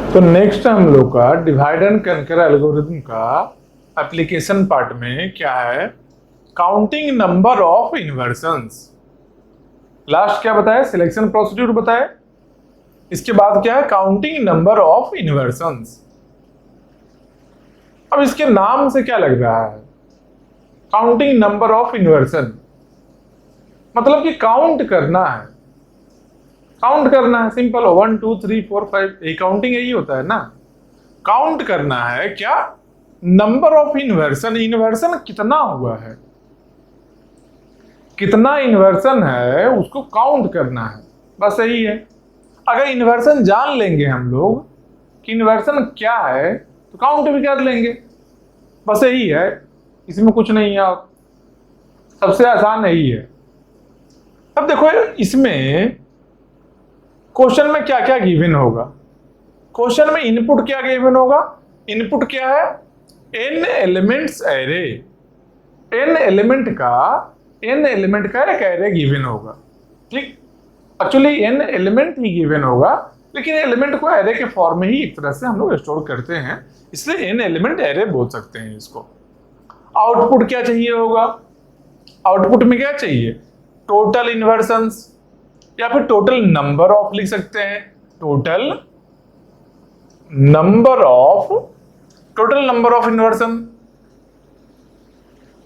तो नेक्स्ट हम लोग का डिवाइड एंड कंकर एल्गोरिथम का एप्लीकेशन पार्ट में क्या है, काउंटिंग नंबर ऑफ इन्वर्सन्स। लास्ट क्या बताया, सिलेक्शन प्रोसीड्यूर बताया। इसके बाद क्या है, काउंटिंग नंबर ऑफ इन्वर्सन्स। अब इसके नाम से क्या लग रहा है, काउंटिंग नंबर ऑफ इन्वर्सन, मतलब कि काउंट करना है। काउंट करना है, सिंपल हो, 1 2 3 4 5, ये काउंटिंग यही होता है ना। काउंट करना है क्या, नंबर ऑफ इन्वर्सन। इन्वर्सन कितना हुआ है, कितना इन्वर्सन है उसको काउंट करना है, बस यही है। अगर इन्वर्सन जान लेंगे हम लोग कि इन्वर्सन क्या है तो काउंट भी कर लेंगे, बस यही है, इसमें कुछ नहीं है। सबसे आसान यही है। अब देखो इसमें क्वेश्चन में क्या क्या गिवन होगा। क्वेश्चन में इनपुट क्या गिवन होगा, इनपुट क्या है, n elements array. n element का एक एरे गिवन होगा, ठीक। एक्चुअली n एलिमेंट ही गिवन होगा, लेकिन एलिमेंट को एरे के फॉर्म में ही एक तरह से हम लोग स्टोर करते हैं, इसलिए n एलिमेंट एरे बोल सकते हैं इसको। आउटपुट क्या चाहिए होगा, आउटपुट में क्या चाहिए, टोटल इन्वर्सन्स या फिर टोटल नंबर ऑफ लिख सकते हैं, टोटल नंबर ऑफ इन्वर्सन।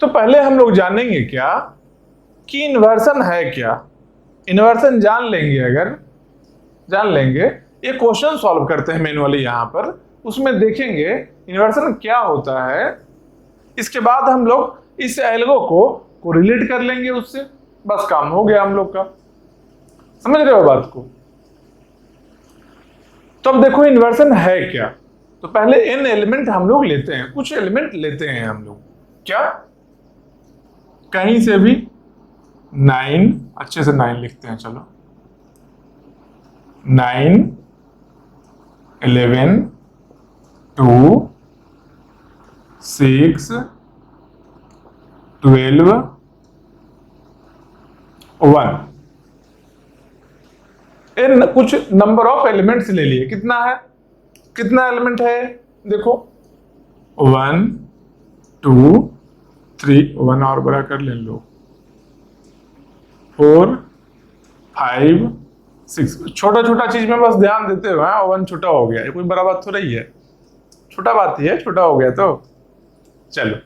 तो पहले हम लोग जानेंगे क्या कि इन्वर्सन है क्या। इन्वर्सन जान लेंगे, अगर जान लेंगे, ये क्वेश्चन सॉल्व करते हैं मैनुअली यहां पर, उसमें देखेंगे इन्वर्सन क्या होता है। इसके बाद हम लोग इस एल्गो को रिलेट कर लेंगे उससे, बस काम हो गया हम लोग का। समझ रहे हो बात को। तो अब देखो इन्वर्सन है क्या, तो पहले n एलिमेंट हम लोग लेते हैं, कुछ एलिमेंट लेते हैं हम लोग, क्या कहीं से भी 9, अच्छे से 9 लिखते हैं, चलो 9 11 2 6 12 1, इन कुछ नंबर ऑफ एलिमेंट्स ले लिए। कितना है, कितना एलिमेंट है, देखो 1 2 3, 1 और बड़ा कर ले लो, 4 5 6। छोटा छोटा चीज में बस ध्यान देते हुए, 1 छोटा हो गया, कोई बड़ा बात तो नहीं है, छोटा बात ही है, छोटा हो गया तो चलो।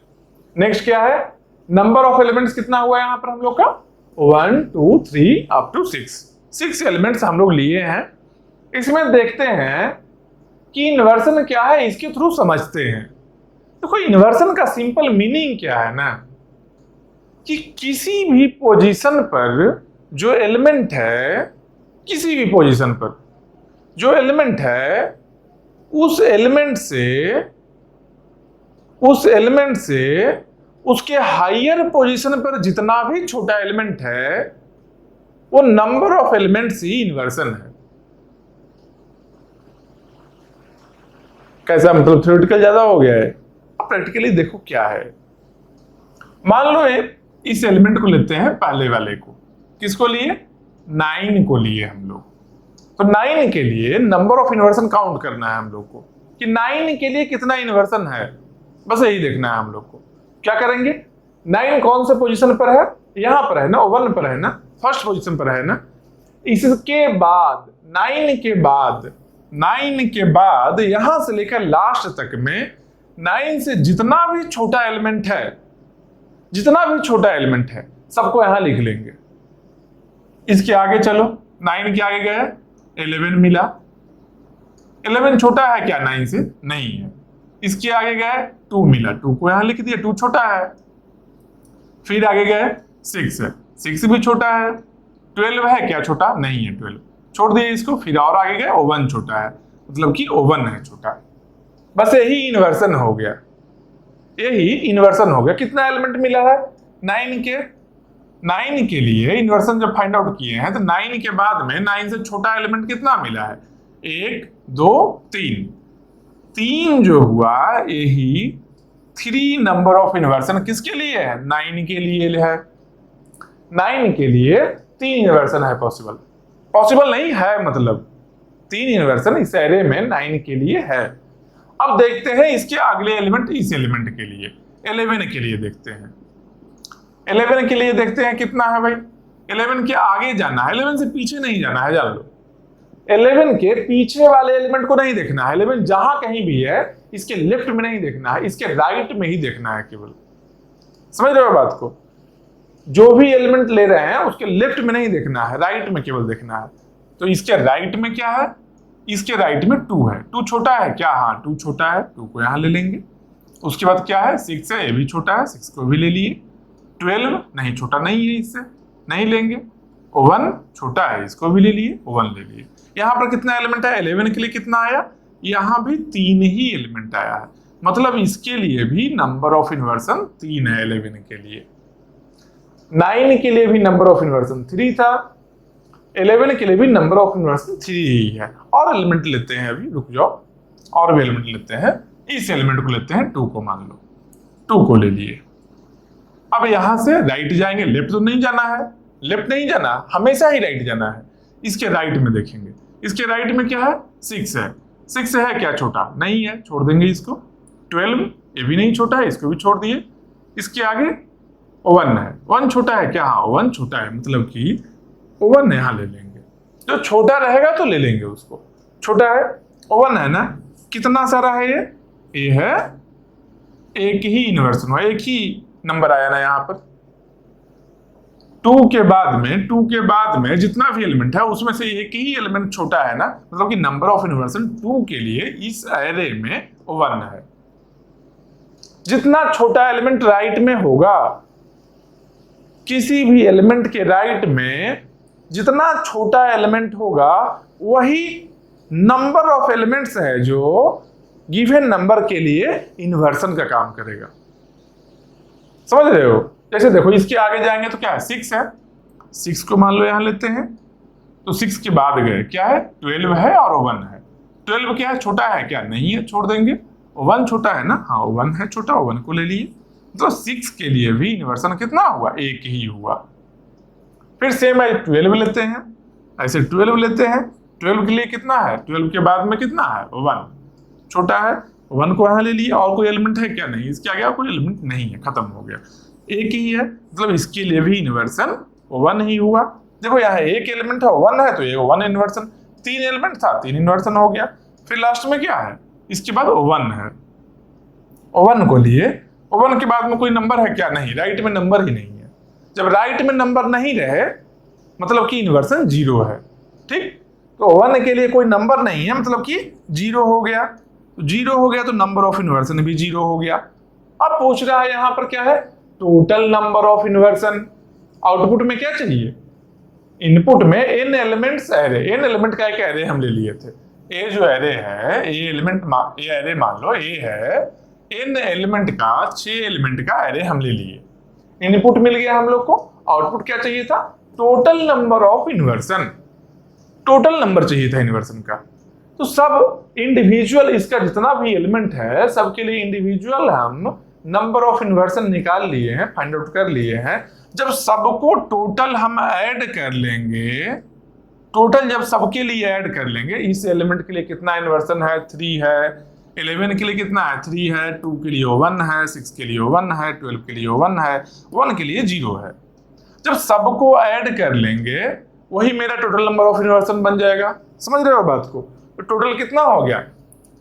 नेक्स्ट क्या है, नंबर ऑफ एलिमेंट्स कितना हुआ यहां पर हम लोग का, 1 2 3 अप टू 6 एलिमेंट्स हम लोग लिए हैं। इसमें देखते हैं कि इन्वर्सन क्या है, इसके थ्रू समझते हैं। देखो इन्वर्सन का सिंपल मीनिंग क्या है ना, कि किसी भी पोजीशन पर जो एलिमेंट है, किसी भी पोजीशन पर जो एलिमेंट है, उस एलिमेंट से उसके हायर पोजीशन पर जितना भी छोटा एलिमेंट है, वो number of elements he inversion है। कैसा, मतलब थ्योरेटिकल ज्यादा हो गया है, अब प्रैक्टिकली देखो क्या है। मान लो इस एलिमेंट को लेते हैं, पहले वाले को, किसको लिए, 9 को लिए हम लोग। तो 9 के लिए नंबर ऑफ इन्वर्सन काउंट करना है हम लोग को, कि 9 के लिए कितना इन्वर्सन है, बस यही देखना है हम लोग को। क्या करेंगे, 9 कौन से पोजीशन पर है, यहां पर है ना, 1 पर है ना, फर्स्ट पोजीशन पर है ना। इसके बाद 9 के बाद यहां से लेकर लास्ट तक में 9 से जितना भी छोटा एलिमेंट है सबको यहां लिख लेंगे। इसके आगे चलो, 9 के आगे गए 11 मिला, 11 छोटा है क्या 9 से, नहीं है। इसके आगे गए 2 मिला, 2 को यहां लिख दिया, 2 छोटा है। फिर आगे गए 6 है, 6 भी छोटा है। 12 है क्या छोटा, नहीं है, 12 छोड़ दिए इसको। फिर और आगे गए 1 छोटा है, मतलब कि 1 है छोटा। बस यही इन्वर्सन हो गया, कितना एलिमेंट मिला है, 9 के लिए इन्वर्सन जब फाइंड आउट किए हैं तो 9 के बाद में 9 से छोटा एलिमेंट कितना मिला है, 1 2 3 जो हुआ, यही 3 नंबर ऑफ इन्वर्सन किसके लिए है, 9 के लिए है। 9 के लिए 3 इन्वर्सन है पॉसिबल नहीं है, मतलब 3 इन्वर्सन इस एरे में 9 के लिए है। अब देखते हैं इसके अगले एलिमेंट इस एलिमेंट के लिए 11 के लिए देखते हैं। 11 के लिए देखते हैं कितना है भाई। 11 के आगे जाना है, 11 से पीछे नहीं जाना है, जान लो। 11 के पीछे वाले एलिमेंट को नहीं देखना है। 11 जहां कहीं भी है इसके लेफ्ट में नहीं देखना है, इसके राइट में ही देखना है केवल। समझ रहे हो बात को? जो भी एलिमेंट ले रहे हैं उसके लेफ्ट में नहीं देखना है, राइट में केवल देखना है। तो इसके राइट में क्या है? इसके राइट में 2 है। 2 छोटा है क्या? हाँ 2 छोटा है, 2 को यहां ले लेंगे। उसके बाद क्या है? 6 है, ये भी छोटा है, 6 को भी ले लिए। 12 नहीं, छोटा नहीं है, इससे नहीं लेंगे। 1 छोटा है, इसको भी ले लिए, 1 ले लिए। यहाँ पर कितना एलिमेंट है? 11 के लिए कितना आया? यहाँ भी 3 ही एलिमेंट आया है, मतलब इसके लिए भी नंबर ऑफ इन्वर्सन 3 है। 11 के लिए 9 के लिए भी नंबर ऑफ इन्वर्सन 3 था, 11 के लिए भी नंबर ऑफ इन्वर्सन 3 ही है। और एलिमेंट लेते हैं, अभी रुक जाओ, और भी एलिमेंट लेते हैं। इस एलिमेंट को लेते हैं 2 को, मान लो 2 को ले लिए। अब यहां से राइट जाएंगे, लेफ्ट तो नहीं जाना है, लेफ्ट नहीं जाना, हमेशा ही राइट जाना है। इसके राइट में देखेंगे, इसके राइट में क्या है? 6 है। 6 है क्या? छोटा नहीं है, छोड़ देंगे इसको। 12 ये भी नहीं छोटा है, इसको भी छोड़ दिए। इसके आगे 1 है, 1 छोटा है क्या? हाँ 1 छोटा है, मतलब कि 1 यहाँ ले लेंगे। जो छोटा रहेगा तो ले लेंगे उसको। छोटा है 1 है ना, कितना सारा है ये है एक ही इन्वर्सन हुआ, एक ही नंबर आया ना यहाँ पर। 2 के बाद में जितना भी एलिमेंट है उसमें से एक ही एलिमेंट छोटा है ना, मतलब कि नंबर ऑफ इन्वर्सन 2 के लिए इस एरे में 1 है। जितना छोटा एलिमेंट राइट में होगा, किसी भी एलिमेंट के राइट में जितना छोटा एलिमेंट होगा वही नंबर ऑफ एलिमेंट्स है जो गिवन नंबर के लिए इन्वर्सन का काम करेगा। समझ रहे हो? जैसे देखो इसके आगे जाएंगे तो क्या है? 6 है, 6 को मान लो यहां लेते हैं, तो 6 के बाद गए क्या है? 12 है और 1 है। 12 क्या है? छोटा है क्या? नहीं है, छोड़ देंगे। 1 छोटा है ना, हाँ 1 है छोटा, 1 को ले लिए। तो 6 के लिए भी इन्वर्सन कितना हुआ? एक ही हुआ। फिर सेम है 12 लेते हैं, ऐसे 12 लेते हैं। 12 के लिए कितना है? 12 के बाद में कितना है? 1 छोटा है, 1 को यहां ले लिए। और कोई एलिमेंट है क्या? नहीं, इसके आगे कोई एलिमेंट नहीं है, खत्म हो गया, एक ही है, मतलब इसके लिए भी इन्वर्सन 1 ही हुआ। देखो यहाँ एक एलिमेंट है 1 है, तो ये 1 इन्वर्सन। 3 एलिमेंट था, 3 इन्वर्सन हो गया। फिर लास्ट में क्या है? इसके बाद 1 है, 1 को लिए। 1 के बाद में कोई नंबर है क्या? नहीं, राइट में नंबर ही नहीं है। जब राइट में नंबर नहीं रहे मतलब कि इन्वर्सन 0 है। ठीक, तो 1 के लिए कोई नंबर नहीं है, मतलब कि 0 हो गया। 0 हो गया तो नंबर ऑफ इन्वर्सन भी 0 हो गया। अब पूछ रहा है यहां पर क्या है? Total number of inversion. Output में क्या चाहिए? इनपुट में n elements array, n element का एक एरे हम ले लिए थे। ए जो एरे है, ये एरे मान लो ए है, n एलिमेंट का 6 एलिमेंट का एरे हम ले लिए। इनपुट मिल गया हम लोग को। आउटपुट क्या चाहिए था? Total number of inversion. Total number चाहिए था इन्वर्सन का। तो सब इंडिविजुअल, इसका जितना भी एलिमेंट है सबके लिए इंडिविजुअल हम नंबर ऑफ इन्वर्सन निकाल लिए हैं, फाइंड आउट कर लिए हैं। जब सबको टोटल हम ऐड कर लेंगे, टोटल जब सबके लिए ऐड कर लेंगे, इस एलिमेंट के लिए कितना इन्वर्सन है? 3 है। 11 के लिए कितना है? 3 है। 2 के लिए 1 है, 6 के लिए 1 है, 12 के लिए 1 है, 1 के लिए 0 है। जब सबको ऐड कर लेंगे वही मेरा टोटल नंबर ऑफ इन्वर्सन बन जाएगा। समझ रहे हो बात को? तो टोटल कितना हो गया?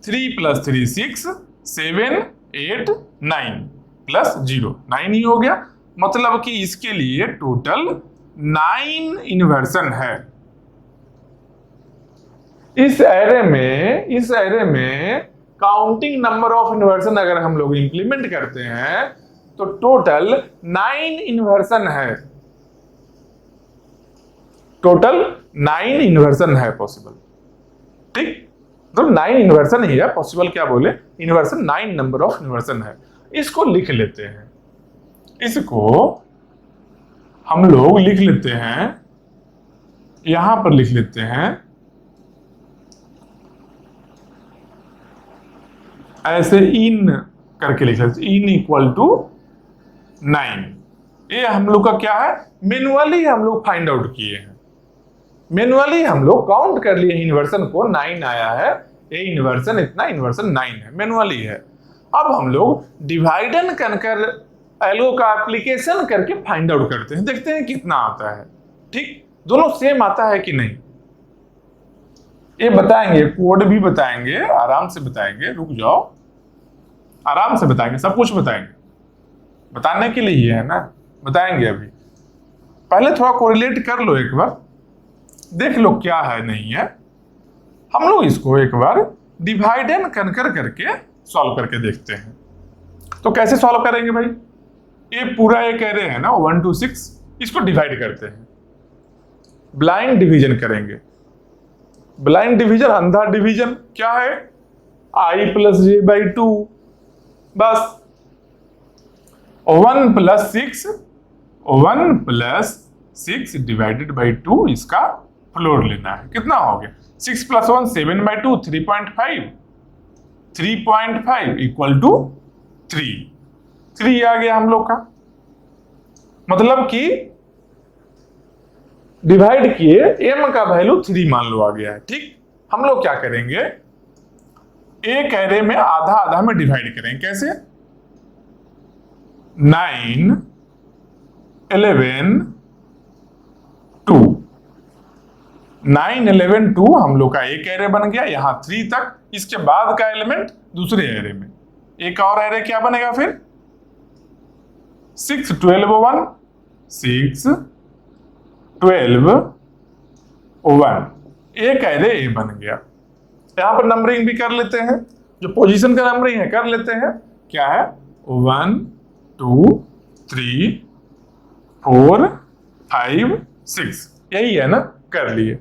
3 + 3 6, 7 8 9 प्लस 0 9 ही हो गया। मतलब कि इसके लिए टोटल 9 इन्वर्सन है। इस एरे में काउंटिंग नंबर ऑफ इन्वर्सन अगर हम लोग इंप्लीमेंट करते हैं तो टोटल 9 इन्वर्सन है। टोटल 9 इन्वर्सन है पॉसिबल। ठीक, तो 9 इन्वर्सन ही है पॉसिबल। क्या बोले? इन्वर्सन 9 नंबर ऑफ इन्वर्सन है। इसको लिख लेते हैं, इसको हम लोग लिख लेते हैं, यहां पर लिख लेते हैं ऐसे इन करके लिख लेते हैं, इन इक्वल टू 9। ये हम लोग का क्या है? मैन्युअली हम लोग फाइंड आउट किए हैं। मैनुअली हम लोग काउंट कर लिए इन्वर्सन को, 9 आया है, ये इन्वर्सन इतना, इन्वर्सन 9 है, मैनुअली है। अब हम लोग डिवाइड एंड कर एलो का एप्लीकेशन करके फाइंड आउट करते हैं, देखते हैं कितना आता है। ठीक, दोनों सेम आता है कि नहीं ये बताएंगे, कोड भी बताएंगे, आराम से बताएंगे, रुक जाओ, आराम से बताएंगे, सब कुछ बताएंगे, बताने के लिए ही है ना, बताएंगे। अभी पहले थोड़ा कोरिलेट कर लो, एक बार देख लो क्या है नहीं है। हम लोग इसको एक बार डिवाइड एंड कनकर करके सॉल्व करके देखते हैं। तो कैसे सॉल्व करेंगे भाई, ये पूरा एक एरे है ना 1 to 6, इसको डिवाइड करते हैं, ब्लाइंड डिवीजन करेंगे। ब्लाइंड डिवीजन, अंधा डिवीजन क्या है, i + j/2, बस 1 + 6 डिवाइडेड बाई 2 इसका फ्लोर लेना है। कितना हो गया, 6 + 1 7/2, 3.5, 3.5 इक्वल टू 3 आ गया हम लोग का। मतलब कि डिवाइड किए, m का वैल्यू 3 मान लो आ गया है। ठीक, हम लोग क्या करेंगे, एक एरे में आधा आधा में डिवाइड करेंगे। कैसे, 9 11 2, 9 11 2 हम लोग का एक एरे बन गया, यहां 3 तक। इसके बाद का एलिमेंट दूसरे एरे में, एक और एरे क्या बनेगा फिर, 6 12 1, 6 12 1, एक एरे ए बन गया। यहां पर नंबरिंग भी कर लेते हैं, जो पोजीशन का नंबरिंग है कर लेते हैं। क्या है, 1 2 3 4 5 6, यही है ना, कर लिए।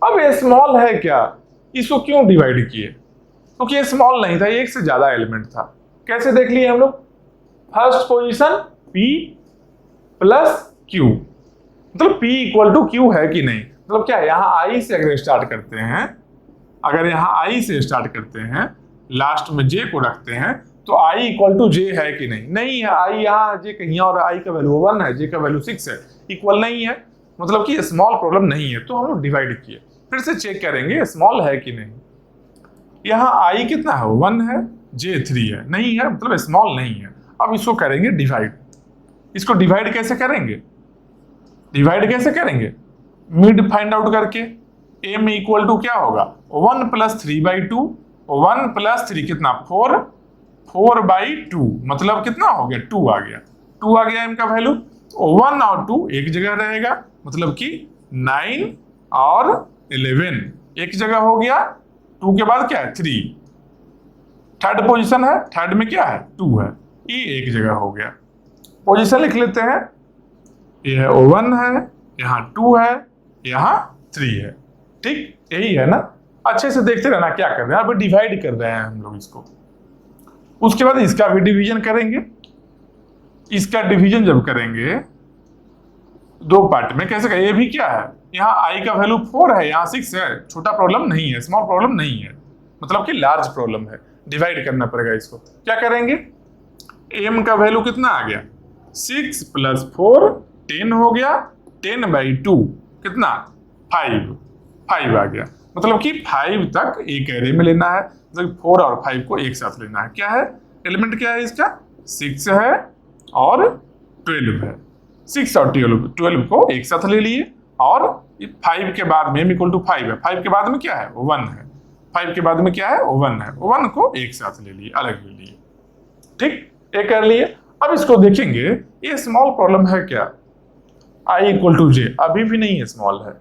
अब ये स्मॉल है क्या, इसको क्यों डिवाइड किए, क्योंकि ये स्मॉल नहीं था, एक से ज्यादा एलिमेंट था। कैसे देख लिए हम लोग, फर्स्ट पोजीशन P + Q, मतलब P = Q है कि नहीं। मतलब क्या, यहां I से अगर स्टार्ट करते हैं, अगर यहां I से स्टार्ट करते हैं, लास्ट में J को रखते हैं, तो I = J है कि नहीं, नहीं है। I यहाँ J कहीं और, I का वैल्यू 1 है, J का वैल्यू 6 है, इक्वल नहीं है, मतलब कि स्मॉल प्रॉब्लम नहीं है। तो हम लोग डिवाइड किए, फिर से चेक करेंगे स्मॉल है कि नहीं। यहाँ I कितना है, 1 है, J 3 है, नहीं है, मतलब स्मॉल नहीं है। अब इसको करेंगे डिवाइड। इसको डिवाइड कैसे करेंगे, डिवाइड कैसे करेंगे, मिड फाइंड आउट करके। m = क्या होगा, 1 + 3/2, 1 + 3 कितना, 4, 4/2, मतलब कितना हो गया, 2 आ गया, 2 आ गया m का वैल्यू। 1 और 2 एक जगह रहेगा, मतलब कि 9 और 11 एक जगह हो गया। 2 के बाद क्या है, 3, थर्ड पोजीशन है, थर्ड में क्या है, 2 है, ये एक जगह हो गया। पोजीशन लिख लेते हैं, यह 1 है, यहाँ 2 है, यहाँ 3 है। ठीक, यही है ना। अच्छे से देखते रहना क्या कर रहे हैं, अभी डिवाइड कर रहे हैं हम लोग इसको। उसके बाद इसका भी डिवीजन करेंगे। इसका डिवीजन जब करेंगे 2 पार्ट में, कैसे करें, ये भी क्या है, यहाँ I का वैल्यू 4 है, यहाँ 6 है, छोटा प्रॉब्लम नहीं है, स्मॉल प्रॉब्लम नहीं है, मतलब कि लार्ज प्रॉब्लम है, डिवाइड करना पड़ेगा इसको। क्या करेंगे, m का वैल्यू कितना आ गया, 6 + 4 10 हो गया, 10/2 कितना, 5 आ गया। मतलब कि 5 तक एक एरे में लेना है, मतलब 4 और 5 को एक साथ लेना है। क्या है, एलिमेंट क्या है इसका, 6 है और 12 है, 6 और 12 को एक साथ ले लिए। और 5 के बाद में m = 5 है, 5 के बाद में क्या है, 1 है, 5 के बाद में क्या है, 1 है, 1 को एक साथ ले लिए, अलग ले लिए। ठीक, ये कर लिए। अब इसको देखेंगे, ये स्मॉल प्रॉब्लम है क्या, I = J अभी भी नहीं है, स्मॉल है,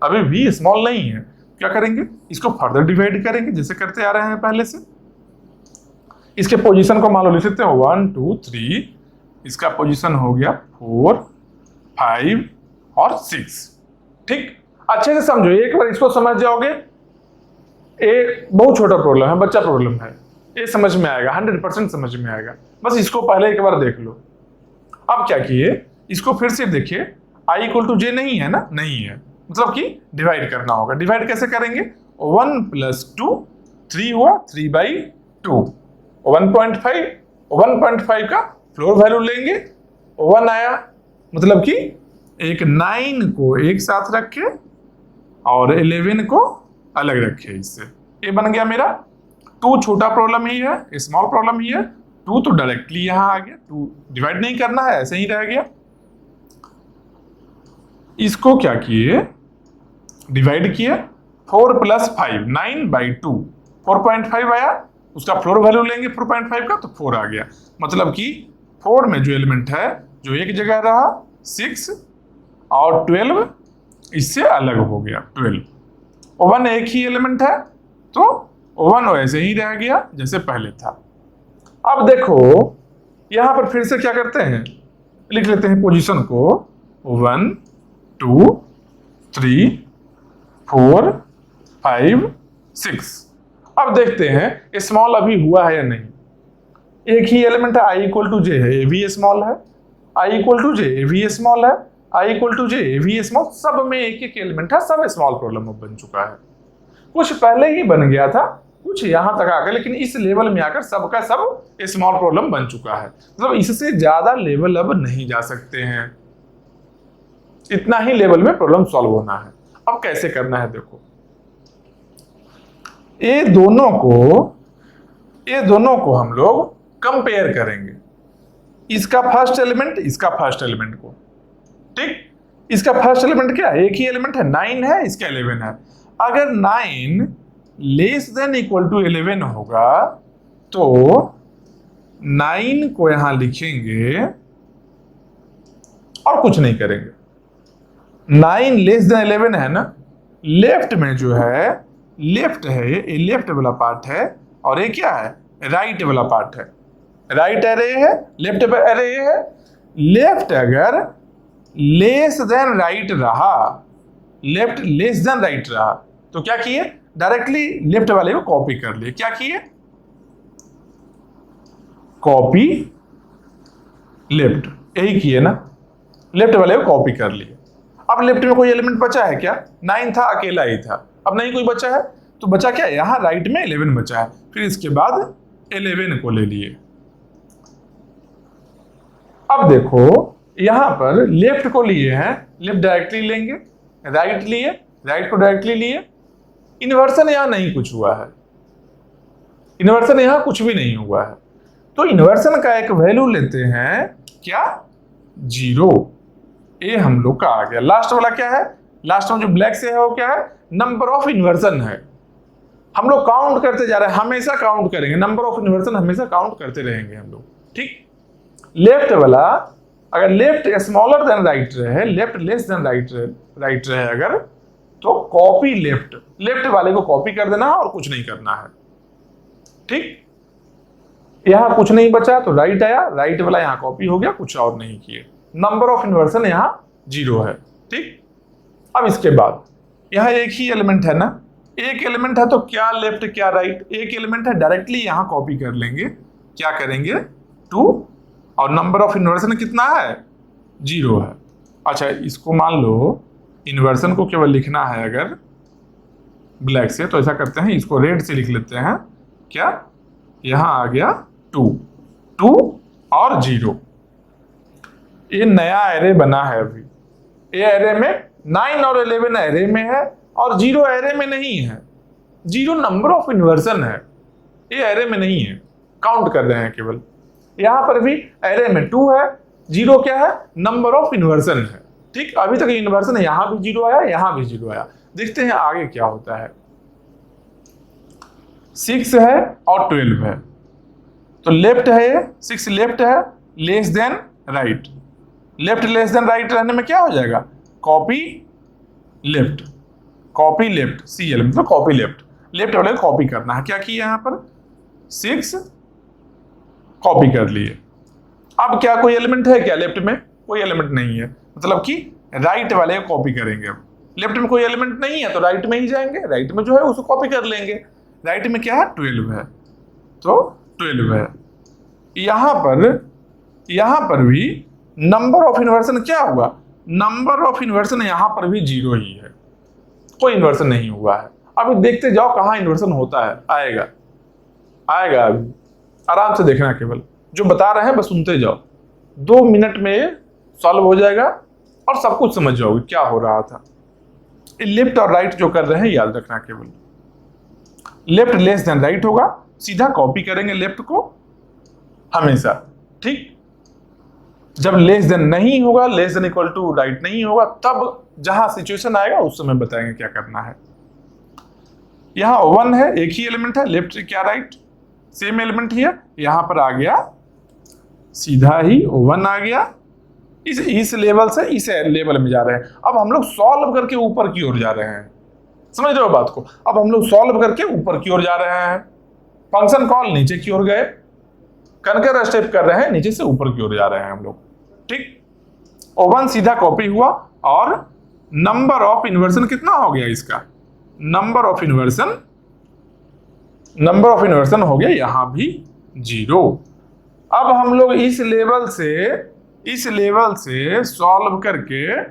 अभी भी स्मॉल नहीं है। क्या करेंगे, इसको फर्दर डिवाइड करेंगे जैसे करते आ रहे हैं पहले से। इसके पोजीशन को मान लो लिख सकते हैं 1 2 3, इसका पोजीशन हो गया 4 5 और 6। ठीक, अच्छे से समझो, एक बार इसको समझ जाओगे, ये बहुत छोटा प्रॉब्लम है, बच्चा प्रॉब्लम है, ये समझ में आएगा, 100% समझ में आएगा। बस इसको पहले एक बार देख लो। अब क्या किए, इसको फिर से देखिए, I = J नहीं है ना, नहीं है, मतलब कि डिवाइड करना होगा। डिवाइड कैसे करेंगे, 1 + 2 3 हुआ, 3/2, 1.5 का फ्लोर वैल्यू लेंगे, 1 आया, मतलब कि एक 9 को एक साथ रख के और 11 को अलग रखे इससे। ये बन गया मेरा 2 छोटा प्रॉब्लम ही है, स्मॉल प्रॉब्लम ही है। 2 तो डायरेक्टली यहाँ आ गया, 2 डिवाइड नहीं करना है, ऐसे ही रह गया। इसको क्या किए, डिवाइड किए। 4 + 5 9/2 4.5 आया, उसका फ्लोर वैल्यू लेंगे 4.5 का तो 4 आ गया। मतलब कि 4 में जो एलिमेंट है जो एक जगह रहा 6 और 12 इससे अलग हो गया 12। 1 एक ही एलिमेंट है तो 1 वैसे ही रह गया जैसे पहले था। अब देखो यहां पर फिर से क्या करते हैं, लिख लेते हैं पोजीशन को 1 2 3 4 5 6। अब देखते हैं स्मॉल अभी हुआ है या नहीं। एक ही एलिमेंट है i = j है, ये भी स्मॉल है। i = j ये भी स्मॉल है, i = j ये भी स्मॉल। सब में एक एक एलिमेंट है, सब स्मॉल प्रॉब्लम बन चुका है। कुछ पहले ही बन गया था, कुछ यहां तक आ गया, लेकिन इस लेवल में आकर सबका सब स्मॉल प्रॉब्लम बन चुका है। मतलब इससे ज्यादा लेवल अब नहीं जा सकते हैं, इतना ही लेवल में प्रॉब्लम सॉल्व होना है। अब कैसे करना है देखो, ये दोनों को हम लोग कंपेयर करेंगे, इसका फर्स्ट एलिमेंट इसका फर्स्ट एलिमेंट को। ठीक, इसका फर्स्ट एलिमेंट क्या है, एक ही एलिमेंट है 9 है, इसका 11 है। अगर 9 < 11 होगा तो 9 को यहां लिखेंगे और कुछ नहीं करेंगे। 9 < 11 है ना, लेफ्ट में जो है, लेफ्ट है ये लेफ्ट वाला पार्ट है, और ये क्या है, राइट वाला पार्ट है। राइट एरे है, लेफ्ट एरे है। लेफ्ट अगर लेस देन राइट रहा, लेफ्ट लेस देन राइट रहा तो क्या किए, डायरेक्टली लेफ्ट वाले को कॉपी कर लिए। क्या किए, कॉपी लेफ्ट, यही किए ना, लेफ्ट वाले को कॉपी कर लिए। अब लेफ्ट में कोई एलिमेंट बचा है क्या, 9 था, अकेला ही था। अब नहीं कोई बचा है तो बचा क्या, यहां राइट में 11 बचा है, फिर इसके बाद 11 को ले लिए। अब देखो यहां पर लेफ्ट को लिए हैं, लेफ्ट डायरेक्टली लेंगे, राइट लिए, राइट को डायरेक्टली लिए। इन्वर्सन यहां नहीं कुछ हुआ है, इन्वर्सन यहां कुछ भी नहीं हुआ है, तो इन्वर्सन का एक वैल्यू लेते हैं क्या, 0। ये हम लोग का आ गया। लास्ट वाला क्या है, लास्ट में जो ब्लैक से है वो क्या है, नंबर ऑफ इन्वर्सन है। हम लोग काउंट करते जा रहे हैं, हमेशा काउंट करेंगे, नंबर ऑफ इन्वर्सन हमेशा काउंट करते रहेंगे हम लोग। ठीक, लेफ्ट वाला अगर लेफ्ट स्मॉलर देन राइट रहे, लेफ्ट लेस देन राइट रहे अगर, तो कॉपी लेफ्ट, लेफ्ट वाले को कॉपी कर देना है और कुछ नहीं करना है। ठीक, यहां कुछ नहीं बचा तो राइट आया, राइट वाला यहां कॉपी हो गया, कुछ और नहीं किए। नंबर ऑफ इन्वर्सन यहां 0 है। ठीक, अब इसके बाद यहां एक ही एलिमेंट है ना, एक एलिमेंट है तो क्या लेफ्ट क्या राइट, एक एलिमेंट है डायरेक्टली यहां कॉपी कर लेंगे। क्या करेंगे, 2, और नंबर ऑफ इन्वर्सन कितना है, 0 है। अच्छा, इसको मान लो इन्वर्सन को केवल लिखना है अगर ब्लैक से, तो ऐसा करते हैं, इसको रेड से लिख लेते हैं। क्या, यहां आ गया 2 और 0। ये नया एरे बना है अभी, ये एरे में 9 और 11 एरे में है और 0 एरे में नहीं है। 0 नंबर ऑफ इन्वर्सन है, ये एरे में नहीं है, काउंट कर रहे हैं केवल। यहां पर भी एरे में 2 है, 0 क्या है, नंबर ऑफ इन्वर्सन है। ठीक, अभी तक इन्वर्सन है, यहां भी 0 आया, यहां भी 0 आया। देखते हैं आगे क्या होता है। 6 है और 12 है, तो लेफ्ट है, 6 लेफ्ट है, less than right. Left less then right रहने में क्या हो जाएगा, copy left, copy left, CL मतलब कॉपी लेफ्ट, लेफ्ट वाले को कॉपी करना है। क्या किया यहां पर, 6 कॉपी कर लिए। अब क्या कोई एलिमेंट है क्या लेफ्ट में, कोई एलिमेंट नहीं है, मतलब कि राइट वाले को कॉपी करेंगे। अब लेफ्ट में कोई एलिमेंट नहीं है तो राइट में ही जाएंगे, राइट में जो है उसको कॉपी कर लेंगे। राइट में क्या है, 12 है, तो 12 है। यहां पर भी नंबर ऑफ इन्वर्सन क्या हुआ, नंबर ऑफ इन्वर्सन यहां पर भी 0 ही है, कोई इन्वर्सन नहीं हुआ है। अभी देखते जाओ कहां इन्वर्सन होता है, आएगा आएगा, अभी आराम से देखना, केवल जो बता रहे हैं बस सुनते जाओ। 2 मिनट में सॉल्व हो जाएगा और सब कुछ समझ जाओगे क्या हो रहा था। लेफ्ट और राइट जो कर रहे हैं याद रखना, केवल लेफ्ट लेस देन राइट होगा, सीधा कॉपी करेंगे लेफ्ट को हमेशा, ठीक। जब लेस देन नहीं होगा, less than equal to right नहीं होगा, तब जहां सिचुएशन आएगा उस समय बताएंगे क्या करना है। यहां 1 है, एक ही एलिमेंट है, लेफ्ट क्या राइट सेम एलिमेंट ही है, यहां पर आ गया सीधा ही 1 आ गया। इस लेवल से इस लेवल में जा रहे हैं। अब हम लोग सॉल्व करके ऊपर की ओर जा रहे हैं, समझ रहे हो बात को। अब हम लोग सॉल्व करके ऊपर की ओर जा रहे हैं, फंक्शन कॉल नीचे की ओर गए, कनकर स्टेप कर रहे हैं, नीचे से ऊपर की ओर जा रहे हैं हम लोग, ठीक। 1 सीधा कॉपी हुआ और नंबर ऑफ इन्वर्सन कितना हो गया इसका, नंबर ऑफ इन्वर्सन हो गया यहां भी 0। अब हम लोग इस लेवल से सॉल्व करके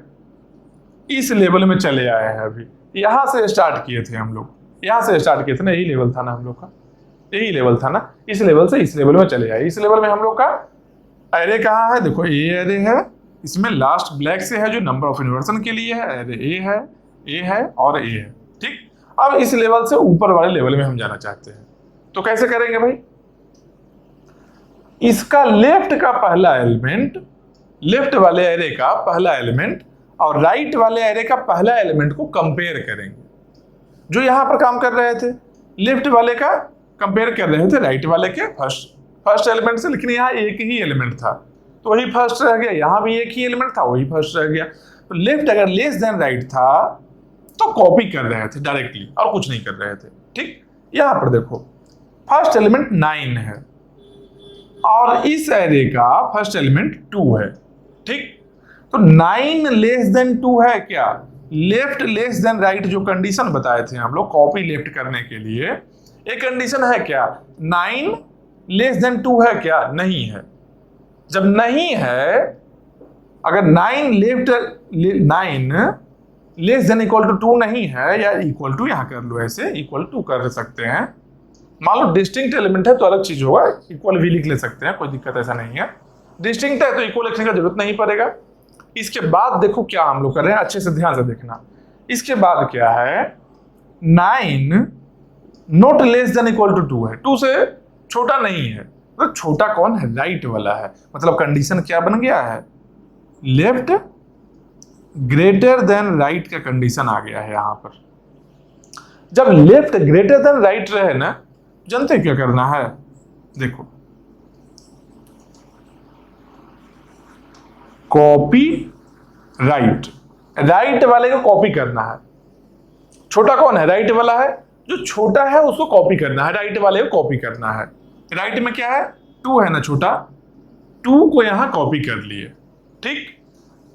इस लेवल में चले आए हैं। अभी यहां से स्टार्ट किए थे हम लोग, यहां से स्टार्ट किए थे ना, यही लेवल था ना हम लोग का, यही लेवल था ना। इस लेवल से इस लेवल में चले आए। इस लेवल में हम लोग का एरे कहाँ है, देखो ए एरे है, इसमें लास्ट ब्लैक से है जो नंबर ऑफ इन्वर्सन के लिए है, एरे ए है और ए है, ठीक। अब इस लेवल से ऊपर वाले लेवल में हम जाना चाहते हैं, तो कैसे करेंगे भाई, इसका लेफ्ट का पहला एलिमेंट, लेफ्ट वाले एरे का पहला एलिमेंट और राइट वाले एरे का पहला एलिमेंट को कंपेयर करेंगे। जो यहां पर काम कर रहे थे, लेफ्ट वाले का कंपेयर कर रहे थे राइट वाले के फर्स्ट एलिमेंट से, लेकिन यहाँ एक ही एलिमेंट था तो वही फर्स्ट रह गया, यहाँ भी एक ही एलिमेंट था वही फर्स्ट रह गया। तो लेफ्ट अगर लेस देन राइट था तो कॉपी कर रहे थे डायरेक्टली और कुछ नहीं कर रहे थे, ठीक। यहाँ पर देखो फर्स्ट एलिमेंट 9 है और इस एरे का फर्स्ट एलिमेंट 2 है, ठीक। तो 9 लेस देन 2 है क्या, लेफ्ट लेस देन राइट जो कंडीशन बताए थे हम लोग कॉपी लेफ्ट करने के लिए, एक कंडीशन है क्या, 9 लेस देन 2 है क्या, नहीं है। जब नहीं है, अगर 9 लेस देन इक्वल टू 2 नहीं है, या इक्वल टू यहां कर लो, ऐसे इक्वल टू कर सकते हैं। मान लो डिस्टिंक्ट एलिमेंट है तो अलग चीज होगा, इक्वल भी लिख ले सकते हैं, कोई दिक्कत ऐसा नहीं है। डिस्टिंक्ट है तो इक्वल लिखने का जरूरत नहीं पड़ेगा। इसके बाद देखो क्या हम लोग कर रहे हैं, अच्छे से ध्यान से देखना। इसके बाद क्या है, 9 not less than equal to 2 है, 2 से छोटा नहीं है। तो छोटा कौन है, राइट वाला है। मतलब कंडीशन क्या बन गया है, लेफ्ट ग्रेटर देन राइट का कंडीशन आ गया है यहां पर। जब लेफ्ट ग्रेटर देन राइट रहे ना, जानते क्या करना है, देखो कॉपी राइट वाले को कॉपी करना है। छोटा कौन है, राइट वाला है, जो छोटा है उसको कॉपी करना है, राइट वाले को कॉपी करना है। राइट में क्या है, 2 है ना छोटा, 2 को यहां कॉपी कर लिए, ठीक।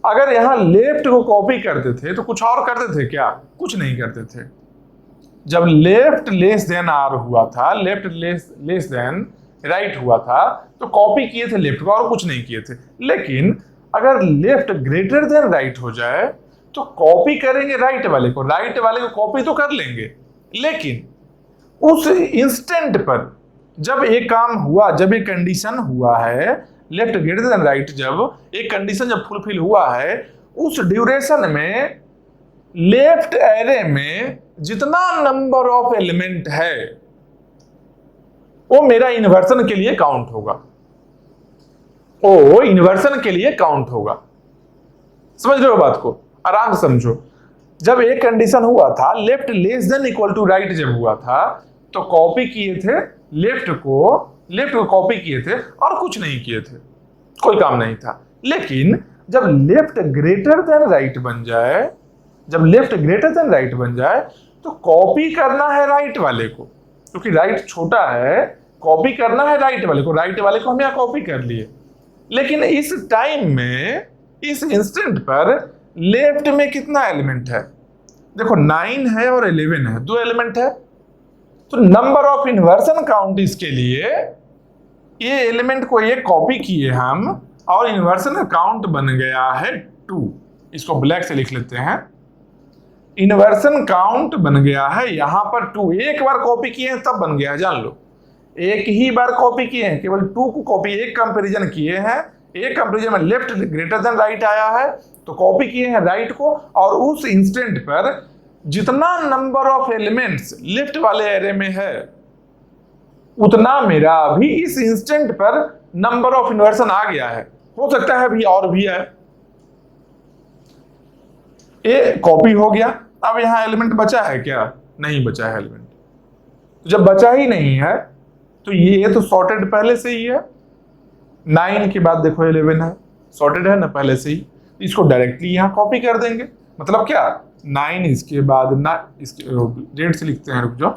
अगर यहां लेफ्ट को कॉपी करते थे तो कुछ और करते थे क्या, कुछ नहीं करते थे। जब लेफ्ट लेस देन आर हुआ था, लेफ्ट लेस देन राइट हुआ था, तो कॉपी किए थे लेफ्ट को और कुछ नहीं किए थे। लेकिन अगर लेफ्ट ग्रेटर देन राइट हो जाए तो कॉपी करेंगे राइट वाले को, राइट वाले को कॉपी तो कर लेंगे, लेकिन उस इंस्टेंट पर जब एक काम हुआ, जब एक कंडीशन हुआ है, लेफ्ट ग्रेटर देन राइट, जब एक कंडीशन जब फुलफिल हुआ है, उस ड्यूरेशन में लेफ्ट एरे में जितना नंबर ऑफ एलिमेंट है वो मेरा इन्वर्सन के लिए काउंट होगा, वो इन्वर्सन के लिए काउंट होगा। समझ रहे हो बात को, आराम से समझो। जब एक कंडीशन हुआ था, left less than equal to right जब हुआ था, तो कॉपी किए थे लेफ्ट को कॉपी किए थे और कुछ नहीं किए थे, कोई काम नहीं था। लेकिन जब लेफ्ट ग्रेटर देन राइट बन जाए, जब लेफ्ट ग्रेटर देन राइट बन जाए, तो कॉपी करना है राइट वाले को, क्योंकि राइट छोटा है, कॉपी करना है राइट वाले को। राइट वाले को हम यहाँ कॉपी कर लिए, लेकिन इस टाइम में, इस इंस्टेंट पर लेफ्ट में कितना एलिमेंट है, देखो 9 है और 11 है, 2 एलिमेंट है। तो नंबर ऑफ इन्वर्सन काउंट इसके लिए, ये एलिमेंट को ये कॉपी किए हम और इन्वर्सन काउंट बन गया है 2। इसको ब्लैक से लिख लेते हैं, इन्वर्सन काउंट बन गया है यहां पर 2। एक बार कॉपी किए हैं तब बन गया है, जान लो, एक ही बार कॉपी किए हैं, केवल 2 को कॉपी, एक कंपैरिजन किए हैं, एक कंपैरिजन में लेफ्ट ग्रेटर देन राइट आया है तो कॉपी किए हैं राइट को, और उस इंस्टेंट पर जितना नंबर ऑफ एलिमेंट्स लेफ्ट वाले एरे में है उतना मेरा अभी इस इंस्टेंट पर नंबर ऑफ इन्वर्सन आ गया है। हो सकता है अभी और भी है। ए कॉपी हो गया। अब यहां एलिमेंट बचा है क्या? नहीं बचा है एलिमेंट। तो जब बचा ही नहीं है तो ये तो सॉर्टेड पहले से ही है। 9 के बाद देखो 11 है, सॉर्टेड है ना पहले से ही। इसको डायरेक्टली यहां कॉपी कर देंगे। मतलब क्या, 9 इसके बाद ना, इसके डेट से लिखते हैं, रुक जाओ,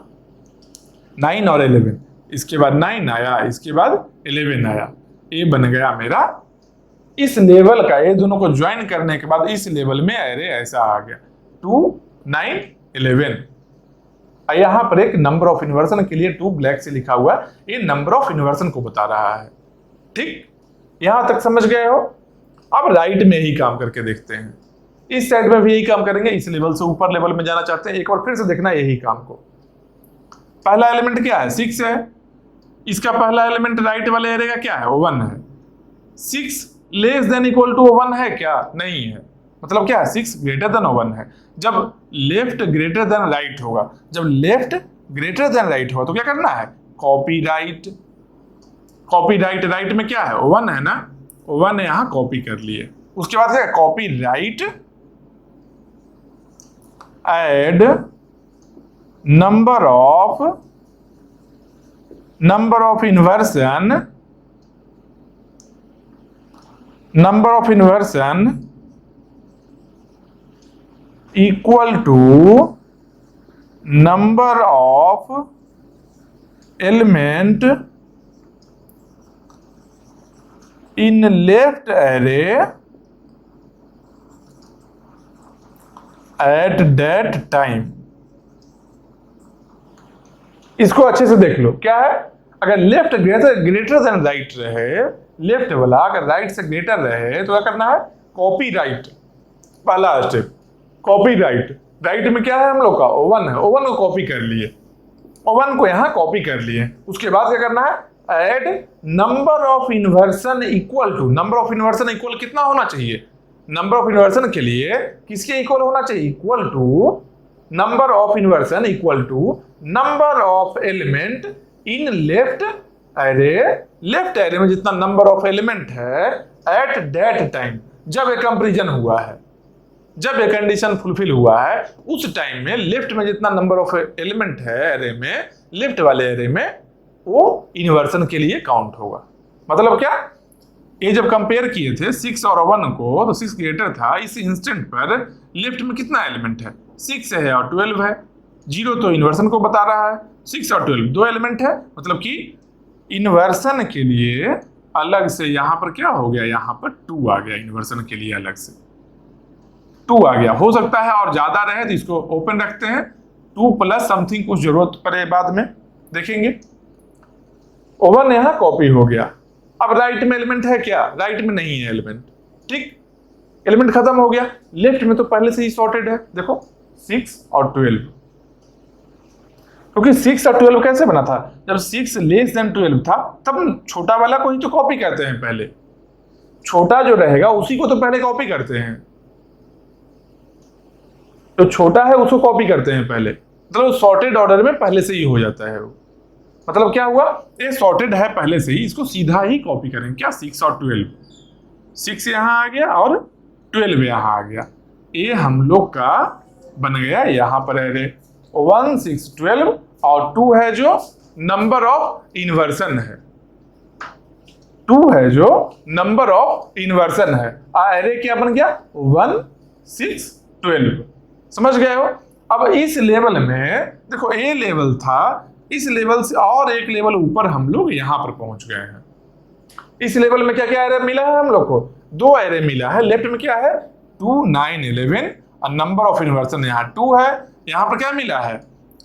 9 और 11, इसके बाद 9 आया, इसके बाद 11 आया। ये बन गया मेरा इस लेवल का। ये दोनों को ज्वाइन करने के बाद इस लेवल में एरे ऐसा आ गया 2 9 11। यहां पर एक नंबर ऑफ इन्वर्सन के लिए 2 ब्लैक से लिखा हुआ है, ये नंबर ऑफ इन्वर्सन को बता रहा है। ठीक, यहां तक समझ गए हो? अब राइट में ही काम करके देखते हैं। इस साइड में भी यही काम करेंगे। इस लेवल से ऊपर लेवल में जाना चाहते हैं, एक बार फिर से देखना यही काम को। पहला एलिमेंट क्या है? 6 है। इसका पहला एलिमेंट राइट वाले एरे का क्या है? 1 है। 6 लेस देन इक्वल टू 1 है क्या? नहीं है। मतलब क्या है? 6 ग्रेटर देन 1 है। जब लेफ्ट ग्रेटर देन राइट होगा, जब लेफ्ट ग्रेटर देन राइट होगा तो क्या करना है? Copy right. Copy right, right में क्या है? 1 है ना, 1 यहां कॉपी कर लिए। उसके बाद क्या? Copy right add number of inversion equal to number of element in left array at that time. इसको अच्छे से देख लो क्या है। अगर लेफ्ट ग्रेटर देन राइट रहे, लेफ्ट वाला अगर राइट से ग्रेटर रहे तो क्या करना है? Copy right. पहला स्टेप कॉपी राइट। राइट में क्या है हम लोग का? 1 है। 1 को कॉपी कर लिए, 1 को यहां कॉपी कर लिए। उसके बाद क्या करना है? Add number of inversion equal to. Number of inversion equal कितना होना चाहिए? नंबर ऑफ इन्वर्सन के लिए किसके इक्वल होना चाहिए? Equal to number of inversion equal to number of element in left array. Left array में जितना नंबर ऑफ एलिमेंट है एट दैट टाइम, जब एक कंपैरिजन हुआ है, जब एक कंडीशन फुलफिल हुआ है, उस टाइम में लेफ्ट में जितना नंबर ऑफ एलिमेंट है एरे में, लेफ्ट वाले एरे में, वो इन्वर्सन के लिए काउंट होगा। मतलब क्या? ये जब कंपेयर किए थे 6 और 1 को, तो 6 ग्रेटर था। इस इंस्टेंट पर लेफ्ट में कितना एलिमेंट है? 6 है और 12 है। 0 तो इन्वर्सन को बता रहा है। 6 और 12 2 एलिमेंट है। मतलब कि इन्वर्सन के लिए अलग से यहां पर क्या हो गया? यहां पर 2 आ गया। इन्वर्सन के लिए अलग से 2 आ गया। हो सकता है और ज्यादा रहे तो इसको ओपन रखते हैं। 2 प्लस समथिंग कुछ जरूरत पड़े बाद में देखेंगे। 1 यहां कॉपी हो गया। अब राइट में एलिमेंट है क्या? राइट में नहीं है एलिमेंट। ठीक, एलिमेंट खत्म हो गया। लेफ्ट में तो पहले से ही सॉर्टेड है। देखो 6 और 12, क्योंकि 6 और 12 कैसे बना था? जब 6 लेस देन 12 था तब छोटा वाला को ही तो कॉपी करते हैं पहले। छोटा जो रहेगा उसी को तो पहले कॉपी करते हैं। तो छोटा है उसको कॉपी करते हैं पहले। मतलब सॉर्टेड ऑर्डर में पहले से ही हो जाता है वो। मतलब क्या हुआ? ये सॉर्टेड है पहले से ही, इसको सीधा ही कॉपी करेंगे। क्या? 6 और 12, 6 यहां आ गया और 12 यहां आ गया। ये हम लोग का बन गया यहां पर एरे 1 6 12 और 2 है जो नंबर ऑफ इन्वर्सन है। 2 है जो नंबर ऑफ इन्वर्सन है। एरे क्या बन गया? 1 6 12। समझ गए हो? अब इस लेवल में देखो, ये लेवल था, इस लेवल से और एक लेवल ऊपर हम लोग यहां पर पहुंच गए हैं। इस लेवल में क्या क्या एरे मिला है हम लोग को? 2 एरे मिला है। लेफ्ट में क्या है? 2 9 11 और नंबर ऑफ इन्वर्सन यहाँ 2 है। यहाँ पर क्या मिला है?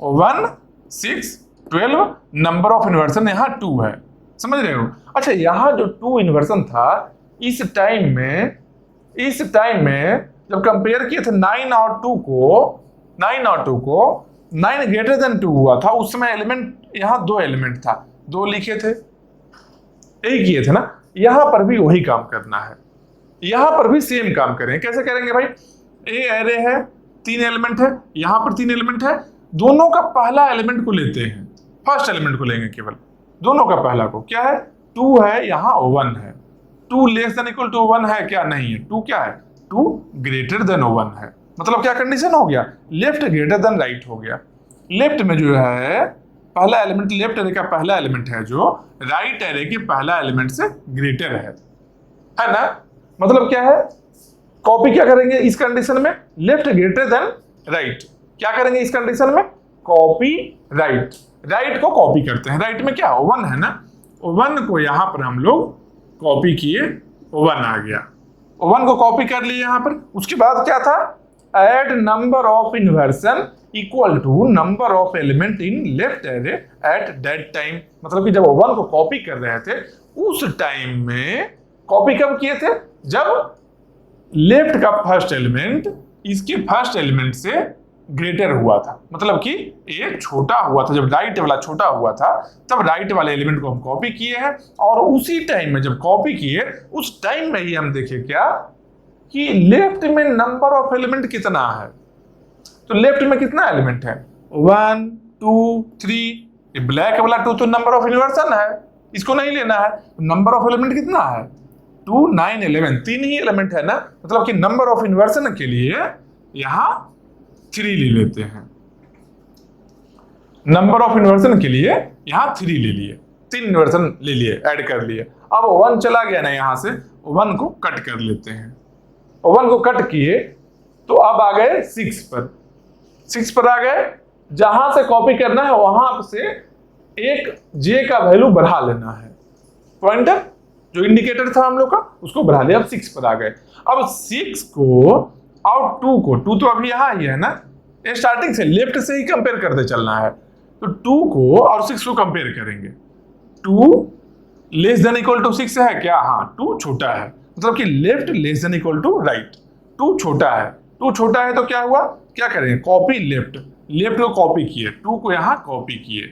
1 6 12, नंबर ऑफ इन्वर्सन यहाँ 2 है। समझ रहे हो? अच्छा, यहाँ जो 2 इन्वर्सन था, इस टाइम में जब कंपेयर किए थे 9 और 2 को, 9 ग्रेटर देन 2 हुआ था। उस समय एलिमेंट यहाँ 2 एलिमेंट था, 2 लिखे थे, यही किए थे ना। यहां पर भी वही काम करना है। यहां पर भी सेम काम करें। कैसे करेंगे भाई? ए एरे है 3 एलिमेंट है, यहाँ पर 3 एलिमेंट है, दोनों का पहला एलिमेंट को लेते हैं, फर्स्ट एलिमेंट को लेंगे केवल, दोनों का पहला को। क्या है? 2 है, यहाँ 1 है। 2 लेस देन इक्वल टू 1 है क्या? नहीं है। 2 क्या है? 2 ग्रेटर देन 1 है। मतलब क्या कंडीशन हो गया? लेफ्ट ग्रेटर देन राइट हो गया। लेफ्ट में जो है पहला एलिमेंट, लेफ्ट एरे का पहला एलिमेंट है जो राइट एरे के पहला एलिमेंट से ग्रेटर है ना? मतलब क्या है? कॉपी क्या करेंगे इस कंडीशन में? Left greater than right. क्या करेंगे इस कंडीशन में? Copy right. राइट को कॉपी करते हैं। राइट में क्या? 1 है ना, 1 को यहां पर हम लोग कॉपी किए, 1 आ गया। 1 को कॉपी कर लिए यहां पर। उसके बाद क्या था? Add number of inversion equal to number of element in left array at that time. मतलब कि जब 1 को कॉपी कर रहे थे उस टाइम में, कॉपी कब किए थे? जब लेफ्ट का फर्स्ट एलिमेंट इसके फर्स्ट एलिमेंट से ग्रेटर हुआ था, मतलब कि ये छोटा हुआ था। जब राइट वाला छोटा हुआ था तब राइट वाले एलिमेंट को हम कॉपी किए हैं, और उसी टाइम में जब कॉपी किए उस टाइम में ही हम देखे क्या कि लेफ्ट में नंबर ऑफ एलिमेंट कितना है। तो लेफ्ट में कितना एलिमेंट है? 1 2 3। ये ब्लैक वाला 2 तो नंबर ऑफ इन्वर्सन है, इसको नहीं लेना है। नंबर ऑफ एलिमेंट कितना है? 2 9 11, 3 ही एलिमेंट है ना। मतलब कि नंबर ऑफ इन्वर्सन के लिए यहां 3 ले लेते हैं। नंबर ऑफ इन्वर्सन के लिए यहां 3 ले लिए, 3 इन्वर्सन ले लिए, ऐड कर लिए। अब 1 चला गया ना, यहां से 1 को कट कर लेते हैं। 1 को कट किए तो अब आ गए 6 पर। 6 पर आ गए, जहां से कॉपी करना है वहां से एक जे का वैल्यू बढ़ा लेना है। पॉइंटर जो इंडिकेटर था हम लोग का उसको बढ़ा लिया। अब 6 पर आ गए। अब 6 को और 2 को, 2 तो अभी यहाँ ही है ना, ये स्टार्टिंग से लेफ्ट से ही कंपेयर करते चलना है। तो 2 को और 6 को कंपेयर करेंगे। 2 लेस देन इक्वल टू 6 है क्या? हाँ, 2 छोटा है। मतलब कि left less than equal to right. 2 छोटा है। 2 छोटा है तो क्या हुआ? क्या करेंगे? Copy left. लेफ्ट को कॉपी किए, 2 को यहाँ कॉपी किए,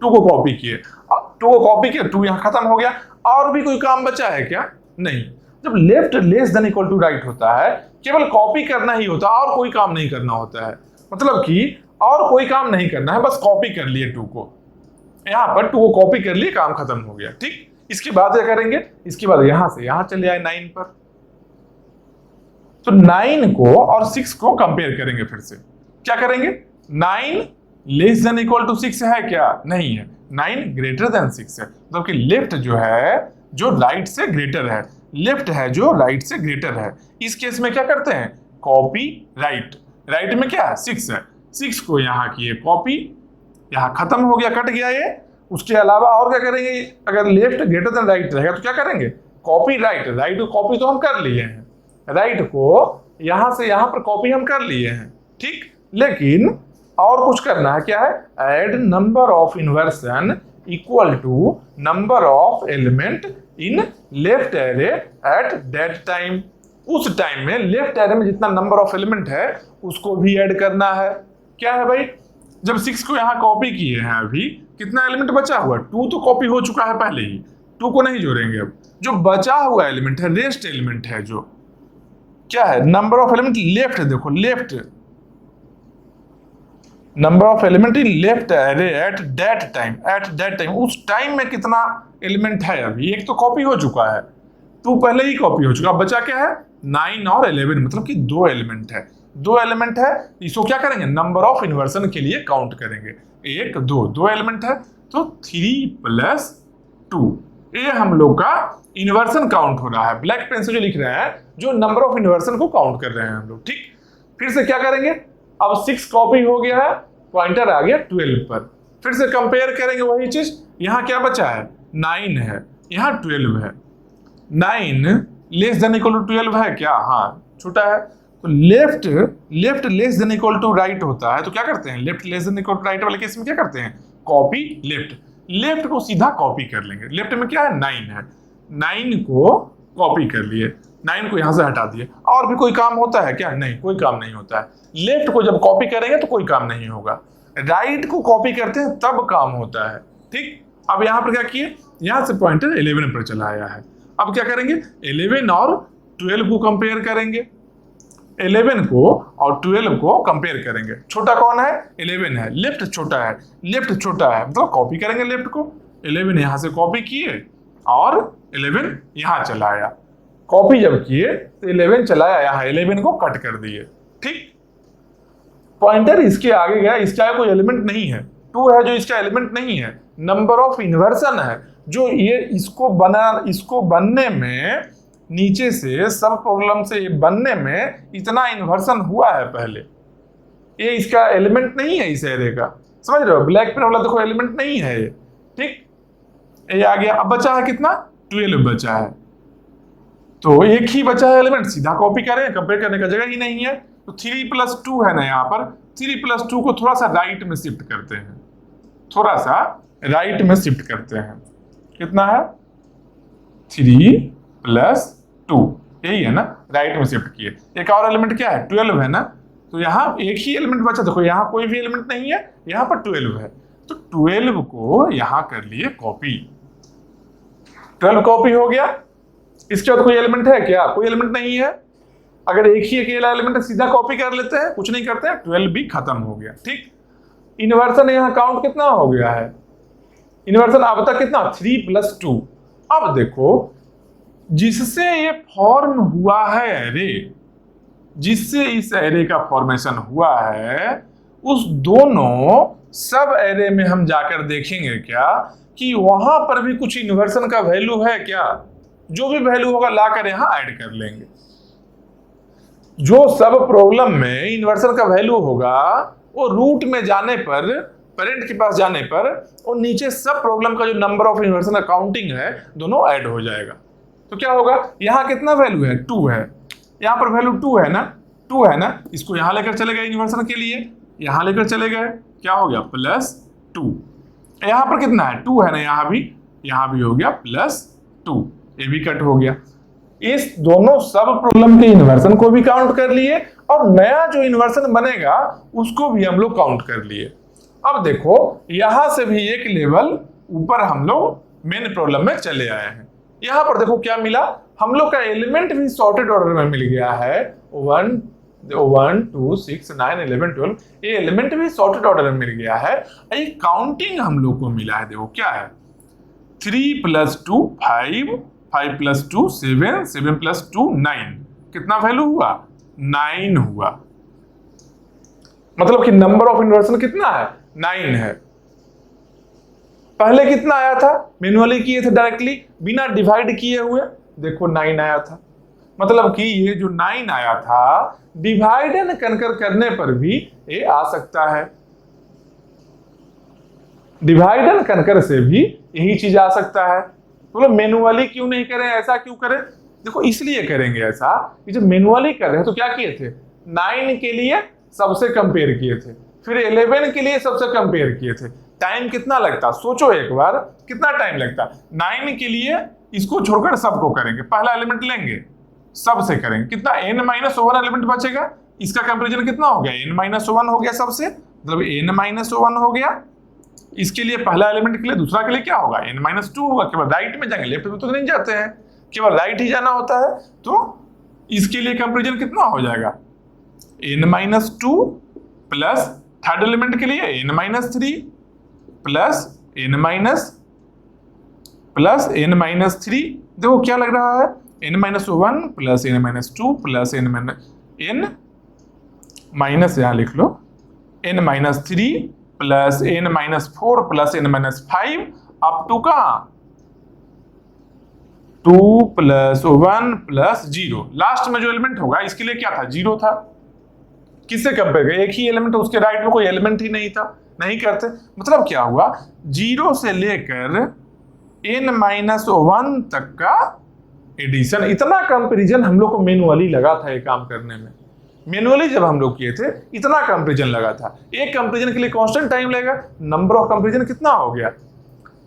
2 को कॉपी किए, 2 को कॉपी किए, 2 यहाँ खत्म हो गया। और भी कोई काम बचा है क्या? नहीं। जब left less than equal to right होता है केवल कॉपी करना ही होता है, और कोई काम नहीं करना होता है। मतलब कि और कोई काम नहीं करना है, बस कॉपी कर लिए 2 को। यहां पर 2 को कॉपी कर लिए, काम खत्म हो गया। ठीक, इसके बाद क्या करेंगे? इसके बाद यहां से यहां चले आए 9 पर। तो 9 को और 6 को कंपेयर करेंगे फिर से। क्या करेंगे? 9 लेस देन इक्वल टू 6 है क्या? नहीं है। 9 ग्रेटर देन 6 है। मतलब कि लेफ्ट जो है जो राइट से ग्रेटर है, लेफ्ट है जो राइट से ग्रेटर है। इस केस में क्या करते हैं? Copy right. राइट में क्या है? 6 है। 6 को यहाँ किए कॉपी, यहाँ खत्म हो गया, कट गया ये। उसके अलावा और क्या करेंगे? अगर लेफ्ट ग्रेटर देन राइट रहेगा तो क्या करेंगे? Copy right. राइट को कॉपी तो हम कर लिए हैं, राइट को यहां से यहां पर कॉपी हम कर लिए हैं। ठीक, लेकिन और कुछ करना है। क्या है? Add number of inversion equal to number of element in left array at that time. उस टाइम में लेफ्ट एरे में जितना नंबर ऑफ एलिमेंट है उसको भी ऐड करना है। क्या है भाई? जब 6 को यहां कॉपी किए हैं, अभी कितना एलिमेंट बचा हुआ? 2 तो कॉपी हो चुका है पहले ही, 2 को नहीं जोड़ेंगे। अब जो बचा हुआ एलिमेंट है, रेस्ट एलिमेंट है, जो क्या है? Number of element left. देखो left number of element in left array at that time. At that time, उस टाइम में कितना एलिमेंट है? अभी एक तो कॉपी हो चुका है, 2 पहले ही कॉपी हो चुका। अब बचा क्या है? 9 और 11, मतलब कि 2 एलिमेंट है। 2 एलिमेंट है, इसको क्या करेंगे? नंबर ऑफ इन्वर्सन के लिए काउंट करेंगे। 1 2, 2 एलिमेंट है तो 3 + 2, ये हम लोग का इन्वर्सन काउंट हो रहा है। ब्लैक पेन से जो लिख रहे हैं, जो नंबर ऑफ इन्वर्सन को काउंट कर रहे हैं हम लोग। ठीक, फिर से क्या करेंगे? अब 6 कॉपी हो गया है, पॉइंटर आ गया 12 पर। फिर से कंपेयर करेंगे वही चीज। यहां क्या बचा है? 9 है, यहां 12 है। 9 लेस देन इक्वल टू 12 है क्या? हाँ, छोटा है। तो left less than equal to right होता है तो क्या करते हैं? Left less than equal to right वाले केस में क्या करते हैं? Copy left. लेफ्ट को सीधा कॉपी कर लेंगे। लेफ्ट में क्या है? 9 है, 9 को कॉपी कर लिए, 9 को यहां से हटा दिए। और भी कोई काम होता है क्या? नहीं, कोई काम नहीं होता है। लेफ्ट को जब कॉपी करेंगे तो कोई काम नहीं होगा, राइट को कॉपी करते हैं तब काम होता है। ठीक, अब यहां पर क्या किए? यहां से पॉइंटर 11 पर चला आया है। अब क्या करेंगे? 11 और 12 को कंपेयर करेंगे। 11 को और 12 को कंपेयर करेंगे। छोटा कौन है? 11 है। लेफ्ट छोटा है, लेफ्ट छोटा है मतलब कॉपी करेंगे लेफ्ट को। 11 यहां से कॉपी किए और 11 यहां चला आया। कॉपी जब किए तो 11 चलाया, यहां 11 को कट कर दिए। ठीक, पॉइंटर इसके आगे गया, इसका कोई एलिमेंट नहीं है। 2 है जो इसका एलिमेंट नहीं है। नंबर ऑफ इन्वर्सन है जो ये इसको बनने में, नीचे से सब प्रॉब्लम से ये बनने में इतना इन्वर्सन हुआ है पहले। ये इसका एलिमेंट नहीं है इस एरे का, समझ रहे हो? ब्लैक पेन वाला देखो एलिमेंट नहीं है ये। ठीक, ये आ गया। अब बचा है कितना? 12 बचा है। तो एक ही बचा है एलिमेंट, सीधा कॉपी करें, कंपेयर करने का जगह ही नहीं है। तो 3+2 है ना, यहाँ पर 3+2 को थोड़ा सा राइट में शिफ्ट करते हैं, थोड़ा सा राइट में शिफ्ट करते हैं। कितना है? 3+2, यही है ना, राइट में शिफ्ट किए। एक और एलिमेंट क्या है? 12 है ना, तो यहाँ एक ही एलिमेंट बचा। देखो यहाँ कोई भी एलिमेंट नहीं है, यहाँ पर 12 है, तो 12 को यहाँ कर लिए कॉपी। 12 कॉपी हो गया। इसके बाद कोई एलिमेंट है क्या? कोई एलिमेंट नहीं है। अगर एक ही अकेला एलिमेंट है सीधा कॉपी कर लेते हैं, कुछ नहीं करते हैं, 12 भी खत्म हो गया। ठीक, इन्वर्सन यहाँ काउंट कितना हो गया है? इन्वर्सन अब तक कितना? 3+2। अब देखो जिससे ये फॉर्म हुआ है एरे, जिससे इस एरे का फॉर्मेशन हुआ है, उस दोनों सब एरे में हम जाकर देखेंगे क्या कि वहां पर भी कुछ इन्वर्सन का वैल्यू है क्या? जो भी वैल्यू होगा लाकर यहां ऐड कर लेंगे। जो सब प्रॉब्लम में इन्वर्सन का वैल्यू होगा वो रूट में जाने पर, पेरेंट के पास जाने पर, और नीचे सब प्रॉब्लम का जो नंबर ऑफ इन्वर्सन का काउंटिंग है, दोनों ऐड हो जाएगा। तो क्या होगा? यहाँ कितना वैल्यू है? 2 है। यहाँ पर वैल्यू 2 है ना, 2 है ना, इसको यहाँ लेकर चले गए इन्वर्सन के लिए, यहाँ लेकर चले गए, क्या हो गया? +2। यहाँ पर कितना है? 2 है ना, यहाँ भी हो गया +2, ये भी कट हो गया। इस दोनों सब प्रॉब्लम के इन्वर्सन को भी काउंट कर लिए और नया जो इन्वर्सन बनेगा उसको भी हम लोग काउंट कर लिए। अब देखो यहां से भी एक लेवल ऊपर हम लोग मेन प्रॉब्लम में चले आए हैं। यहां पर देखो क्या मिला, हम लोग का एलिमेंट भी सॉर्टेड ऑर्डर में मिल गया है। 1 2 6 9 11 12, ये एलिमेंट भी सॉर्टेड ऑर्डर में मिल गया है। ये काउंटिंग हम लोग को मिला है, देखो क्या है? 3+2 5, 5+2 7, 7+2 9, कितना वैल्यू हुआ? 9 हुआ। मतलब कि नंबर ऑफ इन्वर्सन कितना है? 9 है। पहले कितना आया था? मैन्युअली किए थे डायरेक्टली बिना डिवाइड किए हुए, देखो 9 आया था। मतलब कि ये जो 9 आया था डिवाइड एंड कनकर करने पर भी ये आ सकता है। डिवाइड एंड कनकर से भी यही चीज आ सकता है। तो मैनुअली क्यों नहीं करें? ऐसा क्यों करें? देखो इसलिए करेंगे ऐसा कि जब मैनुअली कर रहे हैं तो क्या किए थे? 9 के लिए सबसे कंपेयर किए थे, फिर 11 के लिए सबसे कंपेयर किए थे। टाइम कितना लगता? सोचो एक बार, कितना टाइम लगता? 9 के लिए इसको छोड़कर सबको करेंगे, पहला एलिमेंट लेंगे, सबसे करेंगे, कितना? n-1 एलिमेंट बचेगा। इसका कंपेरिजन कितना हो गया? n-1 हो गया सबसे, मतलब n-1 हो गया। इसके लिए पहला एलिमेंट के लिए, दूसरा के लिए क्या होगा? n-2 होगा। केवल राइट में जाएंगे, लेफ्ट में तो नहीं जाते हैं, केवल राइट ही जाना होता है। तो इसके लिए कंपेरिजन कितना हो जाएगा? n-2 प्लस थर्ड एलिमेंट के लिए n-3 प्लस n-3, देखो क्या लग रहा है? n-1 plus n-2 plus n minus, यहाँ लिख लो, n-3 plus n-4 plus n-5 up to कहाँ? 2 + 1 + 0। लास्ट में जो एलिमेंट होगा इसके लिए क्या था? 0 था। किससे कंपेयर करें? एक ही एलिमेंट, उसके राइट में कोई एलिमेंट ही नहीं था, नहीं करते। मतलब क्या हुआ? 0 से लेकर n-1 तक का एडिशन, इतना कंपैरिजन हम लोग को मैनुअली लगा था ये काम करने में। मैनुअली जब हम लोग किए थे इतना कंपैरिजन लगा था। एक कंपैरिजन के लिए कांस्टेंट टाइम लगेगा। नंबर ऑफ कंपैरिजन कितना हो गया?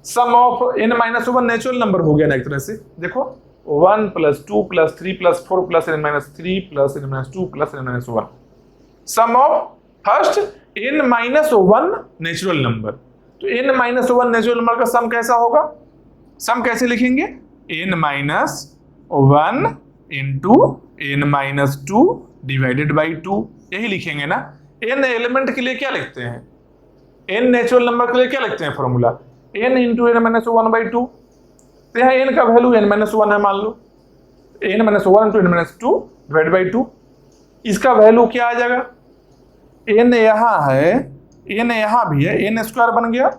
सम ऑफ n-1 नेचुरल नंबर हो गया ना एक तरह से। देखो 1 + 2 + 3 + 4 + n-3 + n-2 + n-1, sum of first n-1 natural number. तो n-1 नेचुरल नंबर का सम कैसा होगा? सम कैसे लिखेंगे? n-1 × n-2 डिवाइडेड बाई 2, यही लिखेंगे ना। n एलिमेंट के लिए क्या लिखते हैं, n नेचुरल नंबर के लिए क्या लिखते हैं formula, n into n minus 1/2। तो यहाँ n का वैल्यू n माइनस 1 है, मान लो n minus 1 into n minus 2 divide by 2। इसका वैल्यू क्या आ जाएगा, n यहाँ है, n यहाँ भी है, n स्क्वायर बन गया,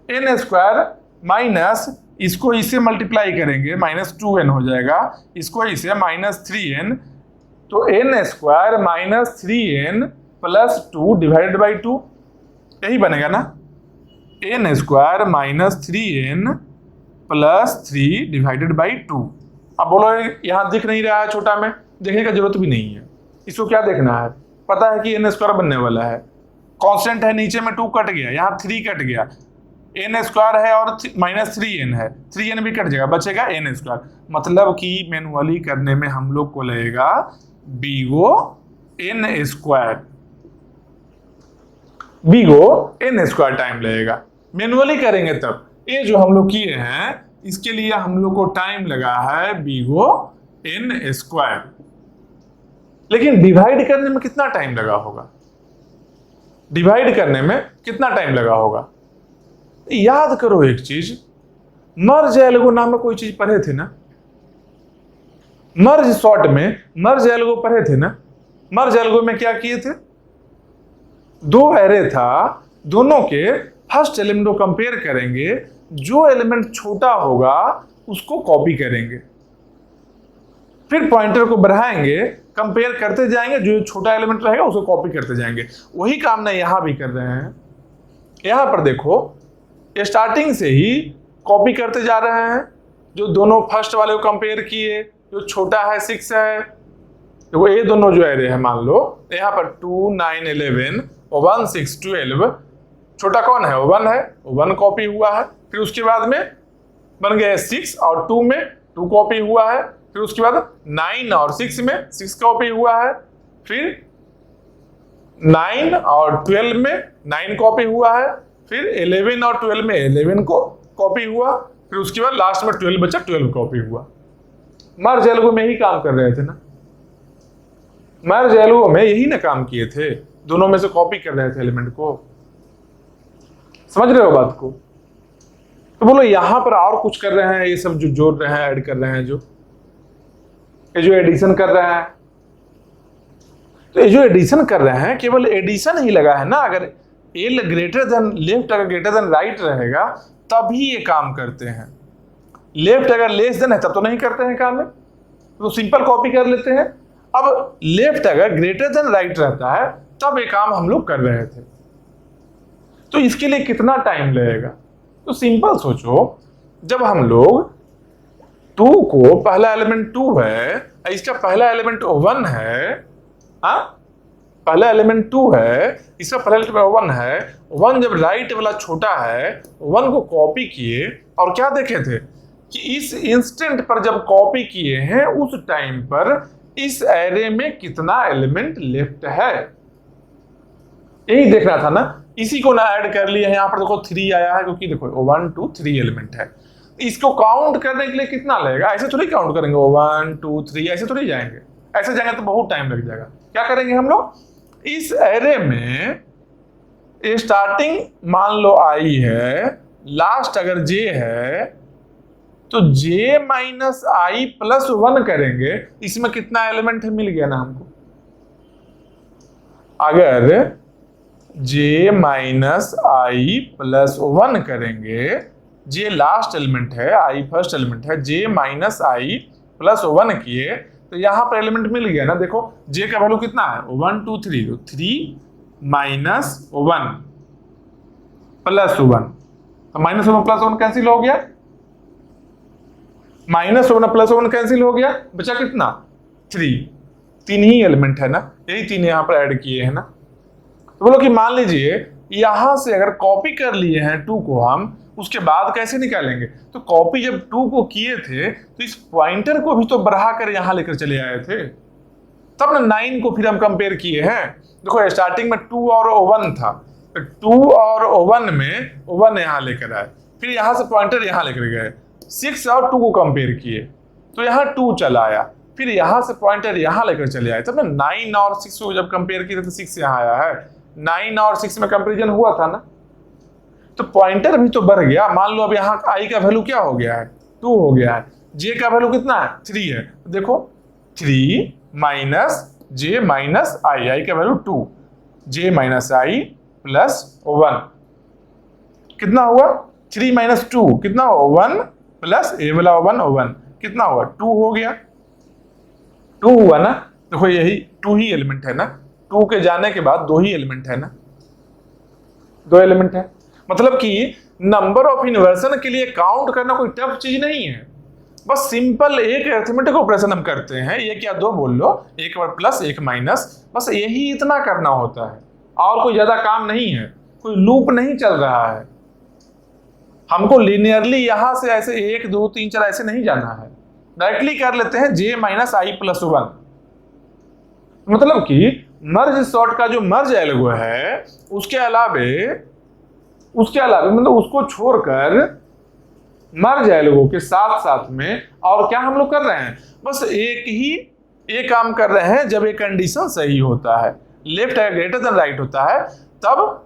n स्क्वायर माइनस इसको इससे मल्टीप्लाई करेंगे -2n हो जाएगा, इसको इसे -3n, तो n square -3n plus 2 divided by 2, यही बनेगा ना, n square -3n plus 3 divided by 2। अब बोलो यहाँ दिख नहीं रहा है छोटा में, देखने का जरूरत भी नहीं है, इसको क्या देखना है, पता है कि n स्क्वायर बनने वाला है, कांस्टेंट है, नीचे में 2 कट गया, यहाँ 3 कट गया, n स्क्वायर है और -3n है, 3n भी कट जाएगा, बचेगा n स्क्वायर। मतलब कि मैनुअली करने में हम लोग को लगेगा बीगो n square, बीगो n square time लगेगा, मैनुअली करेंगे तब। ये जो हम लोग किए हैं इसके लिए हम लोग को टाइम लगा है बीगो n स्क्वायर। लेकिन डिवाइड करने में कितना टाइम लगा होगा, डिवाइड करने में कितना टाइम लगा होगा, याद करो एक चीज, मर्ज एल्गो नाम में कोई चीज पढ़े थे ना, मर्ज शॉर्ट में मर्ज एल्गो पढ़े थे ना। मर्ज एल्गो में क्या किए थे, 2 एरे था, दोनों के फर्स्ट एलिमेंट को कंपेयर करेंगे, जो एलिमेंट छोटा होगा उसको कॉपी करेंगे, फिर पॉइंटर को बढ़ाएंगे, कंपेयर करते जाएंगे, जो छोटा एलिमेंट रहेगा उसको कॉपी करते जाएंगे। वही काम ना यहां भी कर रहे हैं। यहां पर देखो स्टार्टिंग से ही कॉपी करते जा रहे हैं, जो दोनों फर्स्ट वाले को कंपेयर किए, जो छोटा है 6 है, देखो ये दोनों जो एरे है, मान लो यहाँ पर 2 9 11 1 6 12, छोटा कौन है, 1 है, 1 कॉपी हुआ है, फिर उसके बाद में बन गया 6 और 2 में 2 कॉपी हुआ है, फिर उसके बाद 9 और 6 में 6 कॉपी हुआ है, फिर 9 और 12 में 9 कॉपी हुआ है, फिर 11 और 12 में 11 को कॉपी हुआ, फिर उसके बाद लास्ट में 12 बचा, 12 कॉपी हुआ। मर्ज एल्गो में यही काम कर रहे थे ना, मर्ज एल्गो में यही ना काम किए थे, दोनों में से कॉपी कर रहे थे एलिमेंट को। समझ रहे हो बात को? तो बोलो यहां पर और कुछ कर रहे हैं, ये सब जो जोड़ रहे हैं, ऐड कर रहे हैं, ये जो एडिशन कर रहे हैं, तो ये जो एडिशन कर रहे हैं केवल एडिशन ही लगा है ना। अगर एल ग्रेटर देन लेफ्ट अगर ग्रेटर देन राइट रहेगा तभी ये काम करते हैं, लेफ्ट अगर लेस देन है तब तो नहीं करते हैं काम में, तो सिंपल कॉपी कर लेते हैं। अब लेफ्ट अगर ग्रेटर देन राइट रहता है तब ये काम हम लोग कर रहे थे, तो इसके लिए कितना टाइम लगेगा, तो सिंपल सोचो, जब हम लोग 2 को, पहला एलिमेंट 2 है, इसका पहला एलिमेंट 1 है, पहला एलिमेंट 2 है, इसका पहला एलिमेंट 1 है, 1 जब राइट वाला छोटा है, 1 को कॉपी किए और क्या देखे थे कि इस इंस्टेंट पर जब कॉपी किए हैं उस टाइम पर इस एरे में कितना एलिमेंट लेफ्ट है, यही देखना था ना। इसी को ना ऐड कर लिया है, यहाँ पर देखो 3 आया है, क्योंकि देखो 1 2 3 एलिमेंट है। इसको काउंट करने के लिए कितना लगेगा, ऐसे थोड़ी काउंट करेंगे 1 2 3, ऐसे थोड़ी जाएंगे, ऐसे जाएंगे तो बहुत टाइम लग जाएगा। क्या करेंगे हम लोग, इस एरे में स्टार्टिंग मान लो आई है, लास्ट अगर j है तो j माइनस आई प्लस 1 करेंगे, इसमें कितना एलिमेंट है मिल गया ना हमको। अगर j माइनस आई प्लस 1 करेंगे, j लास्ट एलिमेंट है, i फर्स्ट एलिमेंट है, j माइनस आई प्लस 1 किए तो यहां पर एलिमेंट मिल गया ना। देखो j का वैल्यू कितना है 1 2 3, तो 3 माइनस 1 प्लस 1, तो माइनस 1 प्लस 1 कैंसिल हो गया, माइनस 1 प्लस 1 कैंसिल हो गया, बचा कितना 3, 3 ही एलिमेंट है ना, यही 3 यहां पर ऐड किए हैं ना। तो बोलो कि मान लीजिए यहां से अगर कॉपी कर लिए हैं 2 को हम, उसके बाद कैसे निकालेंगे, तो कॉपी जब 2 को किए थे तो इस पॉइंटर को भी तो बढ़ा कर यहां लेकर चले आए थे, तब ना 9 को फिर हम कंपेयर किए हैं। देखो स्टार्टिंग में 2 और 1 था, तो 2 और 1 में 1 यहां लेकर आए, फिर यहां से पॉइंटर यहां लेकर गए, 6 और 2 को कंपेयर किए तो यहां 2 चला आया, फिर यहाँ से पॉइंटर यहाँ लेकर चले आए, तब ना 9 और 6 को जब कंपेयर किया तो 6 यहाँ आया है, 9 और 6 में कंपेरिजन हुआ था ना, तो पॉइंटर भी तो बढ़ गया। मान लो अब यहाँ आई का वैल्यू क्या हो गया है, 2 हो गया है, जे का वैल्यू कितना है, 3 है, देखो 3 माइनस जे माइनस आई, आई का वैल्यू 2, जे माइनस आई प्लस 1 कितना हुआ, 3 माइनस 2 कितना हुआ, 1 प्लस ए वाला 1 कितना हुआ, 2 हो गया, 2 हुआ ना। देखो यही 2 ही एलिमेंट है ना, 2 के जाने के बाद 2 ही एलिमेंट है ना, 2 एलिमेंट है। मतलब कि नंबर ऑफ इन्वर्सन के लिए काउंट करना कोई टफ चीज नहीं है, बस सिंपल एक अरिथमेटिक ऑपरेशन हम करते हैं, एक या दो बोल लो, एक बार प्लस एक माइनस, बस यही इतना करना होता है, और कोई ज्यादा काम नहीं है, कोई लूप नहीं चल रहा है। हमको लिनियरली यहां से ऐसे 1 2 3 4 ऐसे नहीं जाना है, डायरेक्टली कर लेते हैं जे माइनस आई प्लस 1। मतलब कि मर्ज सॉर्ट का जो मर्ज एल्गो है उसके अलावे मतलब उसको छोड़कर मर्ज एल्गो के साथ साथ में और क्या हम लोग कर रहे हैं, बस एक काम कर रहे हैं। जब एक कंडीशन सही होता है, लेफ्ट है ग्रेटर देन राइट होता है, तब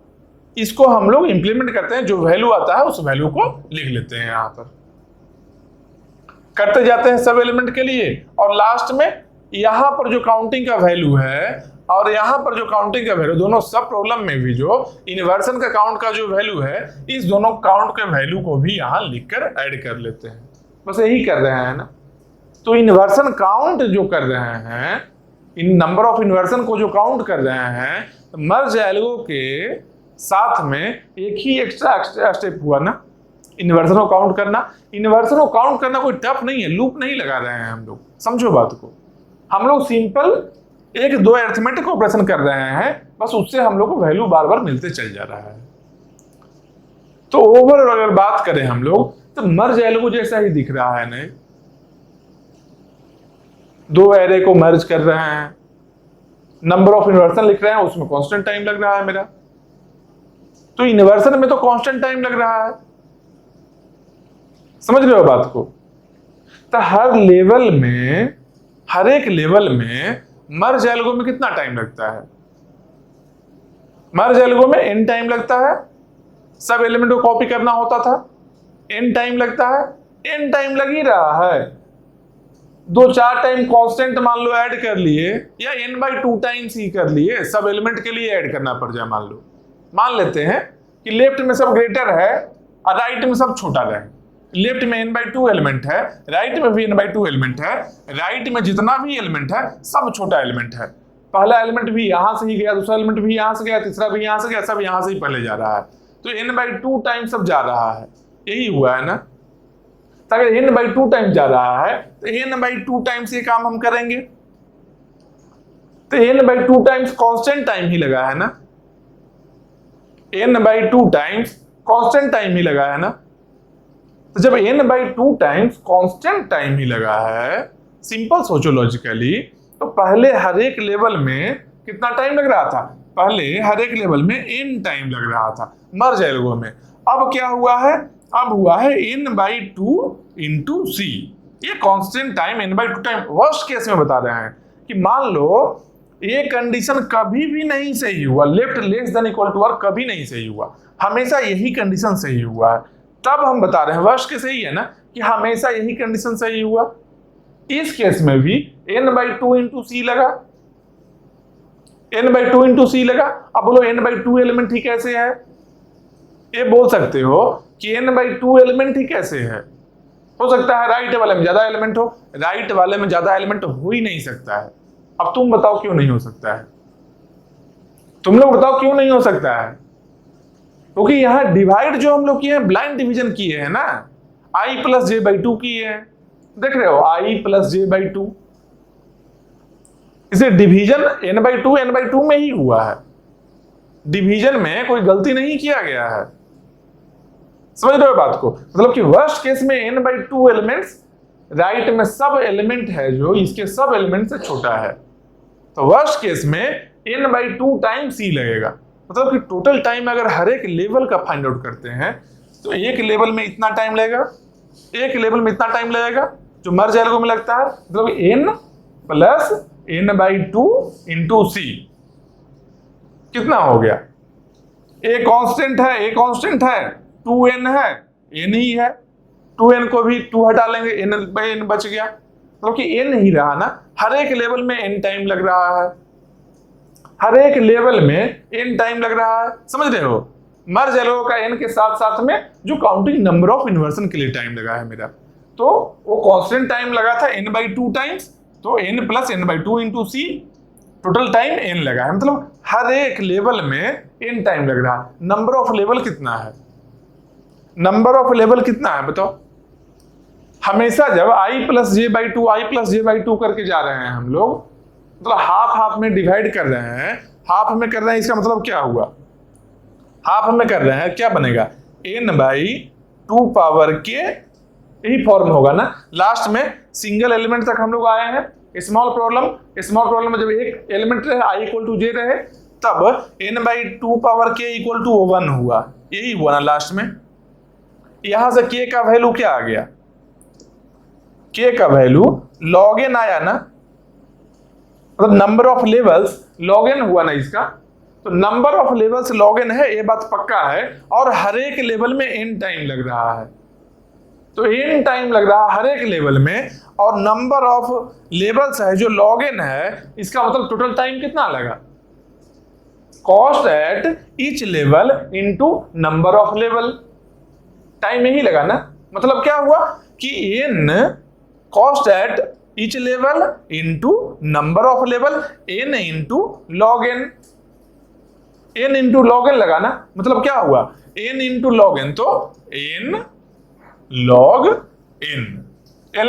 इसको हम लोग इंप्लीमेंट करते हैं, जो वैल्यू आता है उस वैल्यू को लिख लेते हैं, यहां पर करते जाते हैं सब एलिमेंट के लिए, और लास्ट में यहां पर जो काउंटिंग का वैल्यू है और यहां पर जो काउंटिंग का वैल्यू, दोनों सब प्रॉब्लम में भी जो इन्वर्सन का काउंट का जो वैल्यू है, इस दोनों काउंट के वैल्यू को भी यहां लिखकर ऐड कर लेते हैं, बस यही कर रहे हैं ना। तो इन्वर्सन काउंट जो कर रहे हैं, इन नंबर ऑफ इन्वर्सन को जो काउंट कर रहे हैं, मर्ज एल्गो के साथ में एक ही एक्स्ट्रा स्टेप हुआ ना, इन्वर्सन को काउंट करना। इन्वर्सन को काउंट करना कोई टफ नहीं है, लूप नहीं लगा रहे हैं हम लोग, समझो बात को। हम लोग सिंपल 1 2 अरिथमेटिक ऑपरेशन कर रहे हैं, बस उससे हम लोग को वैल्यू बार बार मिलते चल जा रहा है। तो ओवरऑल अगर बात करें हम लोग, तो मर्ज एल्गो जैसा ही दिख रहा है ना, 2 एरे को मर्ज कर रहे हैं, नंबर ऑफ इन्वर्सन लिख रहे हैं, उसमें कांस्टेंट टाइम लग रहा है मेरा, तो इन्वर्सन में तो कांस्टेंट टाइम लग रहा है, समझ रहे हो बात को। तो हर एक लेवल में मर्ज एल्गो में कितना टाइम लगता है, मर्ज एल्गो में n टाइम लगता है, सब एलिमेंट को कॉपी करना होता था, n टाइम लगता है, n टाइम लग ही रहा है, 2-4 टाइम कांस्टेंट मान लो ऐड कर लिए, या n/2 टाइम्स ही कर लिए, सब एलिमेंट के लिए ऐड करना पड़ जाए। मान लेते हैं कि लेफ्ट में सब ग्रेटर है और राइट में सब छोटा रहे, लेफ्ट में n/2 एलिमेंट है, राइट में भी n/2 एलिमेंट है, राइट में जितना भी एलिमेंट है सब छोटा एलिमेंट है, पहला एलिमेंट भी यहां से ही गया, दूसरा एलिमेंट भी यहां से गया, तीसरा भी यहां से गया, सब यहां से ही पहले जा रहा है, तो n/2 टाइम सब जा रहा है, यही हुआ है ना। तो अगर n/2 टाइम जा रहा है तो n/2 टाइम्स ये काम हम करेंगे, तो n/2 टाइम्स कांस्टेंट टाइम ही लगा है ना, n/2 टाइम्स कांस्टेंट टाइम ही लगा है ना। तो जब n/2 टाइम्स कांस्टेंट टाइम ही लगा है, सिंपल सोचो लॉजिकली, तो पहले हर एक लेवल में कितना टाइम लग रहा था, पहले हर एक लेवल में n टाइम लग रहा था मर्ज एल्गो में। अब क्या हुआ है, अब हुआ है n/2 इंटू c, ये constant time n/2 time. Worst case में बता रहे हैं कि मान लो ये कंडीशन कभी भी नहीं सही हुआ, left less than equal to r कभी नहीं सही हुआ, हमेशा यही कंडीशन सही हुआ है, तब हम बता रहे हैं वर्स्ट केस सही है ना, कि हमेशा यही कंडीशन सही हुआ। इस केस में भी n/2 इंटू सी लगा, n/2 इंटू सी लगा। अब बोलो n/2 एलिमेंट ही कैसे है, ये बोल सकते हो कि n/2 एलिमेंट ही कैसे है, हो सकता है राइट वाले में ज्यादा एलिमेंट हो, राइट वाले में ज्यादा एलिमेंट हो ही नहीं सकता है। अब तुम बताओ क्यों नहीं हो सकता है, तुम लोग बताओ क्यों नहीं हो सकता है, क्योंकि यहां डिवाइड जो हम लोग किए हैं, ब्लाइंड डिवीजन किए हैं ना, i + j/2 किए हैं, देख रहे हो i + j/2, इसे डिवीजन n/2 में ही हुआ है, डिवीजन में कोई गलती नहीं किया गया है, समझ रहे हो बात को। मतलब कि वर्स्ट केस में n/2 एलिमेंट्स, राइट में सब एलिमेंट है जो इसके सब एलिमेंट से छोटा है, तो वर्स्ट केस में n/2 टाइम c लगेगा। मतलब कि टोटल टाइम अगर हर एक लेवल का फाइंड आउट करते हैं, तो एक लेवल में इतना टाइम लगेगा, एक लेवल में इतना टाइम लगेगा जो मर्ज एल्गो में लगता है, मतलब n प्लस n/2 इंटू सी, कितना हो गया? ए कांस्टेंट है 2n है, n ही है, 2n को भी 2 हटा लेंगे, n/n बच गया, मतलब कि n ही रहा ना। हर एक लेवल में n टाइम लग रहा है, हर एक लेवल में n टाइम लग रहा है, समझ रहे हो? मर्ज एल्गो का n के साथ साथ में जो काउंटिंग नंबर ऑफ इन्वर्सन के लिए टाइम लगा है मेरा, तो वो कांस्टेंट टाइम लगा था n/2 टाइम्स, तो n प्लस n/2 इंटू सी, टोटल टाइम n लगा है, मतलब हर एक लेवल में n टाइम लग रहा है। नंबर ऑफ लेवल कितना है? नंबर ऑफ लेवल कितना है बताओ? हमेशा जब i प्लस j/2 करके जा रहे हैं हम लोग, मतलब हाफ हाफ में डिवाइड कर रहे हैं, हाफ में कर रहे हैं, इसका मतलब क्या हुआ? हाफ में कर रहे हैं, क्या बनेगा? n/2 पावर के, यही फॉर्म होगा ना। लास्ट में सिंगल एलिमेंट तक हम लोग आए हैं। स्मॉल प्रॉब्लम में जब एक एलिमेंट रहे i इक्वल टू जे रहे, तब n/2 power k equal to 1 हुआ, यही हुआ ना लास्ट में। यहां से k का वैल्यू क्या आ गया? k का वैल्यू log n आया ना, मतलब number of levels log n हुआ ना इसका, तो number of levels log n है, ये बात पक्का है, और हर एक लेवल में n टाइम लग रहा है, तो n टाइम लग रहा है हर एक लेवल में, और नंबर ऑफ लेवल्स है जो log n है, इसका मतलब टोटल टाइम कितना लगा? Cost at each level into number of level, time यही लगा ना। मतलब क्या हुआ कि n cost at each level into number of level, n into log n, n into log n लगा ना, मतलब क्या हुआ? n इंटू log n, तो n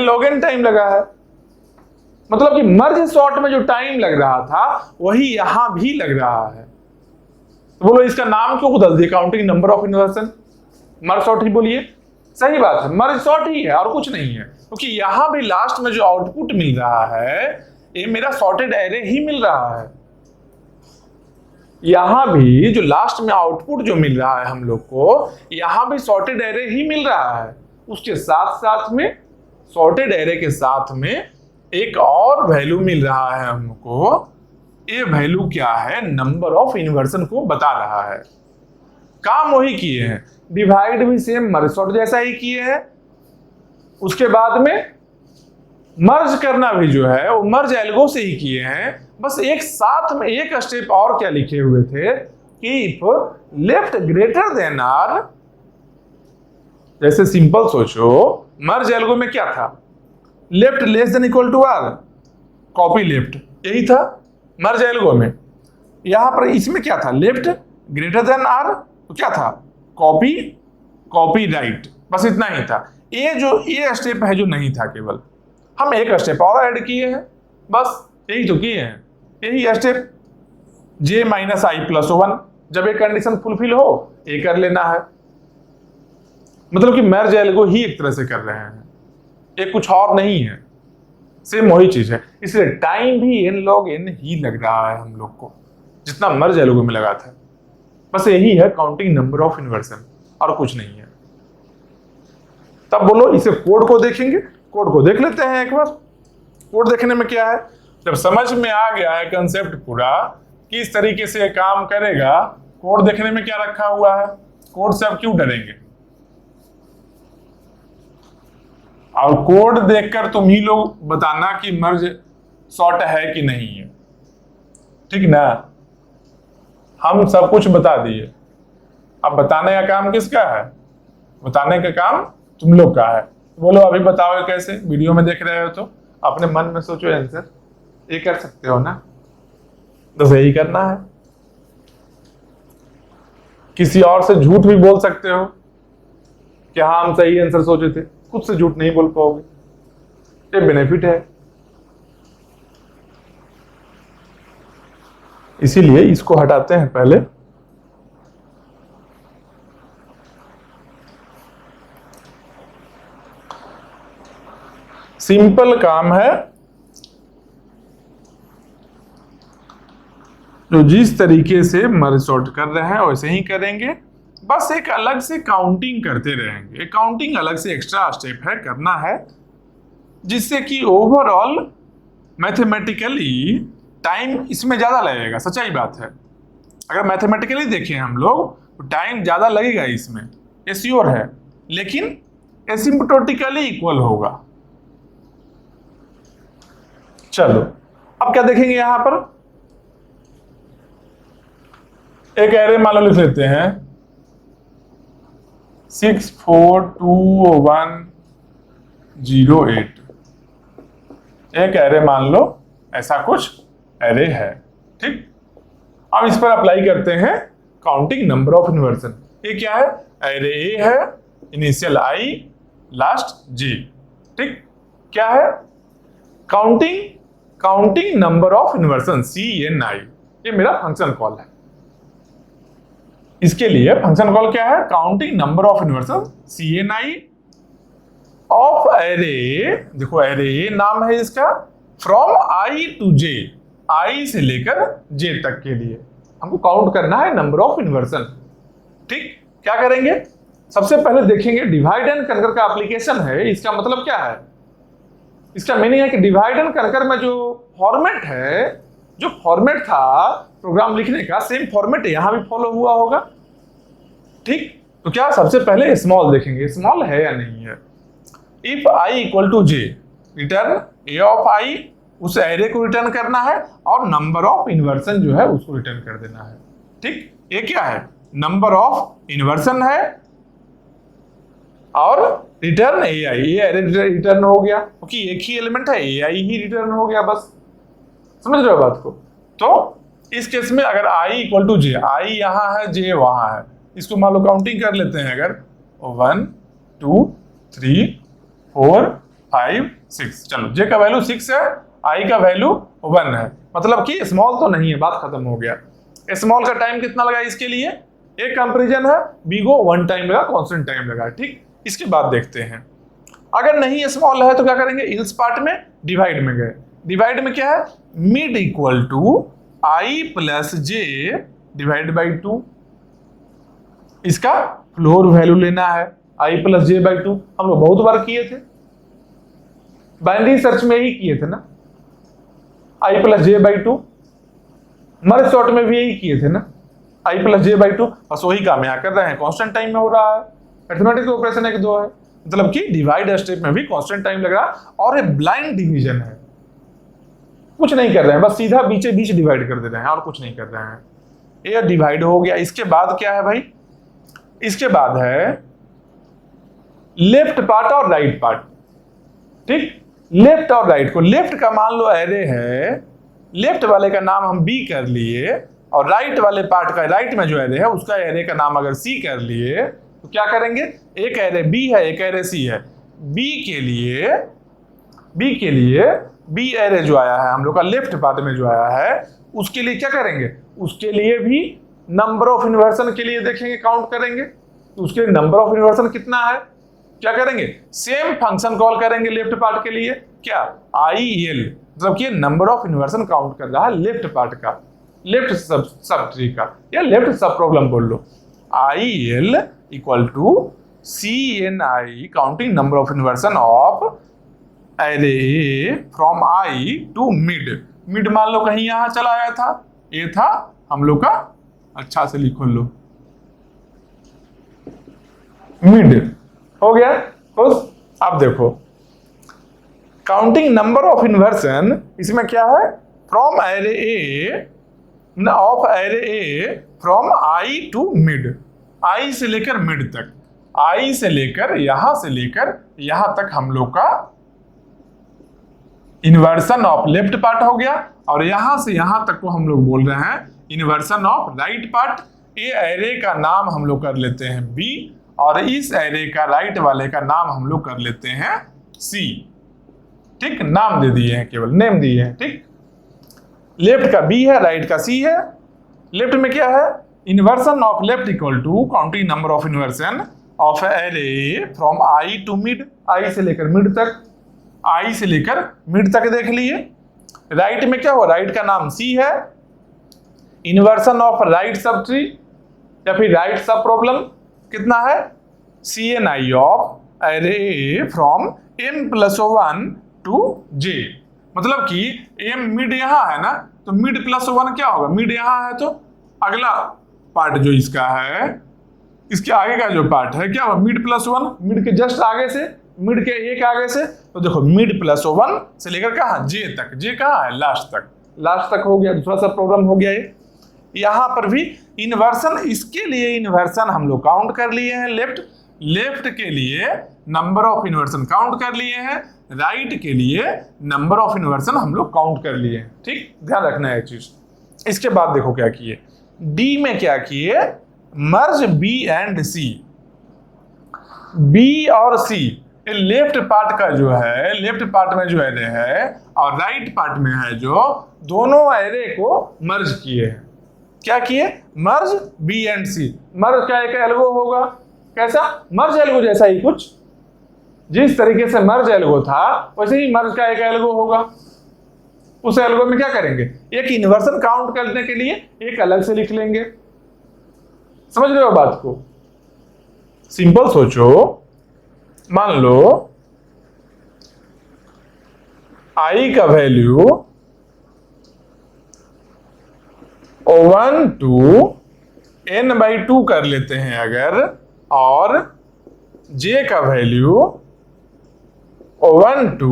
log n टाइम लगा है, मतलब कि मर्ज सॉर्ट में जो टाइम लग रहा था वही यहां भी लग रहा है। तो बोलो इसका नाम क्यों बदल दिया? Counting number of inversion, merge sort ही बोलिए, सही बात है, मर्ज सॉर्ट ही है और कुछ नहीं है, क्योंकि यहां भी लास्ट में जो आउटपुट मिल रहा है ये मेरा सॉर्टेड एरे ही मिल रहा है। यहां भी जो लास्ट में आउटपुट जो मिल रहा है हम लोग को, यहां भी सॉर्टेड एरे ही मिल रहा है। उसके साथ साथ में सॉर्टेड एरे के साथ में एक और वैल्यू मिल रहा है हमको, ये वैल्यू क्या है? नंबर ऑफ इन्वर्सन को बता रहा है। काम वही किए हैं, डिवाइड भी सेम मर्ज सॉर्ट जैसा ही किए हैं, उसके बाद में मर्ज करना भी जो है वो मर्ज एल्गो से ही किए हैं। बस एक साथ में एक स्टेप और क्या लिखे हुए थे कि if left greater than R, जैसे सिंपल सोचो, मर्ज एल्गो में क्या था? Left less than equal to R, copy left, यही था मर्ज एल्गो में। यहां पर इसमें क्या था? लेफ्ट ग्रेटर देन आर, तो क्या था? कॉपी राइट, बस इतना ही था। ये स्टेप है जो नहीं था, केवल हम एक स्टेप और ऐड किए हैं, बस यही तो किए हैं, यही स्टेप j-i+1, जब एक कंडीशन फुलफिल हो ये कर लेना है। मतलब कि मर्ज एल्गो ही एक तरह से कर रहे हैं, ये कुछ और नहीं है, सेम वही चीज है। इसलिए टाइम भी n log n ही लग रहा है हम लोग को, जितना मर्ज एल्गो में लगा था। बस यही है काउंटिंग नंबर ऑफ इन्वर्सन, और कुछ नहीं है। तब बोलो इसे कोड को देखेंगे, कोड को देख लेते हैं एक बार। कोड देखने में क्या है, जब समझ में आ गया है कंसेप्ट पूरा किस तरीके से काम करेगा, कोड देखने में क्या रखा हुआ है, कोड से अब क्यों डरेंगे? और कोड देखकर तुम ही लोग बताना कि मर्ज सॉर्ट है कि नहीं है, ठीक ना? हम सब कुछ बता दिए, अब बताने का काम किसका है? बताने का काम तुम लोग का है। बोलो अभी बताओ कैसे? वीडियो में देख रहे हो तो अपने मन में सोचो आंसर, ये कर सकते हो ना? बस यही करना है। किसी और से झूठ भी बोल सकते हो कि हाँ हम सही आंसर सोचे थे, खुद से झूठ नहीं बोल पाओगे, ये बेनिफिट है। इसीलिए इसको हटाते हैं पहले। सिंपल काम है, जो जिस तरीके से मर्ज सॉर्ट कर रहे हैं वैसे ही करेंगे, बस एक अलग से काउंटिंग करते रहेंगे। काउंटिंग अलग से एक्स्ट्रा स्टेप है, करना है, जिससे कि ओवरऑल मैथमेटिकली टाइम इसमें ज़्यादा लगेगा, सच्चाई बात है। अगर मैथमेटिकली देखें हम लोग तो टाइम ज़्यादा लगेगा इसमें, ये श्योर है, लेकिन एसिम्प्टोटिकली इक्वल होगा। चलो अब क्या देखेंगे यहां पर, एक एरे मान लो लिख लेते हैं 642108। एक एरे मान लो ऐसा कुछ एरे है, ठीक। अब इस पर अप्लाई करते हैं काउंटिंग नंबर ऑफ इन्वर्सन। ये क्या है, एरे ए है, इनिशियल आई, लास्ट जे, ठीक। क्या है, counting number of inversion CNI, ये मेरा फंक्शन कॉल है। इसके लिए फंक्शन कॉल क्या है, counting number of inversion CNI of array, देखो एरे नाम है इसका, from I to J, I से लेकर J तक के लिए हमको काउंट करना है नंबर ऑफ इन्वर्सन, ठीक। क्या करेंगे, सबसे पहले देखेंगे डिवाइड एंड कनकर का एप्लीकेशन है। इसका मतलब क्या है, इसका मीनिंग है कि डिवाइड एंड कनकर में जो फॉर्मेट है, जो फॉर्मेट था प्रोग्राम लिखने का, सेम फॉर्मेट यहां भी फॉलो हुआ होगा, ठीक। तो क्या सबसे पहले स्मॉल देखेंगे, स्मॉल है या नहीं है। If I equal to J, return A of I, उस एरे को रिटर्न करना है और नंबर ऑफ इन्वर्सन जो है उसको रिटर्न कर देना है, ठीक। ये क्या है, नंबर ऑफ इन्वर्सन है और रिटर्न AI, ये एरे रिटर्न हो गया क्योंकि एक ही एलिमेंट है, AI ही रिटर्न हो गया, बस समझ रहे हो बात को। तो इस केस में अगर I equal to J, I यहां है, J वहां है, इसको मान लो काउंटिंग कर लेते हैं, अगर 1 2 3 4 5 6, चलो J का वैल्यू 6 है, I का वैल्यू 1 है, मतलब कि स्मॉल तो नहीं है, बात खत्म हो गया। स्मॉल का टाइम कितना लगा इसके लिए, एक कंपैरिजन है, बी को 1 टाइम लगा, कांस्टेंट टाइम लगा, ठीक। इसके बाद देखते हैं अगर नहीं स्मॉल है तो क्या करेंगे, इल्स पार्ट में डिवाइड में गए। डिवाइड में क्या है, mid equal to I plus J divide by 2, इसका फ्लोर वैल्यू लेना है I प्लस J बाई 2। हम लोग बहुत बार किए थे, बाइनरी सर्च में ही किए थे ना, I plus J by 2, merge sort में भी यही किए थे ना, I प्लस J बाई 2, बस वही काम यहाँ कर रहे हैं, कांस्टेंट टाइम में हो रहा है, मैथमेटिक्स ऑपरेशन है कि 2 है, मतलब कि डिवाइड स्टेप में भी कांस्टेंट टाइम लग रहा है और ये ब्लाइंड डिवीजन है, कुछ नहीं कर रहे हैं, बस सीधा बीचे बीच डिवाइड कर दे रहे हैं और कुछ नहीं कर रहे हैं। ये डिवाइड हो गया। इसके बाद क्या है भाई, इसके बाद है लेफ्ट पार्ट और राइट पार्ट, ठीक। लेफ्ट और राइट को, लेफ्ट का मान लो एरे है, लेफ्ट वाले का नाम हम B कर लिए और राइट वाले पार्ट का, राइट में जो एरे है उसका एरे का नाम अगर C कर लिए तो क्या करेंगे, एक एरे B है, एक एरे C है। B के लिए B एरे जो आया है हम लोग का लेफ्ट पार्ट में जो आया है, उसके लिए क्या करेंगे, उसके लिए भी नंबर ऑफ इन्वर्सन के लिए देखेंगे, काउंट करेंगे, तो उसके लिए नंबर ऑफ इन्वर्सन कितना है, क्या करेंगे, सेम फंक्शन कॉल करेंगे लेफ्ट पार्ट के लिए, क्या IL, मतलब कि नंबर ऑफ इन्वर्सन काउंट कर रहा है लेफ्ट पार्ट का, लेफ्ट सब ट्री का, या लेफ्ट सब प्रॉब्लम बोल लो। IL equal to CNI, counting number of inversion of array from I to mid. Mid मान लो कहीं यहां चला आया था, ये था हम लोग का, अच्छा से लिखो लो, मिड हो गया खुश। अब देखो काउंटिंग नंबर ऑफ इन्वर्सन, इसमें क्या है, from array A, of array A from I to mid, I से लेकर मिड तक, I से लेकर यहां तक हम लोग का इन्वर्सन ऑफ लेफ्ट पार्ट हो गया, और यहां से यहां तक को हम लोग बोल रहे हैं इन्वर्सन ऑफ राइट पार्ट। ये एरे का नाम हम लोग कर लेते हैं B, और इस एरे का राइट वाले का नाम हम लोग कर लेते हैं C, ठीक। नाम दे दिए हैं, केवल नेम दिए हैं, ठीक। लेफ्ट का B है, राइट का C है। लेफ्ट में क्या है, inversion of left equal to counting number of inversion of array from I to mid, I से लेकर मिड तक, I से लेकर मिड तक देख लिए। राइट में क्या हुआ, राइट का नाम C है, inversion of right sub tree या फिर राइट सब प्रॉब्लम कितना है, CNI of array from M+1 to J, मतलब कि ए मिड यहाँ है ना, तो मिड प्लस 1 क्या होगा, मिड यहाँ है तो अगला पार्ट जो इसका है, इसके आगे का जो पार्ट है क्या होगा, मिड प्लस 1, मिड के जस्ट आगे से, मिड के एक आगे से, तो देखो मिड प्लस 1 से लेकर कहाँ जे तक, जे कहाँ है लास्ट तक, लास्ट तक हो गया, दूसरा सा प्रॉब्लम हो गया ये। यहां पर भी इन्वर्सन, इसके लिए इन्वर्सन हम लोग काउंट कर लिए हैं, लेफ्ट के लिए नंबर ऑफ इन्वर्सन काउंट कर लिए हैं, राइट के लिए नंबर ऑफ इन्वर्सन हम लोग काउंट कर लिए हैं। ठीक, ध्यान रखना है चीज। इसके बाद देखो क्या किए, डी में क्या किए, मर्ज बी एंड सी, बी और सी लेफ्ट पार्ट का जो है, लेफ्ट पार्ट में जो एरे है और राइट पार्ट में है जो, दोनों एरे को मर्ज किए हैं। क्या किए, मर्ज बी एंड सी, मर्ज का एक एल्गो होगा, कैसा, मर्ज एल्गो जैसा ही कुछ, जिस तरीके से मर्ज एल्गो था वैसे ही मर्ज का एक एल्गो होगा। उस एल्गो में क्या करेंगे, एक इन्वर्सन काउंट करने के लिए एक अलग से लिख लेंगे। समझ रहे हो बात को, सिंपल सोचो, मान लो आई का वैल्यू 1 to n/2 कर लेते हैं अगर, और j का वैल्यू 1 to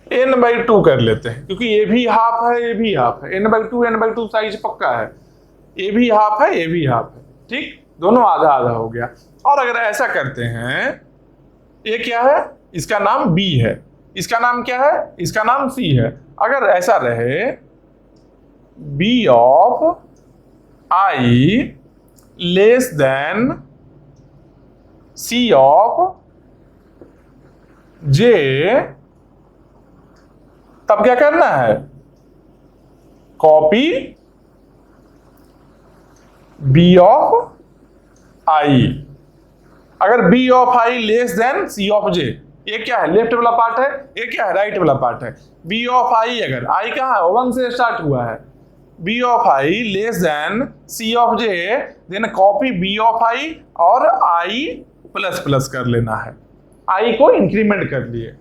n/2 कर लेते हैं, क्योंकि ये भी हाफ है ये भी हाफ है, n/2 साइज पक्का है, ये भी हाफ है ये भी हाफ है, ठीक, दोनों आधा आधा हो गया। और अगर ऐसा करते हैं, ये क्या है, इसका नाम b है, इसका नाम क्या है, इसका नाम c है, अगर ऐसा रहे b of i less than c of j, तब क्या करना है, कॉपी b of i, अगर b of i less than c of j, ये क्या है, लेफ्ट वाला पार्ट है, ये क्या है, राइट वाला पार्ट है, b of i, अगर i कहाँ है, 1 से स्टार्ट हुआ है, b of i less than c of j, then copy b of i और i प्लस प्लस कर लेना है, i को इंक्रीमेंट कर लिए,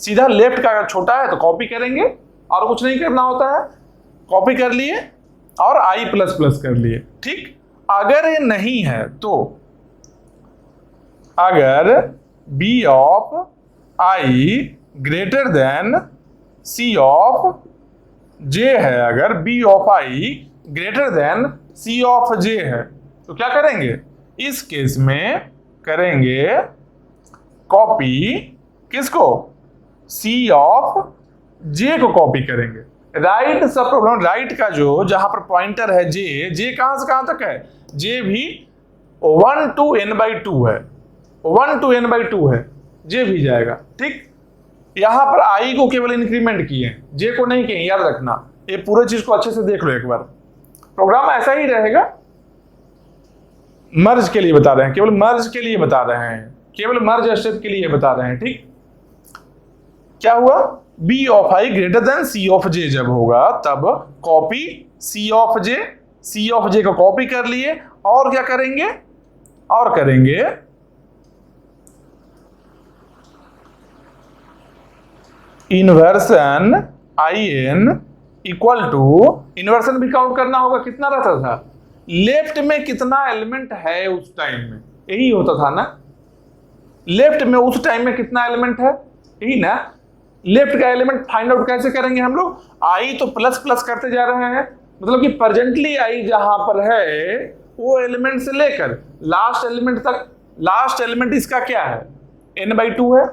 सीधा लेफ्ट का छोटा है तो कॉपी करेंगे और कुछ नहीं करना होता है, कॉपी कर लिए और i प्लस प्लस कर लिए। ठीक, अगर ये नहीं है तो, अगर b of i greater than c of j है, अगर b of i greater than c of j है, तो क्या करेंगे, इस केस में करेंगे कॉपी किसको, c of j को कॉपी करेंगे। राइट सब प्रॉब्लम, राइट का जो जहां पर पॉइंटर है j कहां से कहां तक है, j भी 1 to n/2 है, 1 to n/2 है, j भी जाएगा। ठीक, यहां पर i को केवल इंक्रीमेंट किए, j को नहीं किए, याद रखना, ये पूरे चीज को अच्छे से देख लो एक बार, प्रोग्राम ऐसा ही रहेगा। मर्ज के लिए बता रहे हैं, केवल मर्ज के लिए बता रहे हैं, केवल मर्ज स्टेप के लिए बता रहे हैं। ठीक, क्या हुआ, b of i greater than c of j जब होगा तब कॉपी c of j को कॉपी कर लिए, और क्या करेंगे, और करेंगे inversion in equal to, inversion भी काउंट करना होगा, कितना रहता था, लेफ्ट में कितना एलिमेंट है उस टाइम में, यही होता था ना, लेफ्ट में उस टाइम में कितना एलिमेंट है, यही ना। लेफ्ट का एलिमेंट फाइंड आउट कैसे करेंगे हम लोग, आई तो प्लस प्लस करते जा रहे हैं, मतलब कि प्रेजेंटली आई जहां पर है वो एलिमेंट से लेकर लास्ट एलिमेंट तक, लास्ट एलिमेंट इसका क्या है, n/2 है,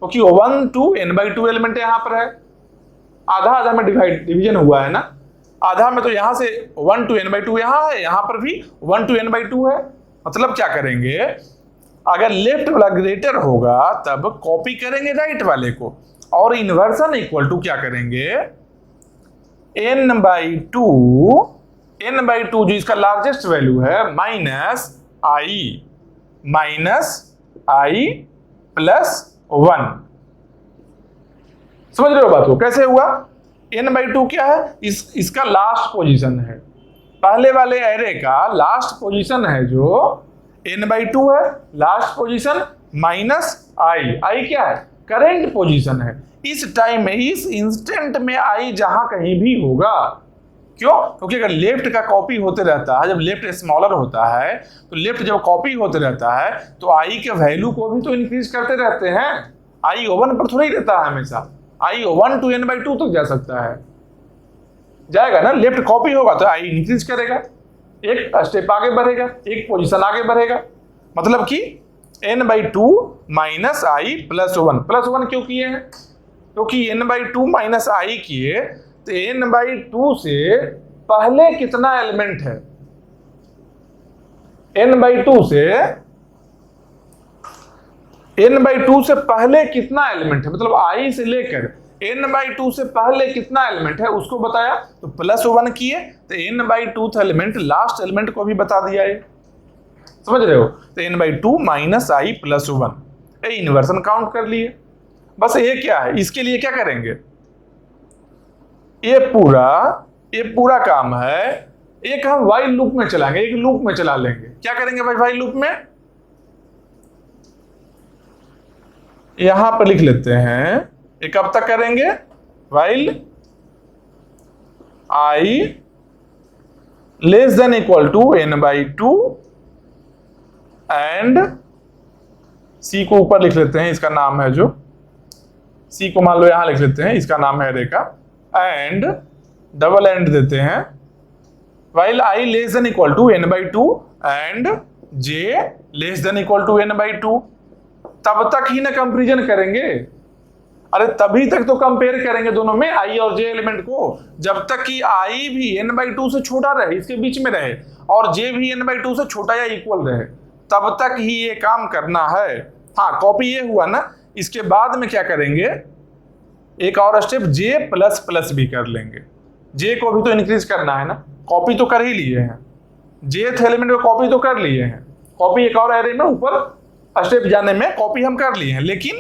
क्योंकि 1 to n/2 एलिमेंट यहां पर है, आधा आधा में डिवीजन हुआ है ना, आधा में तो यहां से 1 to n/2 यहां है, यहां पर भी 1 to n/2 है। मतलब क्या करेंगे, अगर लेफ्ट वाला ग्रेटर होगा तब कॉपी करेंगे राइट वाले को, और इन्वर्सन इक्वल टू क्या करेंगे, n/2 जो इसका लार्जेस्ट वैल्यू है माइनस i प्लस 1। समझ रहे हो बात को, कैसे हुआ, n/2 क्या है, इसका लास्ट पोजीशन है, पहले वाले एरे का लास्ट पोजीशन है जो n/2 है, लास्ट पोजीशन माइनस i क्या है, करेंट पोजीशन है, इस टाइम में, इस इंस्टेंट में आई जहां कहीं भी होगा। क्यों? क्योंकि अगर लेफ्ट का कॉपी होते रहता है, जब लेफ्ट स्मॉलर होता है तो लेफ्ट जब कॉपी होते रहता है तो आई के वैल्यू को भी तो इंक्रीज करते रहते हैं। आई O1 पर थोड़ा ही रहता है हमेशा, आई O1 to n/2 तक जा सकता है, जाएगा ना। लेफ्ट कॉपी होगा तो आई इंक्रीज करेगा, एक स्टेप आगे बढ़ेगा, एक पोजीशन आगे बढ़ेगा। मतलब कि n/2 माइनस आई प्लस 1 क्यों किए हैं? क्योंकि n/2 माइनस आई किए तो n/2 से पहले कितना एलिमेंट है? n/2 से पहले कितना एलिमेंट है, मतलब आई से लेकर n/2 से पहले कितना एलिमेंट है उसको बताया, तो +1 किए तो n/2 एलिमेंट, लास्ट एलिमेंट को भी बता दिया है। समझ रहे हो? तो n/2 माइनस आई प्लस 1, ये इन्वर्सन काउंट कर लिए। बस ये क्या है, इसके लिए क्या करेंगे, ये पूरा काम है, एक हम वाइल लूप में चलाएंगे, एक लूप में चला लेंगे। क्या करेंगे भाई वाइल लूप में? यहां पर लिख लेते हैं, ये कब तक करेंगे? While I less than equal to n/2 and C को ऊपर लिख लेते हैं, इसका नाम है जो सी को मान लो यहां लिख लेते हैं, इसका नाम है रेखा, एंड डबल एंड देते हैं while I less than equal to n/2 and j less than equal to n/2। तब तक ही ना कंपैरिजन करेंगे, अरे तभी तक तो कंपेयर करेंगे दोनों में, आई और जे एलिमेंट को, जब तक कि आई भी n/2 से छोटा रहे, इसके बीच में रहे, और जे भी n/2 से छोटा या इक्वल रहे, तब तक ही ये काम करना है। हाँ, कॉपी ये हुआ ना, इसके बाद में क्या करेंगे, एक और स्टेप जे प्लस प्लस भी कर लेंगे। जे को भी तो इंक्रीज करना है ना, कॉपी तो कर ही लिए हैं, जेथ एलिमेंट को कॉपी तो कर लिए हैं, कॉपी एक और एरे में ऊपर स्टेप जाने में कॉपी हम कर लिए हैं, लेकिन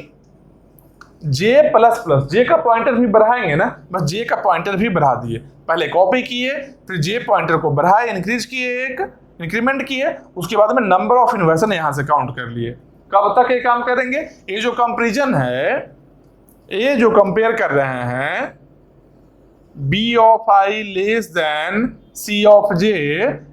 जे प्लस प्लस, जे का पॉइंटर भी बढ़ाएंगे ना, बस जे का पॉइंटर भी बढ़ा दिए, पहले कॉपी किए फिर जे पॉइंटर को बढ़ाए, इंक्रीज किए, एक इंक्रीमेंट किए, उसके बाद में नंबर ऑफ इन्वर्सन यहां से काउंट कर लिए। कब तक ये काम करेंगे? ये जो कंपैरिजन है, ये जो कंपेयर कर रहे हैं B of I less than C of J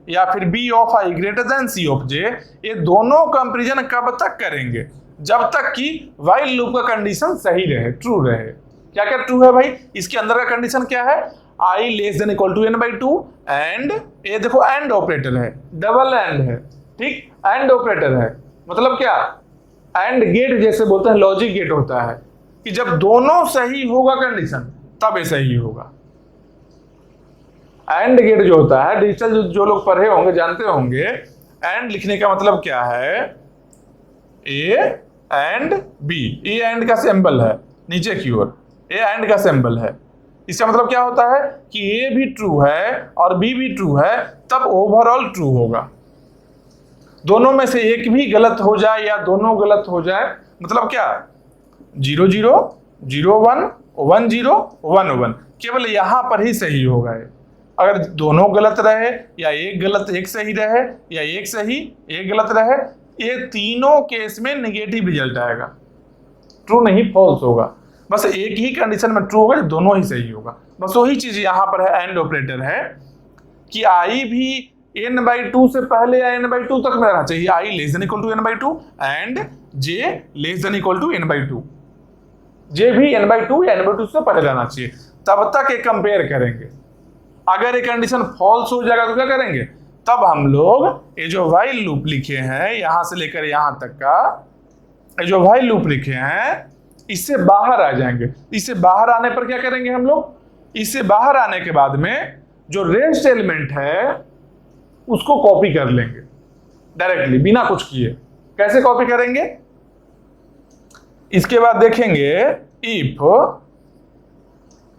या फिर B of I greater than C of J, ये दोनों कंपैरिजन कब तक करेंगे? जब तक कि व्हाइल लूप का कंडीशन सही रहे, ट्रू रहे। क्या क्या ट्रू है भाई? इसके अंदर का कंडीशन क्या है? I less than equal to n/2 and, ये देखो एंड ऑपरेटर है, डबल एंड है, ठीक, एंड ऑपरेटर है, मतलब क्या, एंड गेट जैसे बोलते हैं, लॉजिक गेट होता है कि जब दोनों सही होगा कंडीशन तब ये सही होगा। एंड गेट जो होता है, डिजिटल जो लोग पढ़े होंगे जानते होंगे, एंड लिखने का मतलब क्या है, A and B, A and का सिंबल है नीचे की ओर, ए एंड का सिंबल है। इसका मतलब क्या होता है कि ए भी ट्रू है और बी भी ट्रू है, तब ओवरऑल ट्रू होगा। दोनों में से एक भी गलत हो जाए या दोनों गलत हो जाए, मतलब क्या, 0 0 0 1 1 0 1 1, केवल यहां पर ही सही होगा। अगर दोनों गलत रहे या एक गलत एक सही रहे या एक सही एक गलत रहे, ये तीनों केस में नेगेटिव रिजल्ट आएगा, ट्रू नहीं फॉल्स होगा। बस एक ही कंडीशन में ट्रू होगा जब दोनों ही सही होगा। बस वही चीज यहां पर है, एंड ऑपरेटर है कि आई भी n/2 से पहले या n/2 तक में रहना चाहिए, I less than equal to n/2 and J less than equal to n/2, J भी n/2 या n/2 से पहले रहना चाहिए, तब तक ये कंपेयर करेंगे। अगर ये कंडीशन फॉल्स हो जाएगा तो क्या करेंगे, तब हम लोग ये जो व्हाइल लूप लिखे हैं यहां से लेकर यहां तक का, ये जो व्हाइल लूप लिखे हैं इससे बाहर आ जाएंगे। इससे बाहर आने पर क्या करेंगे हम लोग, इससे बाहर आने के बाद में जो रेस्ट एलिमेंट है उसको कॉपी कर लेंगे डायरेक्टली, बिना कुछ किए। कैसे कॉपी करेंगे, इसके बाद देखेंगे, इफ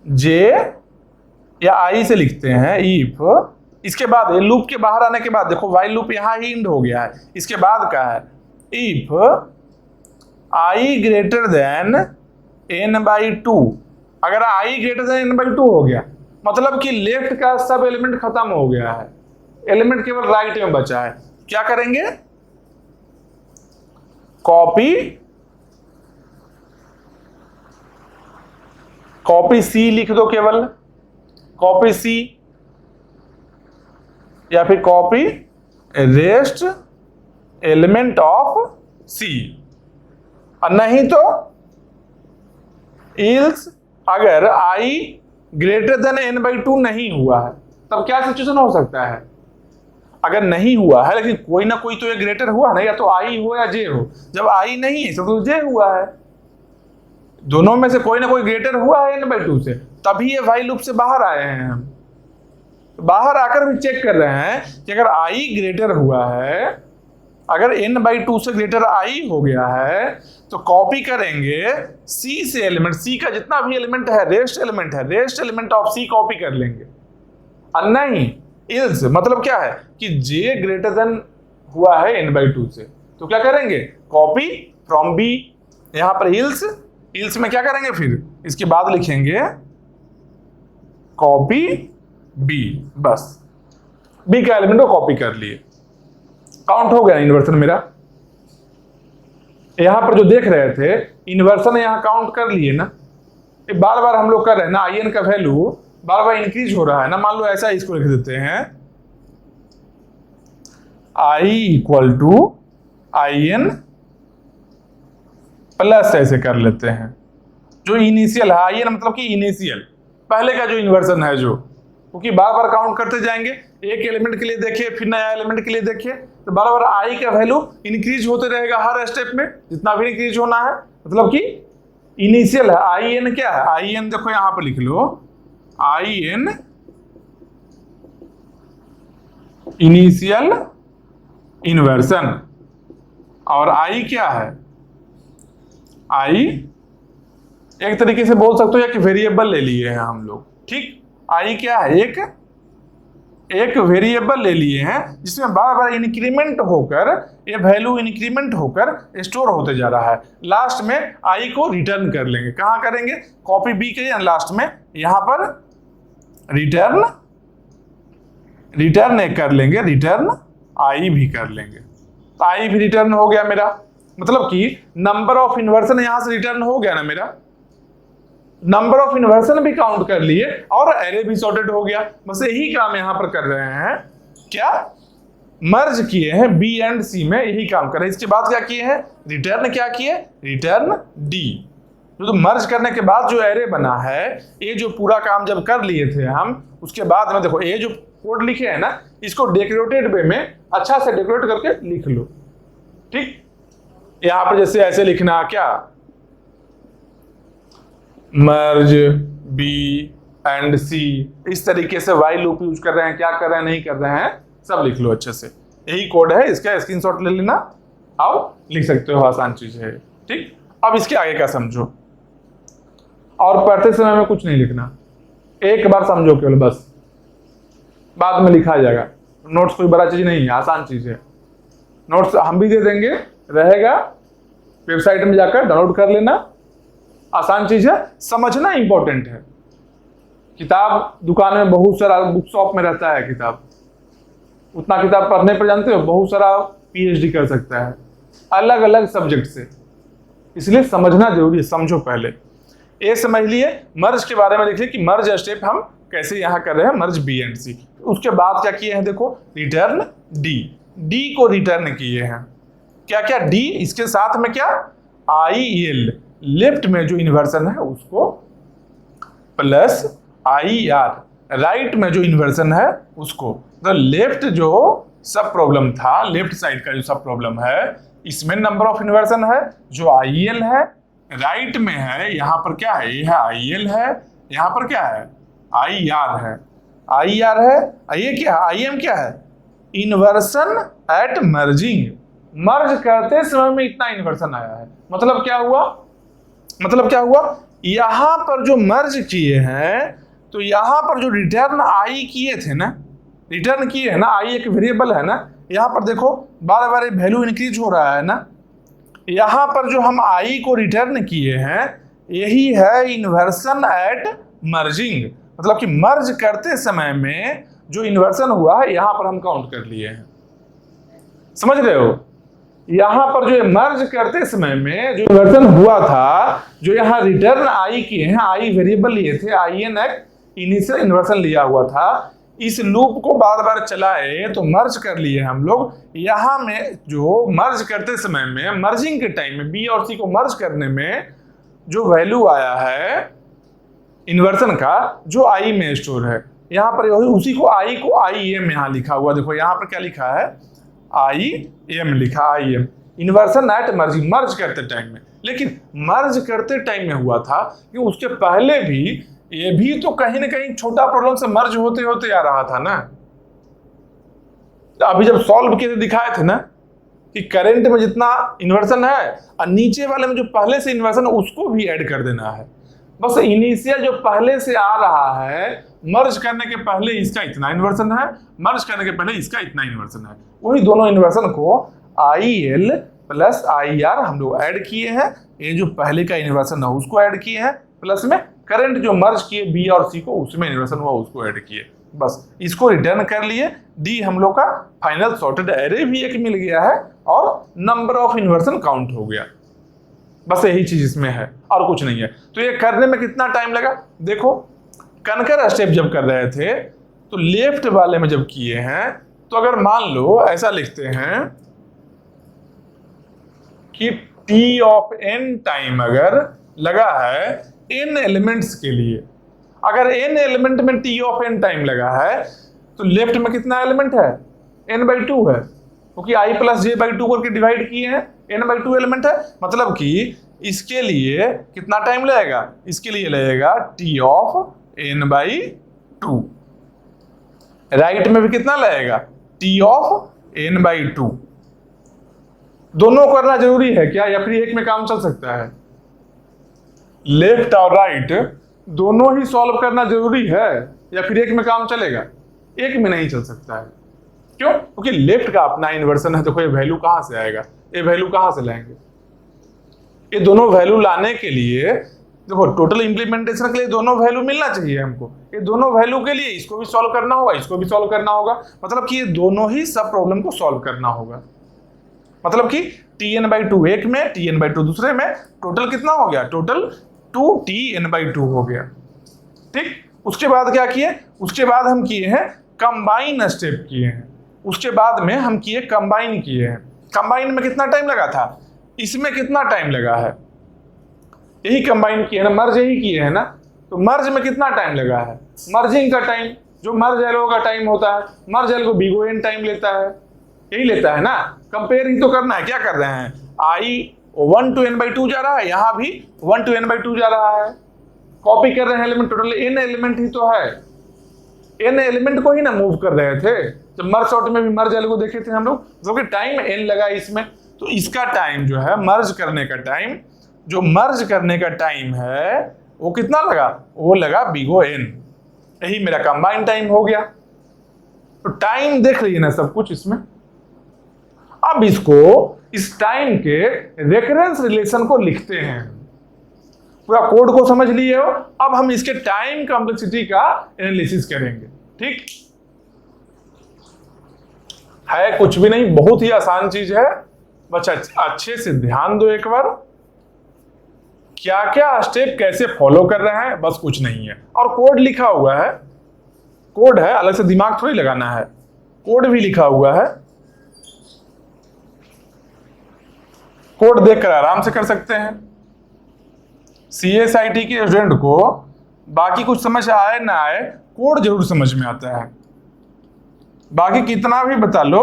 जे या आई से लिखते हैं, इफ, इसके बाद लूप के बाहर आने के बाद देखो व्हाइल लूप यहां ही एंड हो गया है, इसके बाद का है if I greater then n/2, अगर आई ग्रेटर देन n/2 हो गया मतलब कि लेफ्ट का सब एलिमेंट खत्म हो गया है, एलिमेंट केवल राइट में बचा है, क्या करेंगे, कॉपी कॉपी सी लिख दो, केवल कॉपी सी, या फिर कॉपी रेस्ट एलिमेंट ऑफ सी। और नहीं तो इल्स अगर आई ग्रेटर देन n/2 नहीं हुआ है, तब क्या सिचुएशन हो सकता है? अगर नहीं हुआ है लेकिन कोई ना कोई तो ये ग्रेटर हुआ ना, या तो आई हो या जे हो। जब आई नहीं है तो जे हुआ है, दोनों में से कोई ना कोई ग्रेटर हुआ है n/2 से, तभी ये व्हाइल लूप से बाहर आए हैं हम। बाहर आकर भी चेक कर रहे हैं कि अगर आई ग्रेटर हुआ है, अगर n/2 से ग्रेटर आई हो गया है, तो कॉपी करेंगे सी से एलिमेंट, सी का जितना भी एलिमेंट है रेस्ट एलिमेंट है, rest element of C copy कर लेंगे। और नहीं इल्स मतलब क्या है कि जे ग्रेटर देन हुआ है n/2 से, तो क्या करेंगे? Copy from B. यहां पर इल्स, इल्स में क्या करेंगे? फिर इसके बाद लिखेंगे कॉपी बी, बस बी का एलिमेंट को कॉपी कर लिए। काउंट हो गया इन्वर्सन मेरा। यहां पर जो देख रहे थे इन्वर्सन यहां काउंट कर लिए ना, बार बार हम लोग कर रहे हैं ना, आई एन का वैल्यू बार बार इंक्रीज हो रहा है ना। मान लो ऐसा इसको लिख देते हैं, I equal to I N plus, ऐसे कर लेते हैं। जो इनिशियल है आई एन मतलब कि इनिशियल पहले का जो इन्वर्सन है, जो क्योंकि बार बार काउंट करते जाएंगे, एक एलिमेंट के लिए देखिए फिर नया एलिमेंट के लिए देखिए, तो बार बार आई का वैल्यू इंक्रीज होते रहेगा हर स्टेप में, जितना भी इंक्रीज होना है। मतलब कि इनिशियल है आई एन, क्या है आई एन? देखो यहां पर लिख लो आई एन इनिशियल इन्वर्सन, और आई क्या है? आई एक तरीके से बोल सकते हो एक वेरिएबल ले लिए हैं हम लोग, ठीक। आई क्या है? एक वेरिएबल ले लिए हैं जिसमें बार बार इंक्रीमेंट होकर ये वैल्यू इंक्रीमेंट होकर स्टोर होते जा रहा है। लास्ट में आई को रिटर्न कर लेंगे। कहां करेंगे? कॉपी बी के लास्ट में यहां पर रिटर्न एक कर लेंगे, रिटर्न आई भी कर लेंगे, तो आई भी रिटर्न हो गया मेरा। मतलब कि नंबर ऑफ इन्वर्सन यहां से रिटर्न हो गया ना मेरा, नंबर ऑफ इन्वर्सन भी काउंट कर लिए और एरे भी सॉर्टेड हो गया। बस यही काम यहां पर कर रहे हैं, क्या मर्ज किए हैं बी एंड सी में, यही काम कर रहे हैं। इसके बाद क्या किए हैं? रिटर्न क्या किए? Return D. तो मर्ज करने के बाद जो एरे बना है, ये जो पूरा काम जब कर लिए थे हम, उसके बाद में देखो ये जो कोड लिखे हैं ना, इसको डेकोरेटेड वे में अच्छा से डेकोरेट करके लिख लो, ठीक। यहां पर जैसे ऐसे लिखना, क्या मर्ज बी एंड सी, इस तरीके से व्हाइल लूप यूज कर रहे हैं, क्या कर रहे हैं नहीं कर रहे हैं सब लिख लो अच्छे से। यही कोड है, इसका स्क्रीनशॉट ले लेना, आओ लिख सकते हो, आसान चीज है, ठीक। अब इसके आगे का समझो, और पढ़ते समय में कुछ नहीं लिखना, एक बार समझो केवल, बस बाद में लिखा जाएगा। नोट्स कोई बड़ा चीज नहीं है, आसान चीज है। नोट्स हम भी दे देंगे, रहेगा वेबसाइट में जाकर डाउनलोड कर लेना, आसान चीज है, समझना इंपॉर्टेंट है। किताब दुकान में बहुत सारा, बुक शॉप में रहता है किताब, उतना किताब पढ़ने पर जानते हो बहुत सारा पीएचडी कर सकता है अलग अलग सब्जेक्ट से, इसलिए समझना जरूरी है। समझो पहले ये समझ लिए, मर्ज के बारे में देखिए कि मर्ज स्टेप हम कैसे यहाँ कर रहे हैं, मर्ज बी एंड सी। उसके बाद क्या किए हैं? देखो रिटर्न डी, डी को रिटर्न किए हैं। क्या क्या? डी, इसके साथ में क्या आई एल, लेफ्ट में जो इन्वर्सन है उसको, प्लस आई आर, राइट में जो इन्वर्सन है उसको। तो लेफ्ट जो सब प्रॉब्लम था, लेफ्ट साइड का जो सब प्रॉब्लम है, इसमें नंबर ऑफ इन्वर्सन है जो आई एल है, राइट में है यहाँ पर क्या है? ये है आई एल है, यहाँ पर क्या है? आई आर है, आई आर है। ये क्या है? आई एम क्या है? इन्वर्सन एट मर्जिंग, मर्ज करते समय में इतना इन्वर्सन आया है। मतलब क्या हुआ? मतलब क्या हुआ? यहां पर जो मर्ज किए हैं, तो यहां पर जो रिटर्न आई किए थे ना, रिटर्न किए है ना, आई एक वेरिएबल है ना, यहां पर देखो बार बार वैल्यू इंक्रीज हो रहा है ना, यहां पर जो हम आई को रिटर्न किए हैं, यही है इन्वर्सन एट मर्जिंग। मतलब कि मर्ज करते समय में जो इन्वर्सन हुआ है यहां पर हम काउंट कर लिए हैं, समझ रहे हो? यहां पर जो मर्ज करते समय में जो इन्वर्सन हुआ था, जो यहाँ रिटर्न आई किए हैं, आई वेरिएबल लिए थे, आई एन एक इनिशियल इन्वर्सन लिया हुआ था, इस लूप को बार बार चलाए तो मर्ज कर लिए हम लोग। यहाँ में जो मर्ज करते समय में, मर्जिंग के टाइम में बी और सी को मर्ज करने में जो वैल्यू आया है इन्वर्सन का, जो आई में स्टोर है, यहाँ पर उसी को आई एम यहाँ लिखा हुआ, देखो यहाँ पर क्या लिखा है, आई एम लिखा, I M inversion at merging, merge करते टाइम में। लेकिन मर्ज करते टाइम में हुआ था कि उसके पहले भी ये भी तो कहीं ना कहीं छोटा प्रॉब्लम से मर्ज होते होते आ रहा था ना। अभी जब सॉल्व किए दिखाए थे ना कि करंट में जितना इन्वर्सन है और नीचे वाले में जो पहले से इन्वर्सन है उसको भी ऐड कर देना है। बस इनिशियल जो पहले से आ रहा है, मर्ज करने के पहले इसका इतना इन्वर्सन है, मर्ज करने के पहले इसका इतना इन्वर्सन है, वही दोनों इन्वर्सन को I L plus I R हम लोग ऐड किए हैं। ये जो पहले का इन्वर्सन है उसको ऐड किए हैं, प्लस में करंट जो मर्ज किए बी और सी को, उसमें इन्वर्सन हुआ उसको ऐड किए। बस इसको रिटर्न कर लिए। डी हम लोग का फाइनल सॉर्टेड एरे भी एक मिल गया है और नंबर ऑफ इन्वर्सन काउंट हो गया। बस यही चीज इसमें है और कुछ नहीं है। तो ये करने में कितना टाइम लगा, देखो कनकर स्टेप जब कर रहे थे तो लेफ्ट वाले में जब किए हैं तो अगर मान लो ऐसा लिखते हैं कि टी ऑफ एन टाइम अगर लगा है एन एलिमेंट्स के लिए, अगर एन एलिमेंट में टी ऑफ एन टाइम लगा है तो लेफ्ट में कितना एलिमेंट है, n/2 है, क्योंकि i प्लस जे बाई 2 करके डिवाइड किए हैं, n/2 एलिमेंट है। मतलब कि इसके लिए कितना टाइम लगेगा, इसके लिए लगेगा टी ऑफ n/2। राइट में भी कितना लगेगा, टी ऑफ n/2। दोनों करना जरूरी है क्या, या फिर एक में काम चल सकता है? लेफ्ट और राइट दोनों ही सॉल्व करना जरूरी है या फिर एक में काम चलेगा? एक में नहीं चल सकता है। क्यों? क्योंकि लेफ्ट का अपना इन्वर्सन है। देखो ये वैल्यू कहां से आएगा, ये वैल्यू कहां से लाएंगे? ये दोनों वैल्यू लाने के लिए देखो टोटल इंप्लीमेंटेशन के लिए दोनों वैल्यू मिलना चाहिए हमको। ये दोनों वैल्यू के लिए इसको भी सॉल्व करना होगा, इसको भी सॉल्व करना होगा। मतलब कि ये दोनों ही सब प्रॉब्लम को सॉल्व करना होगा। मतलब कि Tn/2 एक में, Tn/2 दूसरे में, टोटल कितना हो गया, टोटल 2Tn/2 हो गया। ठीक, उसके बाद क्या किए, उसके बाद हम किए हैं कंबाइन स्टेप किए हैं। उसके बाद में हम किए कंबाइन किए हैं। कंबाइन में कितना टाइम लगा था, इसमें कितना टाइम लगा है, यही कंबाइन किए ना, मर्ज यही किए हैं ना। तो मर्ज में कितना टाइम लगा है, मर्जिंग का टाइम, जो मर्ज एलो का टाइम होता है, मर्ज एल को बिगो एन टाइम लेता है, यही लेता है ना। कंपेयर ही तो करना है, क्या कर रहे हैं, आई 1 to n/2 जा रहा है, यहां भी 1 to n/2 जा रहा है। कॉपी कर रहे हैं एलिमेंट, टोटल n एलिमेंट ही तो है, n एलिमेंट को ही ना मूव कर रहे थे। जब मर्ज सॉर्ट में भी मर्ज एल को देखे थे हम लोग, जो कि टाइम n लगा इसमें, तो इसका टाइम जो है मर्ज करने का टाइम, जो मर्ज करने का टाइम है वो कितना लगा, वो लगा बिगो n। यही मेरा कंबाइन टाइम हो गया। तो टाइम देख लीजिए ना सब कुछ इसमें। अब इसको, इस टाइम के रेकरेंस रिलेशन को लिखते हैं। पूरा कोड को समझ लिए हो, अब हम इसके टाइम कॉम्प्लेक्सिटी का एनालिसिस करेंगे। ठीक है, कुछ भी नहीं, बहुत ही आसान चीज है। बस अच्छे से ध्यान दो एक बार, क्या क्या स्टेप कैसे फॉलो कर रहे हैं, बस कुछ नहीं है। और कोड लिखा हुआ है, कोड है, अलग से दिमाग थोड़ी लगाना है, कोड भी लिखा हुआ है। कोड देखकर आराम से कर सकते हैं। CSIT के स्टूडेंट को बाकी कुछ समझ आए ना आए, कोड जरूर समझ में आता है। बाकी कितना भी बता लो,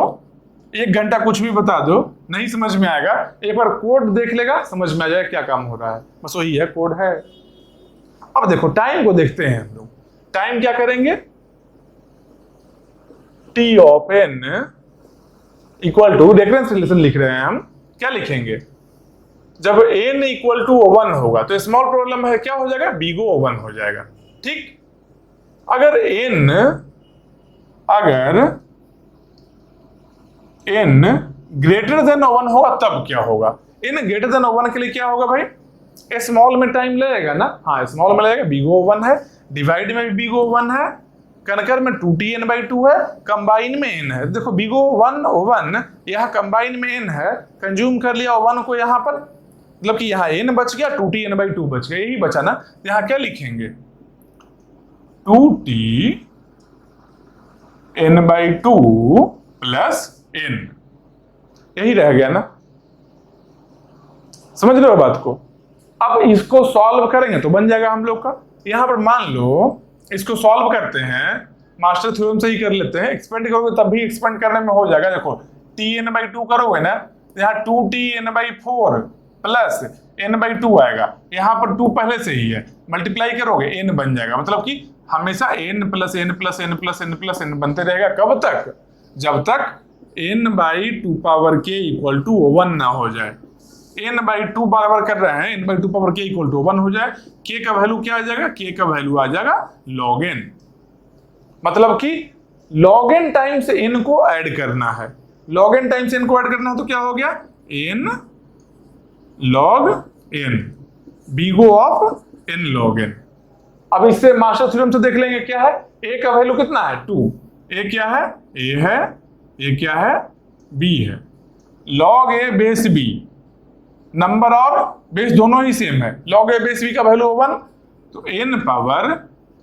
1 घंटा कुछ भी बता दो, नहीं समझ में आएगा। एक बार कोड देख लेगा, समझ में आ जाएगा क्या काम हो रहा है। बस वही है, कोड है। अब देखो टाइम को देखते हैं हम लोग। टाइम क्या करेंगे, T of n equal to, reference relation लिख रहे हैं हम, क्या लिखेंगे, जब n इक्वल टू 1 होगा तो स्मॉल प्रॉब्लम है, क्या हो जाएगा, बिगो 1 हो जाएगा। ठीक, अगर n ग्रेटर देन 1 होगा तब क्या होगा, n ग्रेटर देन 1 के लिए क्या होगा भाई, स्मॉल में टाइम लगेगा ना। हाँ, स्मॉल में लगेगा, बिगो 1 है, डिवाइड में भी बिगो 1 है, कनकर में 2Tn/2 है, कंबाइन में n है। देखो बिगो 1 यहाँ कंबाइन में n है, कंज्यूम कर लिया 1 को यहाँ पर, मतलब कि यहाँ n बच गया, 2t n/2 बच गया, यही बचा ना। तो यहाँ क्या लिखेंगे, 2t n/2 प्लस n, यही रह गया ना। समझ रहे हो बात को। अब इसको सॉल्व करेंगे तो बन जाएगा हम लोग का। यहां पर मान लो इसको सॉल्व करते हैं, मास्टर थ्योरम से ही कर लेते हैं, एक्सपेंड करोगे तब भी एक्सपेंड करने में हो जाएगा। देखो tn/2 करोगे ना, यहाँ 2t n/4 प्लस n/2 आएगा, यहाँ पर 2 पहले से ही है, मल्टीप्लाई करोगे n बन जाएगा। मतलब कि हमेशा n plus n plus n plus n plus n बनते रहेगा। कब तक, जब तक n/2 power k equal to 1 ना हो जाए। n/2 बराबर कर रहे हैं, n/2 power k equal to 1 हो जाए। k का वैल्यू क्या आ जाएगा, k का वैल्यू आ जाएगा log n। मतलब कि log n टाइम्स n को ऐड करना है, log n टाइम्स n को ऐड करना है तो क्या हो गया, n log n big O of n log n। अब इससे मास्टर थ्योरम से देख लेंगे क्या है, a का वैल्यू कितना है 2, a क्या है, a है, a क्या है, b है, log a base b, number और बेस दोनों ही सेम है, log a बेस b का वैल्यू 1, तो n power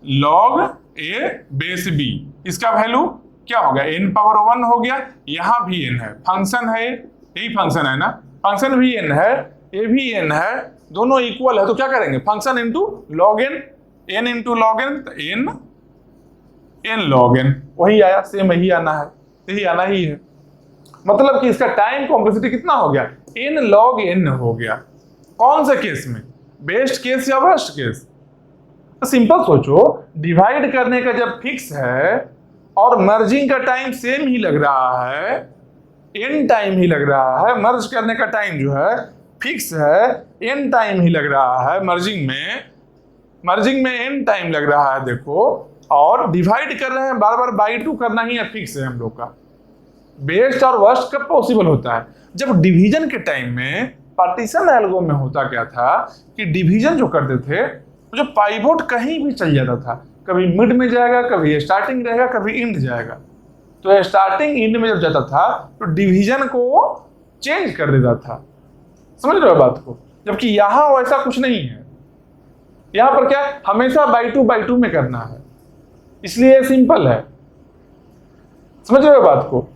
log a base b, इसका वैल्यू क्या हो गया, n पावर 1 हो गया। यहां भी n है, फंक्शन है, यही फंक्शन है ना, फंक्शन भी n है, a भी n है, दोनों इक्वल है, तो क्या करेंगे function into log n, n into log n, तो n log n, वही आया, सेम यही आना है, यही आना ही है। मतलब कि इसका टाइम कॉम्प्लेक्सिटी कितना हो गया, n log n हो गया। कौन से केस में, बेस्ट केस या वर्स्ट केस। तो सिंपल सोचो, डिवाइड करने का जब फिक्स है और मर्जिंग का टाइम सेम ही लग रहा है, n टाइम ही लग रहा है, मर्ज करने का टाइम जो है फिक्स है, n टाइम ही लग रहा है, मर्जिंग में n टाइम लग रहा है देखो, और डिवाइड कर रहे हैं बार बार बाई 2 करना ही है, फिक्स है हम लोग का। बेस्ट और वर्स्ट कब पॉसिबल होता है, जब डिवीजन के टाइम में, पार्टीशन एल्गो में होता क्या था कि डिवीजन जो करते थे, जो पाइवोट कहीं भी चल जाता था, कभी मिड में जाएगा, कभी स्टार्टिंग रहेगा, कभी इंड जाएगा। तो स्टार्टिंग इंड में जब जाता था तो डिवीजन को चेंज कर देता था। समझ रहे हो बात को। जबकि यहां वैसा कुछ नहीं है, यहां पर क्या हमेशा बाई टू में करना है, इसलिए सिंपल है। समझ रहे हो बात को।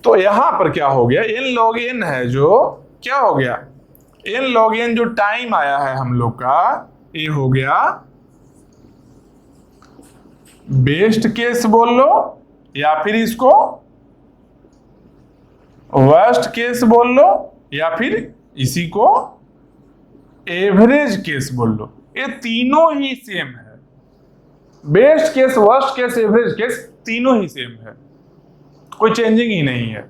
तो यहां पर क्या हो गया, n log n है जो क्या हो गया, n log n जो टाइम आया है हम लोग का, ये हो गया बेस्ट केस बोल लो, या फिर इसको वर्स्ट केस बोल लो, या फिर इसी को एवरेज केस बोल लो। ये तीनों ही सेम है, best case, worst case, average case, तीनों ही सेम है, कोई चेंजिंग ही नहीं है।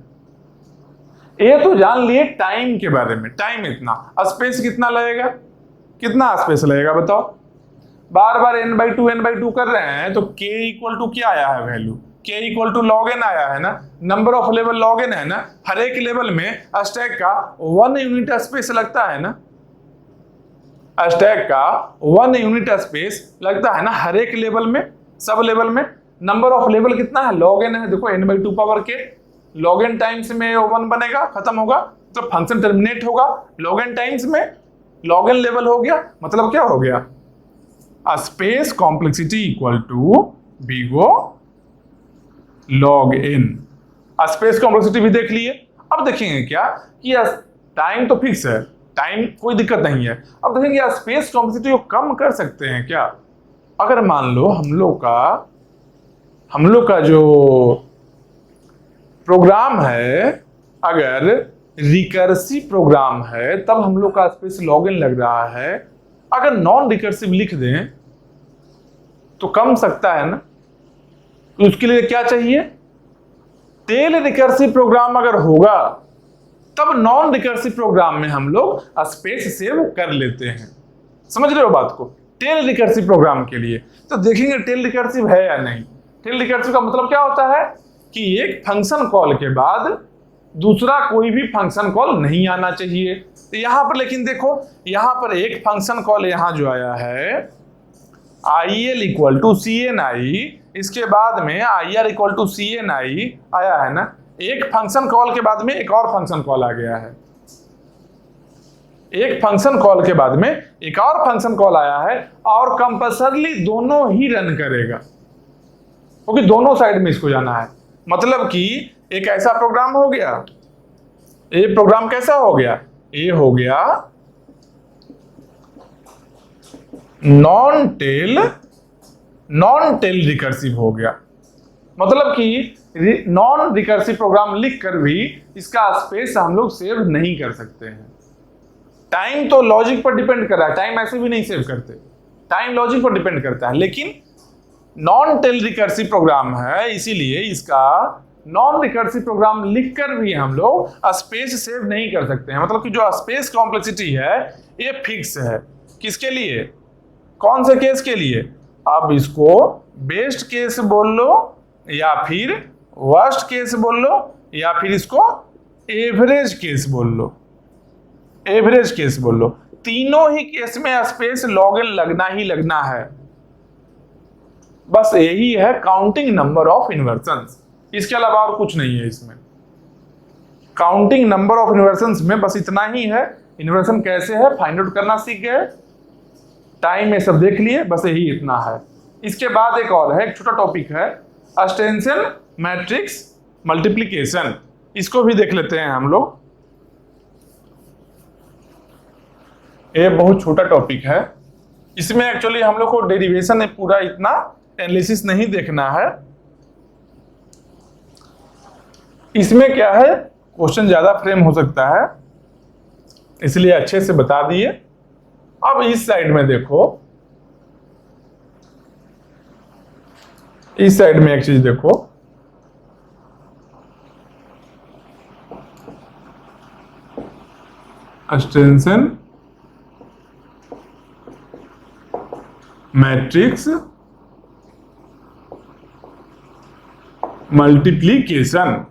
ये तो जान लिए टाइम के बारे में, टाइम इतना, स्पेस कितना लगेगा, कितना स्पेस लगेगा बताओ। बार बार n/2 कर रहे हैं तो k इक्वल टू क्या आया है value, k equal to log n आया है ना, number of level log n है ना, हर एक लेवल में स्टैक का 1 यूनिट स्पेस लगता है ना, स्टैक का 1 यूनिट स्पेस लगता है ना हर एक लेवल में, सब लेवल में। नंबर ऑफ लेवल कितना है, log n है, देखो n/2 power k, log n times में 1 बनेगा, खत्म होगा तो फंक्शन टर्मिनेट होगा, log n टाइम्स में log n लेवल हो गया, मतलब क्या हो गया, space complexity equal to big O log n। Space complexity भी देख लिए। अब देखेंगे क्या कि टाइम तो फिक्स है, टाइम कोई दिक्कत नहीं है। अब देखेंगे स्पेस कॉम्प्लेक्सिटी को कम कर सकते हैं क्या। अगर मान लो हम लोग का जो प्रोग्राम है, अगर रिकर्सिव प्रोग्राम है, तब हम लोग का स्पेस log n लग रहा है। अगर नॉन रिकर्सिव लिख दें तो कम सकता है ना, तो उसके लिए क्या चाहिए, टेल रिकर्सिव प्रोग्राम अगर होगा तब नॉन रिकर्सिव प्रोग्राम में हम लोग स्पेस सेव कर लेते हैं। समझ रहे हो बात को। टेल रिकर्सिव प्रोग्राम के लिए तो देखेंगे टेल रिकर्सिव है या नहीं। टेल रिकर्सिव का मतलब क्या होता है कि एक फंक्शन कॉल के बाद दूसरा कोई भी फंक्शन कॉल नहीं आना चाहिए। तो यहां पर लेकिन देखो, यहां पर एक फंक्शन कॉल यहां जो आया है IL इक्वल टू CNI, इसके बाद में IR इक्वल टू CNI आया है ना, एक फंक्शन कॉल के बाद में एक और फंक्शन कॉल आ गया है। एक फंक्शन कॉल के बाद में एक और फंक्शन कॉल आया है और कंपल्सरली दोनों ही रन करेगा, क्योंकि दोनों साइड में इसको जाना है। मतलब कि एक ऐसा प्रोग्राम हो गया, ये प्रोग्राम कैसा हो गया, ये हो गया नॉन टेल रिकर्सिव हो गया। मतलब कि नॉन रिकर्सिव प्रोग्राम लिखकर भी इसका स्पेस हम लोग सेव नहीं कर सकते हैं। टाइम तो लॉजिक पर डिपेंड कर रहा है, टाइम ऐसे भी नहीं सेव करते, टाइम लॉजिक पर डिपेंड करता है। लेकिन नॉन टेल रिकर्सिव प्रोग्राम है, इसीलिए इसका नॉन रिकर्सिव प्रोग्राम लिखकर भी हम लोग स्पेस सेव नहीं कर सकते हैं। मतलब कि जो स्पेस कॉम्प्लेक्सिटी है ये फिक्स है। किसके लिए, कौन से केस के लिए? अब इसको बेस्ट केस बोल लो या फिर वर्स्ट केस बोल लो या फिर इसको एवरेज केस बोल लो, एवरेज केस बोल लो। तीनों ही केस में स्पेस लॉग इन लगना ही लगना है। बस यही है काउंटिंग नंबर ऑफ इन्वर्सन्स, इसके अलावा और कुछ नहीं है इसमें। काउंटिंग नंबर ऑफ इन्वर्सन्स में बस इतना ही है। इन्वर्सन कैसे है फाइंड आउट करना सीख गए, टाइम में सब देख लिए, बस यही इतना है। इसके बाद एक और है, एक छोटा टॉपिक है, एक्सटेंशन मैट्रिक्स मल्टीप्लिकेशन। इसको भी देख लेते हैं हम लोग। ये बहुत छोटा टॉपिक है, इसमें एक्चुअली हम लोग को डेरिवेशन में पूरा इतना एनालिसिस नहीं देखना है। इसमें क्या है, क्वेश्चन ज्यादा फ्रेम हो सकता है, इसलिए अच्छे से बता दिए। अब इस साइड में देखो, इस साइड में एक चीज देखो, एक्सटेंशन मैट्रिक्स मल्टीप्लिकेशन।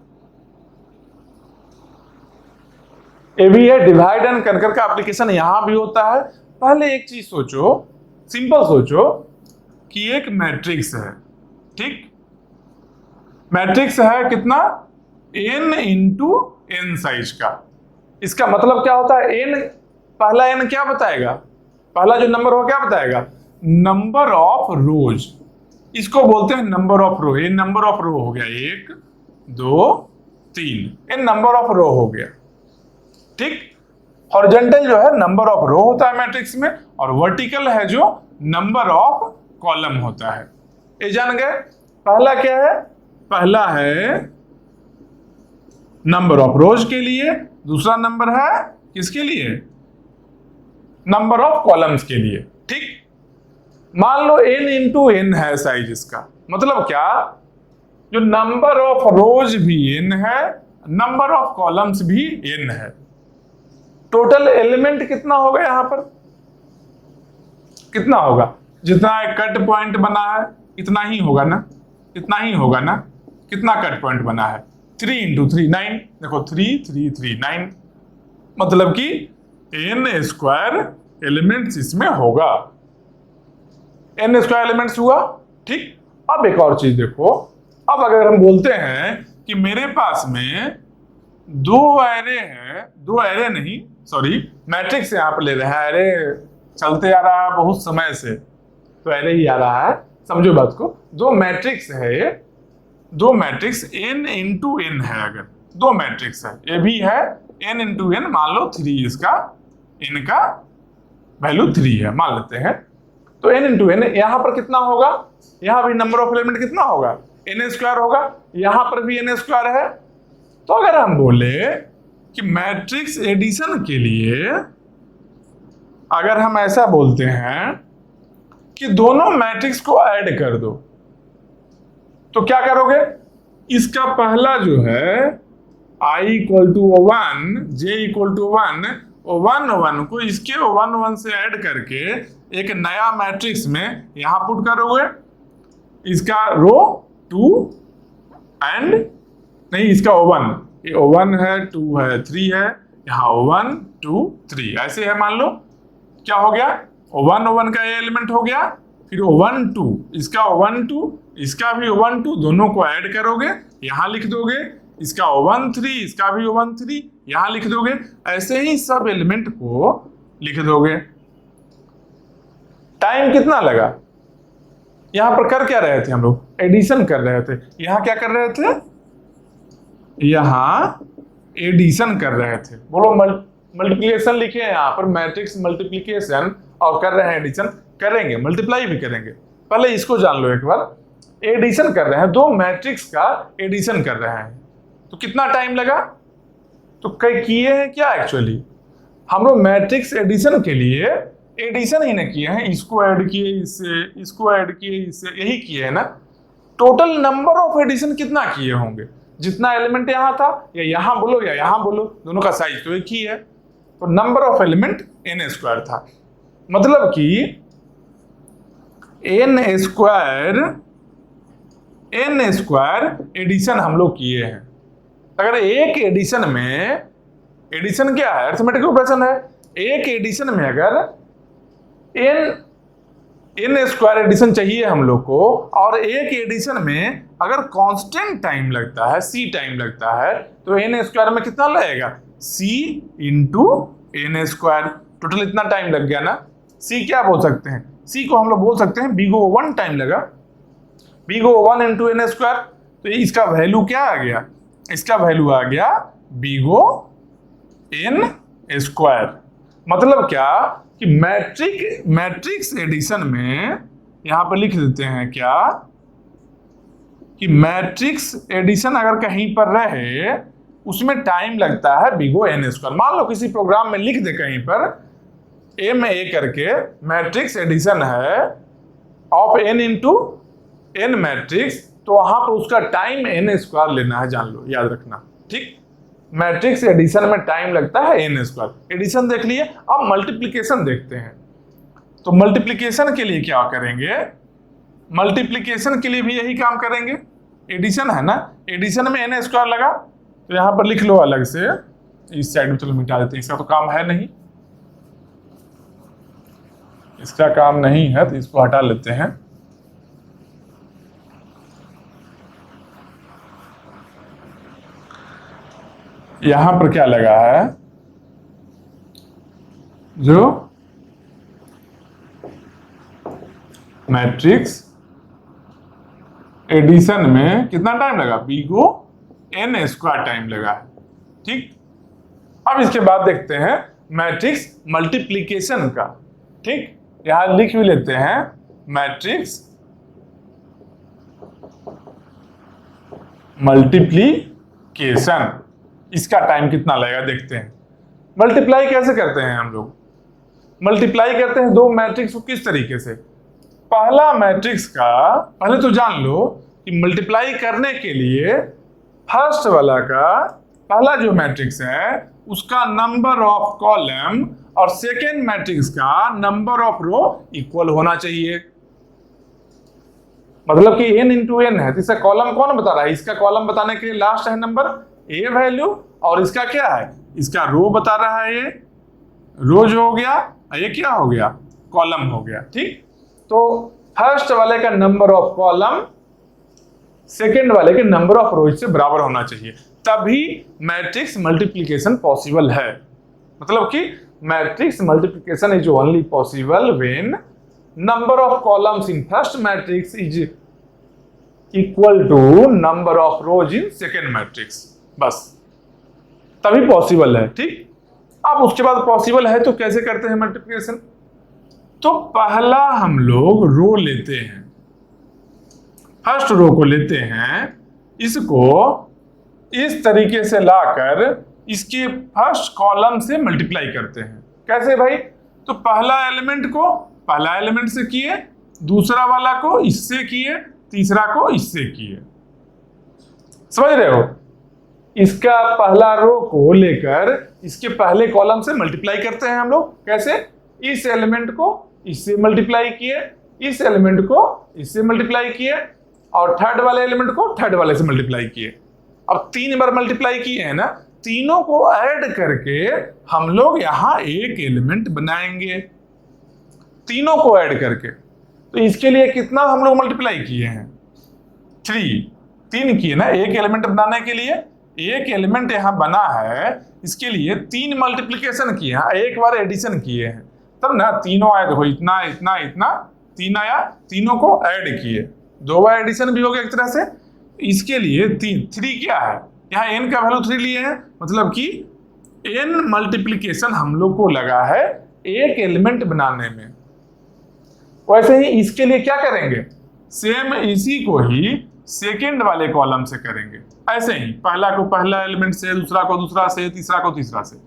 ये भी है डिवाइड एंड कनकर का एप्लीकेशन यहां भी होता है। पहले एक चीज सोचो, सिंपल सोचो कि एक मैट्रिक्स है, ठीक, मैट्रिक्स है कितना, n इंटू n साइज का। इसका मतलब क्या होता है, n, पहला n क्या बताएगा, पहला जो नंबर हो क्या बताएगा, नंबर ऑफ रोज। इसको बोलते हैं नंबर ऑफ रो। ये नंबर ऑफ रो हो गया, 1 2 3, ये नंबर ऑफ रो हो गया, ठीक। हॉरिजॉन्टल जो है नंबर ऑफ रो होता है मैट्रिक्स में, और वर्टिकल है जो नंबर ऑफ कॉलम होता है। ये जान गए। पहला क्या है, पहला है नंबर ऑफ रोज के लिए, दूसरा नंबर है किसके लिए, नंबर ऑफ कॉलम्स के लिए, ठीक। मान लो n इंटू n है साइज इसका, मतलब क्या, जो नंबर ऑफ रोज भी n है, नंबर ऑफ कॉलम्स भी n है। टोटल एलिमेंट कितना होगा यहां पर, कितना होगा, जितना एक कट पॉइंट बना है इतना ही होगा ना, इतना ही होगा ना। कितना कट पॉइंट बना है, 3 इंटू 3 9, देखो 3 3 3 9, मतलब कि n स्क्वायर एलिमेंट्स इसमें होगा, n स्क्वायर एलिमेंट्स हुआ, ठीक। अब एक और चीज देखो, अब अगर हम बोलते हैं कि मेरे पास में दो एरे है, दो एरे नहीं सॉरी मैट्रिक्स यहां पर ले रहे हैं, एरे चलते आ रहा है बहुत समय से तो एरे ही आ रहा है, समझो बात को। दो मैट्रिक्स है, दो मैट्रिक्स n इंटू n है, अगर दो मैट्रिक्स है, ये भी है n इंटू n, मान लो 3, इसका n का वैल्यू 3 है मान लेते हैं, तो n इंटू n यहां पर कितना होगा, यहां भी नंबर ऑफ एलिमेंट कितना होगा, n स्क्वायर होगा, यहां पर भी n स्क्वायर है। तो अगर हम बोले कि मैट्रिक्स एडिशन के लिए अगर हम ऐसा बोलते हैं कि दोनों मैट्रिक्स को ऐड कर दो, तो क्या करोगे, इसका पहला जो है i equal to 1, j equal to 1, 1 1 को इसके 1 1 से ऐड करके एक नया मैट्रिक्स में यहां पुट करोगे, इसका रो 2 एंड नहीं, इसका 1, ये 1 है 2 है 3 है, यहाँ 1 2 3 ऐसे है, मान लो क्या हो गया, 1 1 का एलिमेंट हो गया, फिर 1 2, इसका 1 2, इसका भी 1 2, दोनों को ऐड करोगे, यहां लिख दोगे, इसका O13, इसका भी O13 यहां लिख दोगे। ऐसे ही सब एलिमेंट को लिख दोगे। टाइम कितना लगा? यहां पर कर क्या रहे थे हम लोग? एडिशन कर रहे थे। यहां क्या कर रहे थे? यहां एडिशन कर रहे थे। बोलो, मल्टीप्लिकेशन लिखे हैं यहां पर, मैट्रिक्स मल्टीप्लिकेशन, और कर रहे हैं एडिशन। करेंगे, मल्टीप्लाई भी करेंगे। पहले इसको जान लो एक बार। एडिशन कर रहे हैं, दो मैट्रिक्स का एडिशन कर रहे हैं, तो कितना टाइम लगा? तो कई किए हैं क्या? एक्चुअली हम लोग मैट्रिक्स एडिशन के लिए एडिशन ही न किए हैं, इसको ऐड किए इससे, इसको ऐड किए इससे, यही किए हैं ना। टोटल नंबर ऑफ एडिशन कितना किए होंगे? जितना एलिमेंट यहां था, या यहां बोलो या यहां बोलो, दोनों का साइज तो एक ही है, तो नंबर ऑफ एलिमेंट n² था। मतलब कि n² एडिशन हम लोग किए हैं। अगर एक एडिशन में, एडिशन क्या है? अरिथमेटिक ऑपरेशन है। एक एडिशन में अगर n² एडिशन चाहिए हम लोग को, और एक एडिशन में अगर कांस्टेंट टाइम लगता है, c टाइम लगता है, तो n² में कितना लगेगा? c × n²। टोटल इतना टाइम लग गया ना। c क्या बोल सकते हैं? c को हम लोग बोल सकते हैं big O1 टाइम लगा, big O1 × n²। तो इसका वैल्यू क्या आ गया? इसका वैल्यू आ गया big O n²। मतलब क्या कि मैट्रिक्स एडिशन में, यहां पर लिख देते हैं क्या कि मैट्रिक्स एडिशन अगर कहीं पर रहे, उसमें टाइम लगता है big O n²। मान लो किसी प्रोग्राम में लिख दे कहीं पर MA करके मैट्रिक्स एडिशन है ऑफ n × n मैट्रिक्स, तो वहां पर उसका टाइम n² लेना है, जान लो, याद रखना। ठीक, मैट्रिक्स एडिशन में टाइम लगता है n²। एडिशन देख लिए। अब मल्टीप्लिकेशन देखते हैं। तो मल्टीप्लिकेशन के लिए क्या करेंगे? मल्टीप्लिकेशन के लिए भी यही काम करेंगे। एडिशन है ना, एडिशन में n² लगा, तो यहां पर लिख लो अलग से। इस साइड में चलो मिटा देते हैं, इसका तो काम है नहीं, इसका काम नहीं है, तो इसको हटा लेते हैं। यहां पर क्या लगा है? जो मैट्रिक्स एडिशन में कितना टाइम लगा? big O n² टाइम लगा है। ठीक, अब इसके बाद देखते हैं मैट्रिक्स मल्टीप्लिकेशन का। ठीक, यहां लिख भी लेते हैं मैट्रिक्स मल्टीप्लिकेशन। इसका टाइम कितना लगेगा देखते हैं। मल्टीप्लाई कैसे करते हैं हम लोग? मल्टीप्लाई करते हैं दो मैट्रिक्स को किस तरीके से? पहला मैट्रिक्स का पहले तो जान लो कि मल्टीप्लाई करने के लिए फर्स्ट वाला का पहला जो मैट्रिक्स है उसका नंबर ऑफ कॉलम और सेकेंड मैट्रिक्स का नंबर ऑफ रो इक्वल होना चाहिए। मतलब कि n × n है, तो इसका कॉलम कौन बता रहा है? इसका कॉलम बताने के लिए लास्ट है नंबर ए वैल्यू, और इसका क्या है? इसका रो बता रहा है। ये रो जो हो गया, ये क्या हो गया? कॉलम हो गया। ठीक, तो फर्स्ट वाले का नंबर ऑफ कॉलम सेकेंड वाले के नंबर ऑफ रो से बराबर होना चाहिए, तभी मैट्रिक्स मल्टीप्लिकेशन पॉसिबल है। मतलब कि matrix multiplication is only possible when number of columns in first matrix is equal to number of rows in second matrix, बस तभी पॉसिबल है। ठीक, अब उसके बाद पॉसिबल है तो कैसे करते हैं मल्टीप्लिकेशन? तो पहला हम लोग रो लेते हैं, फर्स्ट रो को लेते हैं, इसको इस तरीके से लाकर इसके फर्स्ट कॉलम से मल्टीप्लाई करते हैं। कैसे भाई? तो पहला एलिमेंट से किए, दूसरा वाला को इससे किए, तीसरा को इससे किए। समझ रहे हो? इसका पहला रो को लेकर इसके पहले कॉलम से मल्टीप्लाई करते हैं हम लोग। कैसे? इस एलिमेंट को इससे मल्टीप्लाई किए, इस एलिमेंट को इससे मल्टीप्लाई किए, और थर्ड वाले एलिमेंट को थर्ड वाले से मल्टीप्लाई किए। अब 3 बार मल्टीप्लाई किए हैं ना, तीनों को ऐड करके हम लोग यहां एक एलिमेंट बनाएंगे, तीनों को ऐड करके। तो इसके लिए कितना हम लोग मल्टीप्लाई किए हैं? 3 किए ना, एक एलिमेंट बनाने के लिए एक एलिमेंट यहाँ बना है, इसके लिए 3 मल्टीप्लिकेशन किए हैं, एक बार एडिशन किए हैं, तब ना तीनों आए। देखो इतना इतना इतना 3 आया, तीनों को ऐड किए, 2 बार एडिशन भी हो गया एक तरह से। इसके लिए 3 क्या है, यहाँ n का वैल्यू 3 लिए हैं, मतलब कि n मल्टीप्लिकेशन हम लोग को लगा है एक एलिमेंट बनाने में। वैसे ही इसके लिए क्या करेंगे, सेम इसी को ही सेकेंड वाले कॉलम से करेंगे। ऐसे ही पहला को पहला एलिमेंट से, दूसरा को दूसरा से, तीसरा को तीसरा से,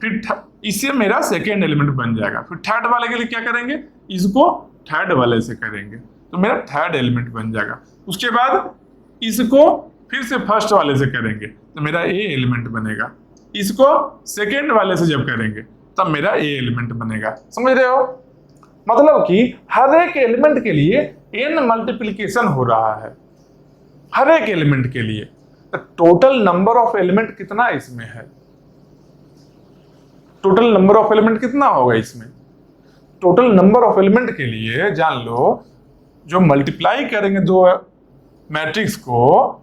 फिर इससे मेरा सेकेंड एलिमेंट बन जाएगा। फिर थर्ड वाले के लिए क्या करेंगे, इसको थर्ड वाले से करेंगे तो मेरा थर्ड एलिमेंट बन जाएगा। उसके बाद इसको फिर से फर्स्ट वाले से करेंगे तो मेरा ए एलिमेंट बनेगा। इसको सेकेंड वाले से जब करेंगे तब मेरा ए एलिमेंट बनेगा। समझ रहे हो, मतलब कि हर एक एलिमेंट के लिए n मल्टीप्लिकेशन हो रहा है, हर एक एलिमेंट के लिए। तो टोटल नंबर ऑफ एलिमेंट कितना इसमें है, टोटल नंबर ऑफ एलिमेंट कितना होगा इसमें। टोटल नंबर ऑफ एलिमेंट के लिए जान लो, जो मल्टीप्लाई करेंगे दो मैट्रिक्स को,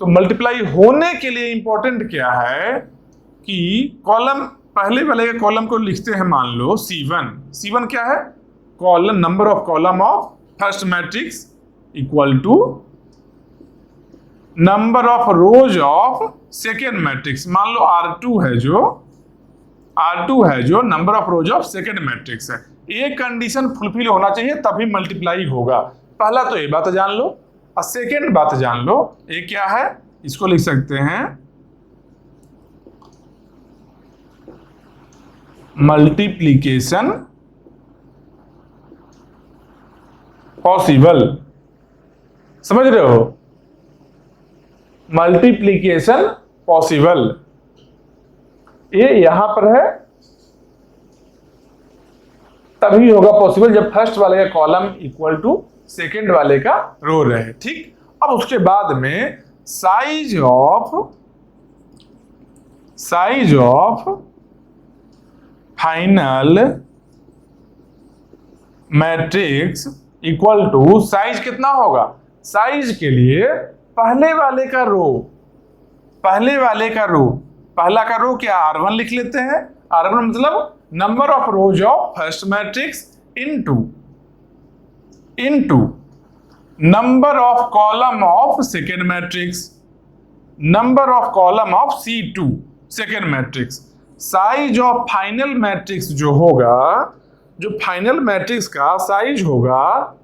तो मल्टीप्लाई होने के लिए इंपॉर्टेंट क्या है कि कॉलम, पहले वाले के कॉलम को लिखते हैं मान लो C1। C1 क्या है, column, number of column of first matrix equal to number of rows of second matrix. मान लो R2 है जो number of rows of second matrix है। एक कंडीशन फुलफिल होना चाहिए तभी मल्टीप्लाई होगा। पहला तो ये बात जान लो, और सेकेंड बात जान लो, ये क्या है, इसको लिख सकते हैं मल्टीप्लिकेशन पॉसिबल। समझ रहे हो, मल्टीप्लिकेशन पॉसिबल, ये यहां पर है, तभी होगा पॉसिबल जब फर्स्ट वाले का कॉलम इक्वल टू सेकेंड वाले का रो रहे। ठीक, अब उसके बाद में size of final matrix equal to, size कितना होगा, साइज के लिए पहले वाले का रो, पहला का रो क्या R1 लिख लेते हैं। R1 मतलब number of rows of first matrix into number of column of second matrix, number of column of C2 second matrix. Size of final matrix जो होगा, जो फाइनल मैट्रिक्स का साइज होगा,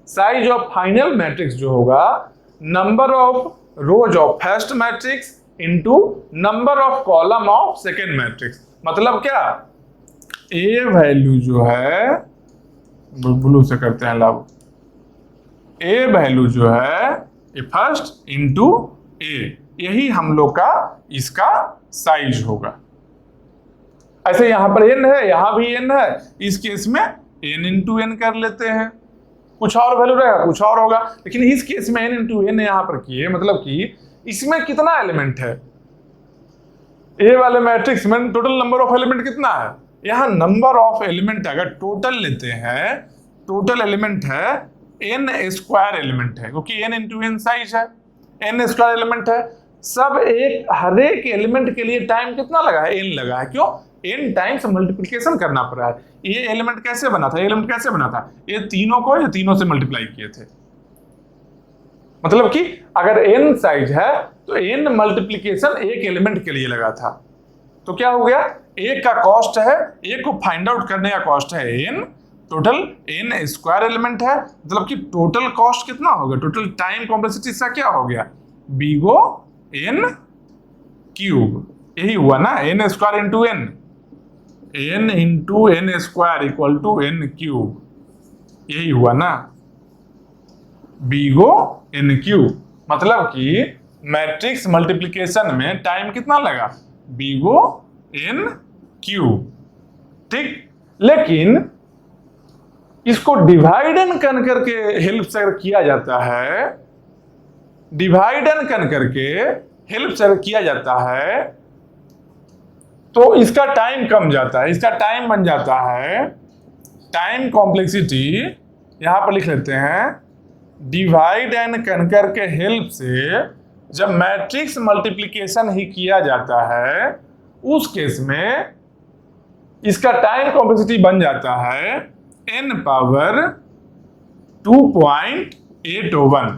साइज ऑफ फाइनल मैट्रिक्स जो होगा, number of rows of first matrix into number of column of second matrix. मतलब क्या, ए value जो है, ब्लू से करते हैं लागू, ए वैल्यू जो है ए फर्स्ट इनटू ए, यही हम लोग का इसका साइज होगा। ऐसे यहां पर n है, यहां भी n है, इस केस में n इंटू n कर लेते हैं, कुछ और वैल्यू रहेगा कुछ और होगा, लेकिन इस केस में n इंटू n यहां पर किए, मतलब कि इसमें कितना एलिमेंट है, ए वाले मैट्रिक्स में टोटल नंबर ऑफ एलिमेंट कितना है। यहां नंबर ऑफ एलिमेंट अगर टोटल लेते हैं, टोटल एलिमेंट है n स्क्वायर एलिमेंट है, क्योंकि n इंटू n साइज है, n स्क्वायर एलिमेंट है। सब हर एक एलिमेंट के लिए टाइम कितना लगा है, n लगा है। क्यों, n टाइम्स मल्टीप्लिकेशन करना पड़ा है। ये एलिमेंट कैसे बना था, ये तीनों से मल्टीप्लाई किए थे। मतलब कि अगर n साइज है तो n मल्टीप्लिकेशन एक एलिमेंट के लिए लगा था, तो क्या हो गया, एक का कॉस्ट है, एक को फाइंड आउट करने का कॉस्ट है n, total n square element है, मतलब कि टोटल कॉस्ट कितना होगा, टोटल टाइम कॉम्प्लेक्सिटी इसका क्या हो गया, बीगो n क्यूब। यही हुआ ना, n square into n, n into n square equal to n cube, यही हुआ ना, बीगो n क्यूब। मतलब कि मैट्रिक्स मल्टीप्लिकेशन में टाइम कितना लगा, बीगो n क्यूब। ठीक, लेकिन इसको डिवाइड एंड कर करके हेल्प से किया जाता है, डिवाइड एंड कर करके हेल्प से किया जाता है, तो इसका टाइम कम जाता है, इसका टाइम बन जाता है, टाइम कॉम्प्लेक्सिटी यहां पर लिख लेते हैं, डिवाइड एंड कनकर के हेल्प से जब मैट्रिक्स मल्टीप्लिकेशन ही किया जाता है उस केस में इसका टाइम कॉम्प्लेक्सिटी बन जाता है n पावर 2.81।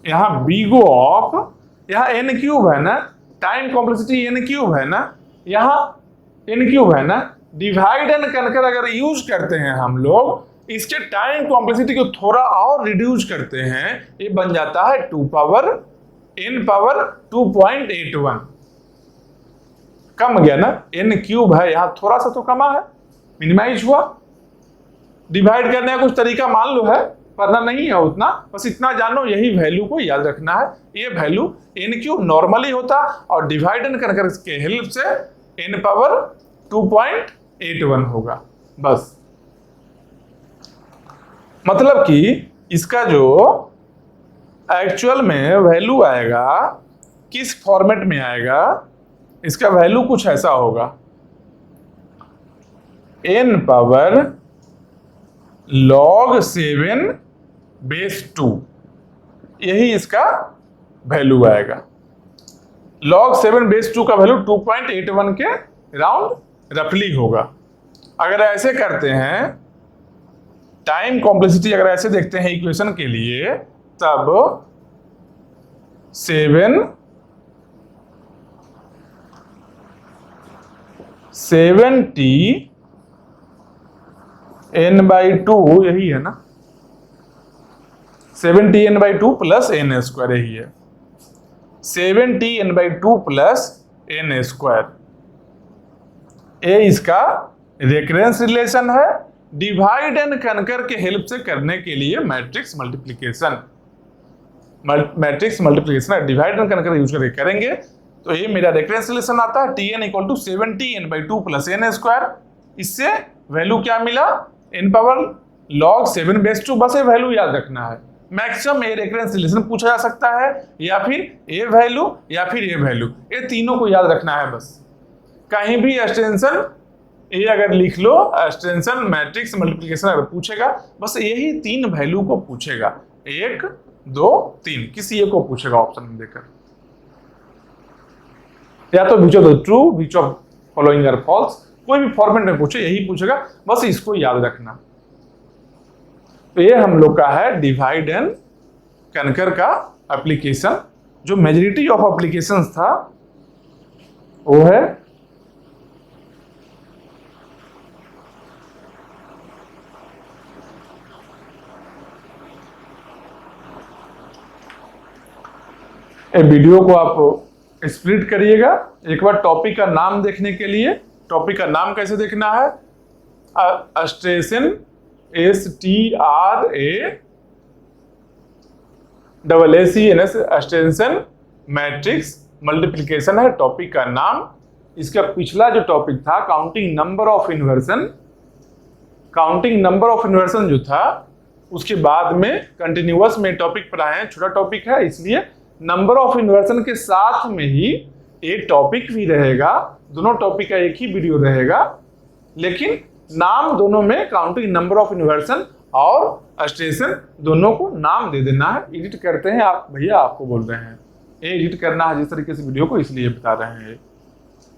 यहां बिगो ऑफ, यहां n क्यूब है ना, टाइम कॉम्प्लेक्सिटी n क्यूब है ना, यहां n क्यूब है ना, डिवाइड एंड कनकर अगर यूज करते हैं हम लोग, इसके टाइम कॉम्प्लेक्सिटी को थोड़ा और रिड्यूस करते हैं, ये बन जाता है 2 पावर n पावर 2.81। कम गया ना, n क्यूब है, यहां थोड़ा सा तो कमा है, मिनिमाइज हुआ। डिवाइड करने का कुछ तरीका मान लो है, पढ़ना नहीं है उतना, बस इतना जानो, यही वैल्यू को याद रखना है। ये वैल्यू n क्यूब नॉर्मली होता और डिवाइड एंड कनकर के हेल्प से n पावर 2.81 होगा बस। मतलब कि इसका जो एक्चुअल में वैल्यू आएगा किस फॉर्मेट में आएगा, इसका वैल्यू कुछ ऐसा होगा, n पावर log 7 बेस 2, यही इसका वैल्यू आएगा। log 7 बेस 2 का वैल्यू 2.81 के राउंड रफली होगा। अगर ऐसे करते हैं टाइम कॉम्प्लेक्सिटी, अगर ऐसे देखते हैं इक्वेशन के लिए, तब 7t n/2 यही है ना, 7t n/2 plus n square, यही है 7t n/2 plus n square. ये इसका रेकरेंस रिलेशन है डिवाइड एंड कनकर के हेल्प से करने के लिए matrix multiplication. Matrix multiplication divide and conquer use करके करेंगे तो ये मेरा रेकरेंस रिलेशन आता है tn = 7t n/2 plus n square. इससे वैल्यू क्या मिला, n पावर log 7 बेस 2, बस ये वैल्यू याद रखना है। मैक्सिमम ये रेकरेंस रिलेशन पूछा जा सकता है, या फिर ये वैल्यू या फिर ये वैल्यू, ये तीनों को याद रखना है बस। कहीं भी एक्सटेंशन ये अगर लिख लो, एक्सटेंशन मैट्रिक्स मल्टीप्लिकेशन अगर पूछेगा, बस यही 3 वैल्यू को पूछेगा, 1 2 3, किसी एक को पूछेगा ऑप्शन में देकर, या तो which of the true, which of following are false, कोई भी फॉर्मेट में पूछे यही पूछेगा, बस इसको याद रखना। तो ये हम लोग का है डिवाइड एंड कनकर का एप्लीकेशन। जो मेजॉरिटी ऑफ एप्लीकेशंस था वो है ए वीडियो को आप स्प्लिट करिएगा एक बार टॉपिक का नाम देखने के लिए। टॉपिक का नाम कैसे देखना है, अस्ट्रेशन, STRAAACNS, अस्ट्रेशन मैट्रिक्स मल्टीप्लिकेशन है टॉपिक का नाम। इसका पिछला जो टॉपिक था counting number of inversion, counting number of inversion जो था उसके बाद में कंटिन्यूअस में टॉपिक पढ़ाए हैं, छोटा टॉपिक है इसलिए नंबर ऑफ इन्वर्सन के साथ में ही एक टॉपिक भी रहेगा, दोनों टॉपिक का एक ही वीडियो रहेगा, लेकिन नाम दोनों में काउंटिंग नंबर ऑफ इन्वर्सन और अस्ट्रेशन दोनों को नाम दे देना है। एडिट करते हैं आप भैया, आपको बोल रहे हैं ये एडिट करना है जिस तरीके से वीडियो को, इसलिए बता रहे हैं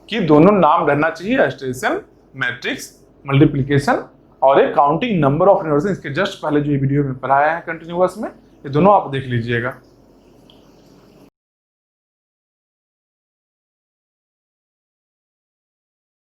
कि दोनों नाम रहना चाहिए, अस्ट्रेशन मैट्रिक्स मल्टीप्लिकेशन और एक काउंटिंग नंबर ऑफ इन्वर्सन। इसके जस्ट पहले जो वीडियो में पढ़ाया है कंटिन्यूअस में, ये दोनों आप देख लीजिएगा।